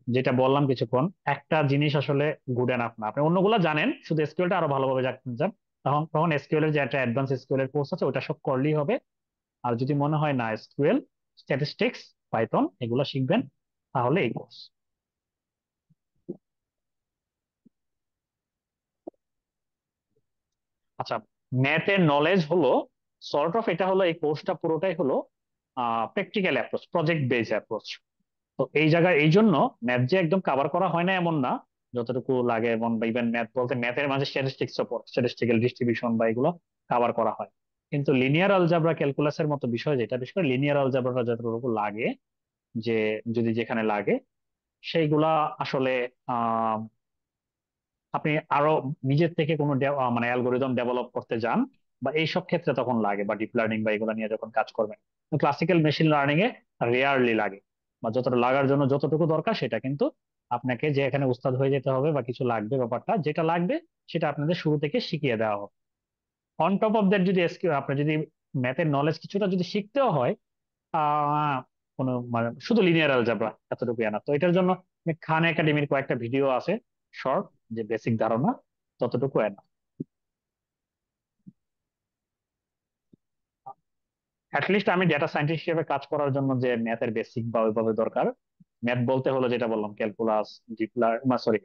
যেটা বললাম কিছুক্ষণ, একটা জিনিস আসলে গুড এনাফ না, আপনি অন্যগুলো জানেন, শুধু এসকিউএলটা আরো ভালোভাবে জানতে চান, তখন তখন এসকিউএল এর যে একটা অ্যাডভান্স এসকিউএল এর কোর্স আছে ওটা সব করলেই হবে। আর যদি মনে হয় না এসকিউএল, স্ট্যাটিস্টিক্স, পাইথন এগুলো শিখবেন, তাহলে এই কোর্স। আচ্ছা, ম্যাথের নলেজ হলো সর্ট অফ, এটা হলো এই কোর্সটা পুরোটাই হলো practical approach, project base approach. তো এই জায়গায় এই জন্য ম্যাথ যে একদম কভার করা হয় না এমন না, যতটুকু লাগে, এবং ইভেন ম্যাথ বলতে ম্যাথের মাঝে স্ট্যাটিস্টিক্স, স্ট্যাটিস্টিক্যাল ডিস্ট্রিবিউশন বা এগুলো কভার করা হয়। কিন্তু লিনিয়ার অলজেব্রা, ক্যালকুলাসের মতো বিষয় যেটা, বিশেষ করে লিনিয়ার অলজেব্রাটা যতটুকু লাগে, যে যদি যেখানে লাগে সেইগুলা আসলে আহ আপনি আরো নিজের থেকে কোনো মানে অ্যালগোরিদম ডেভেলপ করতে যান বা এইসব ক্ষেত্রে তখন লাগে, বা ডিপ লার্নিং বা এগুলো নিয়ে যখন কাজ করবেন, ক্লাসিক্যাল মেশিন লার্নিং এ রেয়ারলি লাগে, বা যতটা লাগার জন্য যতটুকু দরকার সেটা কিন্তু আপনাকে যে এখানে উস্তাদ হয়ে যেতে হবে বা কিছু লাগবে, ব্যাপারটা যেটা লাগবে সেটা আপনাদের শুরু থেকে শিখিয়ে দেওয়া হবে। অন টপ অফ দ্যাট যদি আপনার যদি ম্যাথের নলেজ কিছুটা যদি শিখতেও হয়, আহ কোনো মানে শুধু লিনিয়ার অ্যালজেব্রা এতটুকু না, তো এটার জন্য খান একাডেমির কয়েকটা ভিডিও আছে শর্ট, যে বেসিক ধারণা ততটুকু না। অ্যাটলিস্ট আমি ডেটা সায়েন্টিস্ট হিসেবে কাজ করার জন্য যে ম্যাথের বেসিক বা ওইভাবে দরকার, ম্যাথ বলতে হলো যেটা বললাম calculus, sorry,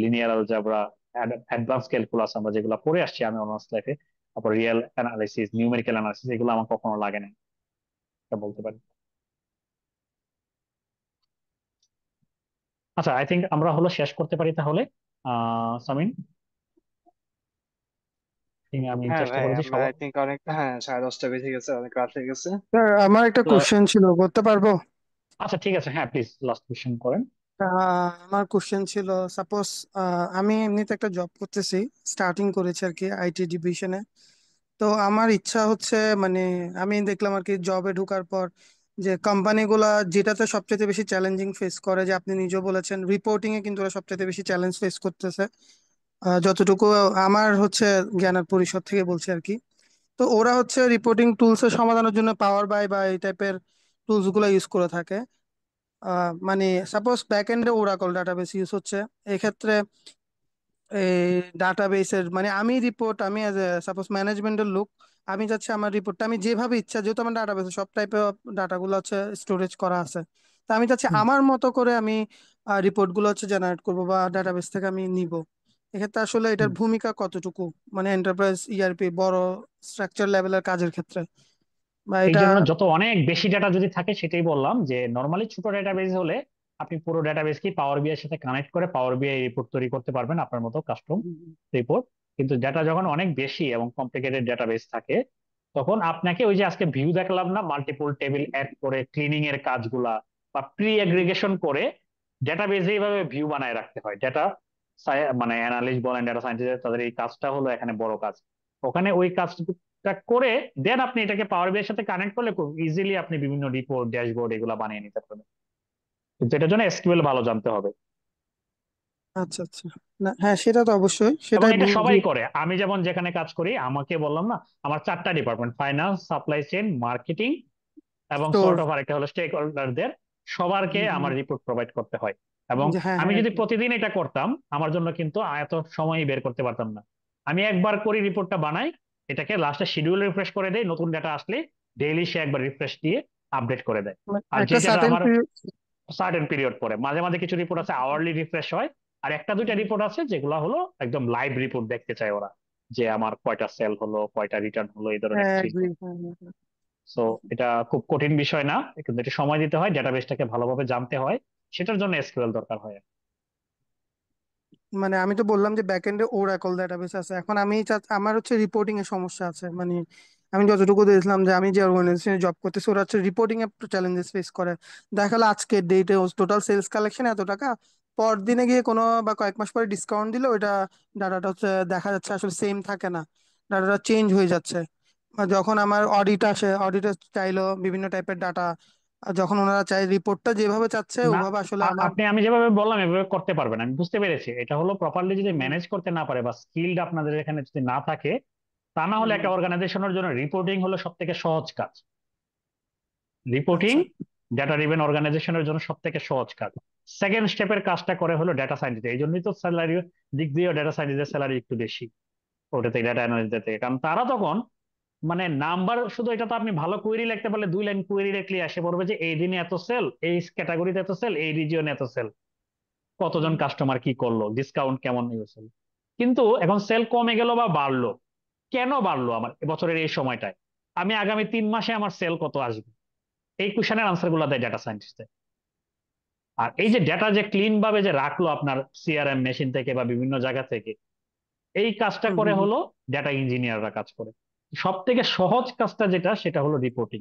linear algebra, advance calculus আমরা যেগুলো পড়ে আসছি আমি অনার্স লাইফে, তারপর রিয়েল অ্যানালিসিস, নিউমেরিক্যাল অ্যানালিসিস, এগুলো আমার কখনো লাগে না, এটা বলতে পারি। আচ্ছা, আই থিঙ্ক আমরা হলো শেষ করতে পারি তাহলে। সামিন, আমি হ্যাঁ চেষ্টা ভাই, করেছি আমরা সবার। আই থিঙ্ক অনেক, হ্যাঁ 10:30 বেজে গেছে, অনেক রাত হয়ে গেছে। স্যার আমার একটা তো কোশ্চেন ছিল, করতে পারবো? আচ্ছা ঠিক আছে, হ্যাঁ প্লিজ লাস্ট কোশ্চেন করেন। আমার কোশ্চেন ছিল, সাপোজ আমি এমনিতে একটা জব করতেছি, স্টার্টিং করেছি আর কি আইটি ডিভিশনে। তো আমার ইচ্ছা হচ্ছে, মানে আমি দেখলাম আর কি জবে ঢোকার পর যে কোম্পানিগুলা যেটাতে সবচেয়ে বেশি চ্যালেঞ্জিং ফেস করে, যে আপনি নিজেও বলেছেন রিপোর্টিং এ কিন্তু ওরা সবচেয়ে বেশি চ্যালেঞ্জ ফেস করতেছে, যতটুকু আমার হচ্ছে জ্ঞানের পরিষদ থেকে বলছি আর কি। তো ওরা হচ্ছে রিপোর্টিং টুলস এর সমাধানের জন্য পাওয়ার বাই বা এই টাইপের টুলস গুলা ইউজ করে থাকে। মানে সাপোজ ব্যাক এন্ডে ওরাকল ডাটাবেস ইউজ হচ্ছে, এক্ষেত্রে এই ডাটাবেসের মানে আমি রিপোর্ট, আমি অ্যাজ এ সাপোজ ম্যানেজমেন্টের লোক, আমি চাচ্ছি আমার রিপোর্টটা আমি যেভাবে ইচ্ছা, যেহেতু আমার ডাটাবেসে সব টাইপের ডাটাগুলো হচ্ছে স্টোরেজ করা আছে, তো আমি চাচ্ছি হুম। আমার মতো করে আমি রিপোর্ট গুলো হচ্ছে জেনারেট করবো বা ডাটাবেস থেকে আমি নিব। এক্ষেত্রে আসলে এটার হুম। ভূমিকা কতটুকু, মানে এন্টারপ্রাইজ ইআরপি বড় স্ট্রাকচার লেভেলের কাজের ক্ষেত্রে, বা এই এটা? জন্য যত অনেক বেশি ডেটা যদি থাকে, সেটাই বললাম যে নর্মালি ছোট ডেটাবেস হলে আপনি পুরো ডেটাবেস কি পাওয়ার বিআই এর সাথে কানেক্ট করে পাওয়ার বিআই রিপোর্ট তৈরি করতে পারবেন আপনার মতো কাস্টম রিপোর্ট। কিন্তু ডেটা যখন অনেক বেশি এবং কমপ্লিকেটেড ডেটাবেস থাকে, তখন আপনাকে ওই যে আজকে ভিউ দেখলাম না, মাল্টিপল টেবিল অ্যাড করে ক্লিনিং এর কাজগুলা বা প্রি এগ্রিগেশন করে ডেটাবেসে এইভাবে ভিউ বানায় রাখতে হয়। ডেটা মানে অ্যানালিস্ট বলেন, ডেটা সায়েন্টিস্ট, তাদের এই কাজটা হলো এখানে বড় কাজ। ওখানে ওই কাজটা করে দেন আপনি এটাকে পাওয়ার বিআই এর সাথে কানেক্ট করলে খুব ইজিলি আপনি বিভিন্ন রিপোর্ট, ড্যাশবোর্ড এগুলা বানিয়ে নিতে পারবেন। কিন্তু এটার জন্য এসকিউএল ভালো জানতে হবে। আচ্ছা আচ্ছা, না হ্যাঁ সেটা তো অবশ্যই, এবং সেটাই এটা সবাই করে, আমি যেমন যেখানে কাজ করি আমাকে বললাম না, আমার 4টা department, finance, supply chain, marketing এবং স্টোর। সর্ট অফ আরেকটা হলো স্টেক হোল্ডারদের, সবারকে আমার রিপোর্ট প্রোভাইড করতে হয়। এবং হ্যাঁ আমি হ্যাঁ যদি প্রতিদিন এটা করতাম আমার জন্য কিন্তু এত সময়ই বের করতে পারতাম না। আমি একবার করি রিপোর্টটা বানাই, এটাকে লাস্টে শিডিউল রিফ্রেশ করে দেই, নতুন ডেটা আসলে ডেইলি সে একবার রিফ্রেশ দিয়ে আপডেট করে দেয়। মানে আর একটা যেটা সার্টেন আমার সার্টেন পিরিয়ড পরে, মাঝে মাঝে কিছু রিপোর্ট আছে আওয়ারলি রিফ্রেশ হয়, আর একটা দুইটা রিপোর্ট আছে যেগুলো হলো একদম লাইভ রিপোর্ট দেখতে চায় ওরা, যে আমার কয়টা সেল হলো, কয়টা রিটার্ন হলো, এই ধরনের হ্যাঁ কিছু agree, ইনফো। হ্যাঁ, হ্যাঁ, হ্যাঁ। সো এটা খুব কঠিন বিষয় না, কিন্তু এটা সময় দিতে হয়, ডেটাবেসটাকে ভালোভাবে জানতে হয়, সেটার জন্য এসকিউএল দরকার হয়। মানে আমি তো বললাম যে ব্যাকএন্ডে ওরাকল ডেটাবেস আছে, এখন আমি আমার হচ্ছে রিপোর্টিং এর সমস্যা আছে। মানে আমি যতটুকু দেখলাম যে আমি যে অর্গানাইজেশনে জব করতেছি ওরা হচ্ছে রিপোর্টিং এ একটু চ্যালেঞ্জেস ফেস করে। দেখালো আজকের ডেটে টোটাল সেলস কালেকশন এত টাকা, পর দিনে গিয়ে কোনো বা কয়েক মাস পরে ডিসকাউন্ট দিলে ওইটা ডাটাটা হচ্ছে দেখা যাচ্ছে আসলে সেম থাকে না, ডাটাটা চেঞ্জ হয়ে যাচ্ছে। আর যখন আমার অডিট আসে, অডিটে চাইলো বিভিন্ন টাইপের ডাটা, যখন ওনারা চাই রিপোর্টটা যেভাবে চাচ্ছে না, ওভাবে আসলে আমার। আমি যেভাবে বললাম এভাবে করতে পারবেন, আমি বুঝতে পেরেছি। এটা হলো প্রপারলি যদি হুম, ম্যানেজ করতে না পারে বা স্কিলড আপনাদের এখানে যদি না থাকে, তা না হুম, হলে হুম। একটা অর্গানাইজেশনের জন্য রিপোর্টিং হলো সব থেকে সহজ কাজ। রিপোর্টিং আচ্ছা, ডেটা রিভেন অর্গানাইজেশনের জন্য সব থেকে সহজ কাজ। সেকেন্ড স্টেপের কাজটা করে হলো ডেটা সায়েন্টিস্ট, এই জন্যই তো স্যালারি দিক দিয়ে ডেটা সায়েন্টিস্টের স্যালারি একটু বেশি ওটাতে, ডেটা অ্যানালিস্টদের থেকে। কারণ তারা তখন মানে নাম্বার, শুধু এটা তো আপনি ভালো কোয়েরি লিখতে পারলে 2 লাইন কোয়েরি লিখলে আসে পড়বে যে এই দিনে এত সেল, এই ক্যাটাগরিতে এত সেল, এই রিজিয়নে এত সেল, কতজন হুম, কাস্টমার কি করলো, ডিসকাউন্ট কেমন ইউজ হলো। কিন্তু এখন সেল কমে গেল বা বাড়লো, কেন বাড়লো আমার বছরের এই সময়টায়, আমি আগামী 3 মাসে আমার সেল কত আসবে, এই কোশ্চেনের আনসার গুলো দেয় ডেটা সায়েন্টিস্ট। আর এই যে ডেটা যে ক্লিন ভাবে যে রাখলো আপনার সিআরএম মেশিন থেকে বা বিভিন্ন জায়গা থেকে, এই কাজটা হুম, করে হুম, হুম। হলো ডেটা ইঞ্জিনিয়াররা কাজ করে। সব থেকে সহজ কাজটা যেটা, সেটা হলো রিপোর্টিং।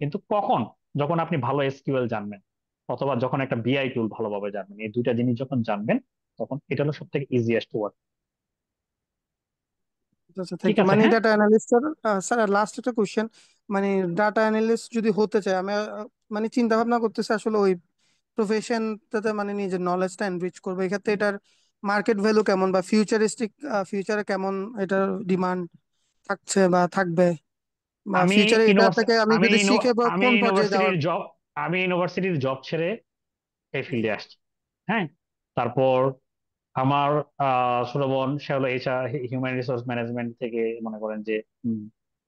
কিন্তু কখন, যখন আপনি ভালো এসকিউএল জানবেন, অথবা যখন একটা বিআই টুল ভালোভাবে জানবেন, এই দুইটা জিনিস যখন জানবেন, তখন এটা হলো সব থেকে ইজিয়েস্ট ওয়ার্ক। আচ্ছা, থ্যাংক ঠিক ইউ। আছে, মানে হ্যাঁ। ডাটা অ্যানালিস্টের স্যার লাস্ট একটা কোশ্চেন, মানে ডাটা অ্যানালিস্ট যদি হতে চায় আমি মানে চিন্তা ভাবনা করতেছি আসলে ওই প্রফেশনটাতে মানে নিজের নলেজটা এনরিচ করবো, এক্ষেত্রে এটার মার্কেট ভ্যালু কেমন বা ফিউচারিস্টিক, ফিউচারে কেমন এটার ডিমান্ড থাকছে বা থাকবে, বা আমি ফিউচারে এটা ইউনিভার্সিটি থেকে আমি আমি যদি শিখে বা আমি কোন পর্যায়ে যাওয়ার। ইউনিভার্সিটির জব আমি ইউনিভার্সিটির জব ছেড়ে এই ফিল্ডে আসছি। হ্যাঁ, তারপর আমার ছোট বোন, সে হলো এইচআর, হিউম্যান রিসোর্স ম্যানেজমেন্ট থেকে, মনে করেন যে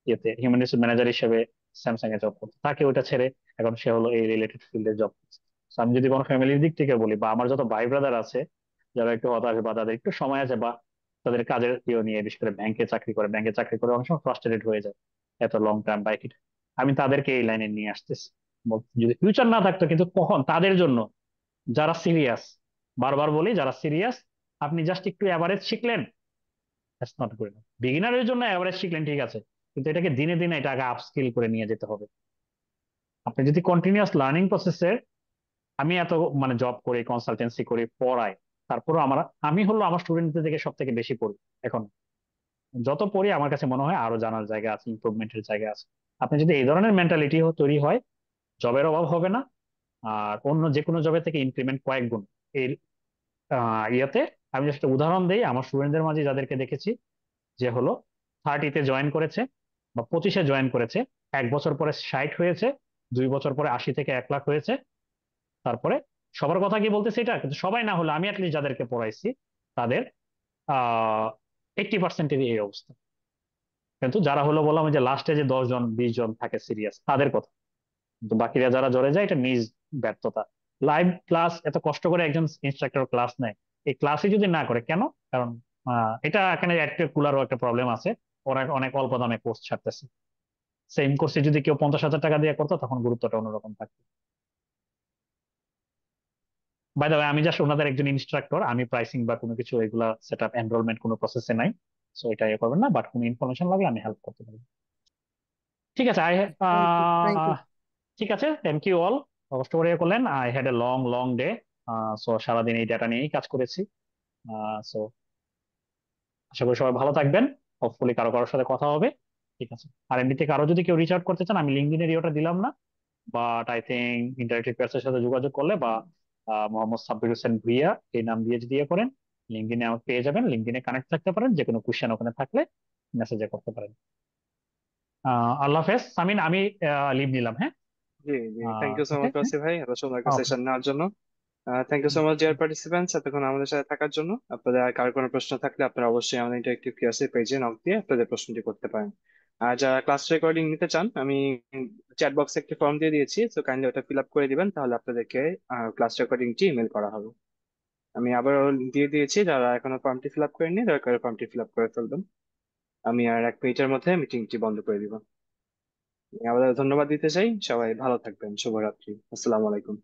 ইয়েতে হিউম্যান রিসোর্স ম্যানেজার হিসেবে স্যামসাং এ জব করতো, তাকে ওটা ছেড়ে এখন সে হলো এই রিলেটেড ফিল্ডে জব করছে। So আমি যদি কোনো ফ্যামিলির দিক থেকে বলি, বা আমার যত ভাই ব্রাদার আছে যারা একটু হতাশ বা তাদের একটু সময় আছে, বা তাদের কাজের ইয়ে নিয়ে, বিশেষ করে ব্যাংকে চাকরি করে অনেক সময় ফ্রাস্ট্রেটেড হয়ে যায় এত লং টার্ম বাইক, আমি তাদেরকে এই লাইনে নিয়ে আসতেছি। যদি ফিউচার না থাকতো, কিন্তু কখন তাদের জন্য, যারা সিরিয়াস, বারবার বলি যারা সিরিয়াস, আপনি জাস্ট একটু অ্যাভারেজ শিখলেন, দ্যাটস নট গুড। বিগিনারের জন্য অ্যাভারেজ শিখলেন ঠিক আছে, কিন্তু এটাকে দিনে দিনে এটাকে আপস্কিল করে নিয়ে যেতে হবে। আপনি যদি কন্টিনিউয়াস লার্নিং প্রসেসে, আমি এত মানে জব করি, কনসালটেন্সি করি, পড়াই, তারপরও আমি হলো আমার স্টুডেন্টদের থেকে সব থেকে বেশি পড়ি এখন। যত পড়ি আমার কাছে মনে হয় আরো জানার জায়গা আছে, ইমপ্রুভমেন্টের জায়গা আছে। আপনি যদি এই ধরনের মেন্টালিটি তৈরি হয়, জবের অভাব হবে না। আর অন্য যে কোনো জবে থেকে ইনক্রিমেন্ট কয়েক গুণ এই ইয়েতে। আমি জাস্ট একটা উদাহরণ দিই, আমার স্টুডেন্টদের মাঝে যাদেরকে দেখেছি, যে হলো 30-তে জয়েন করেছে বা 25-এ জয়েন করেছে, 1 বছর পরে 60 হয়েছে, 2 বছর পরে 80 থেকে 1 লাখ হয়েছে। তারপরে সবার কথা কি বলতেছে এটা, কিন্তু সবাই না হলে আমি অ্যাটলিস্ট যাদেরকে পড়াইছি তাদের 80%-এরই এই অবস্থা। কিন্তু যারা হলো বললাম যে লাস্টে যে 10 জন 20 জন থাকে সিরিয়াস, তাদের কথা। কিন্তু বাকিরা যারা জড়ে যায়, এটা নিজ ব্যর্থতা। লাইভ ক্লাস এত কষ্ট করে একজন ইনস্ট্রাক্টর ক্লাস নেয়, এই ক্লাসে যদি না করে কেন? কারণ এটা এখানে একটা কুলারও একটা প্রবলেম আছে, ওরা অনেক অল্প দামে কোর্স ছাড়তেছে। সেম কোর্সে যদি কেউ 50,000 টাকা দিয়ে করতো, তখন গুরুত্বটা অন্যরকম থাকতো। বাই দ্য ওয়ে, আমি জাস্ট ওনাদের একজন ইনস্ট্রাক্টর, আমি প্রাইসিং বা কোনো কিছু এগুলা সেট আপ এনরোলমেন্ট কোনো প্রসেসে নাই। সো এটা ইয়ে করবেন না, বাট কোনো ইনফরমেশন লাগলে আমি হেল্প করতে পারি। ঠিক আছে, থ্যাংক ইউ, থ্যাংক ইউ। ঠিক আছে, থ্যাংক ইউ অল। কষ্ট করে করলেন। I had a long long day. So সারাদিন এই ডেটা নিয়েই কাজ করেছি। সো আশা করি সবাই ভালো থাকবেন। হোপফুলি কারো কারোর সাথে কথা হবে। ঠিক আছে, আর এমনিতে কারো যদি কেউ রিচ আউট করতে চান, আমি লিঙ্কডিনের ইয়েটা দিলাম না, বাট আই থিঙ্ক ইন্টারেক্টিভ প্রেসের সাথে যোগাযোগ করলে, বা মোহাম্মদ সাব্বির হোসেন ভুইয়া এই নাম দিয়ে যদি ইয়ে করেন, লিঙ্কডিনে আমাকে পেয়ে যাবেন, লিঙ্কডিনে কানেক্ট থাকতে পারেন, যে কোনো কোশ্চেন ওখানে থাকলে মেসেজে করতে পারেন। আল্লাহ হাফেজ সামিন, আমি লিভ নিলাম, হ্যাঁ। জি, জি, thank you so okay, much ওসি ভাই, এত সুন্দর একটা ওকে। সেশন নেওয়ার জন্য। Thank you so much dear participants, এতক্ষণ আমাদের সাথে থাকার জন্য। আপনাদের আর কারো কোনো প্রশ্ন থাকলে আপনারা অবশ্যই আমাদের ইন্টারেক্টিভ কিউএসএ পেজে নক দিয়ে আপনাদের প্রশ্নটি করতে পারেন। আর যারা ক্লাস রেকর্ডিং নিতে চান, আমি চ্যাট বক্সে একটা ফর্ম দিয়ে দিয়েছি, তো কাইন্ডলি ওটা ফিল আপ করে দিবেন, তাহলে আপনাদেরকে ক্লাস রেকর্ডিংটি ইমেল করা হবে। আমি আবারও দিয়ে দিয়েছি, যারা এখনো ফর্মটি ফিল আপ করেননি দয়া করে ফর্মটি ফিল আপ করে ফেলবেন। আমি আর 1 মিনিটের মধ্যে মিটিংটি বন্ধ করে দিব। আমি আবার ধন্যবাদ দিতে চাই, সবাই ভালো থাকবেন, শুভরাত্রি, আসসালামু আলাইকুম।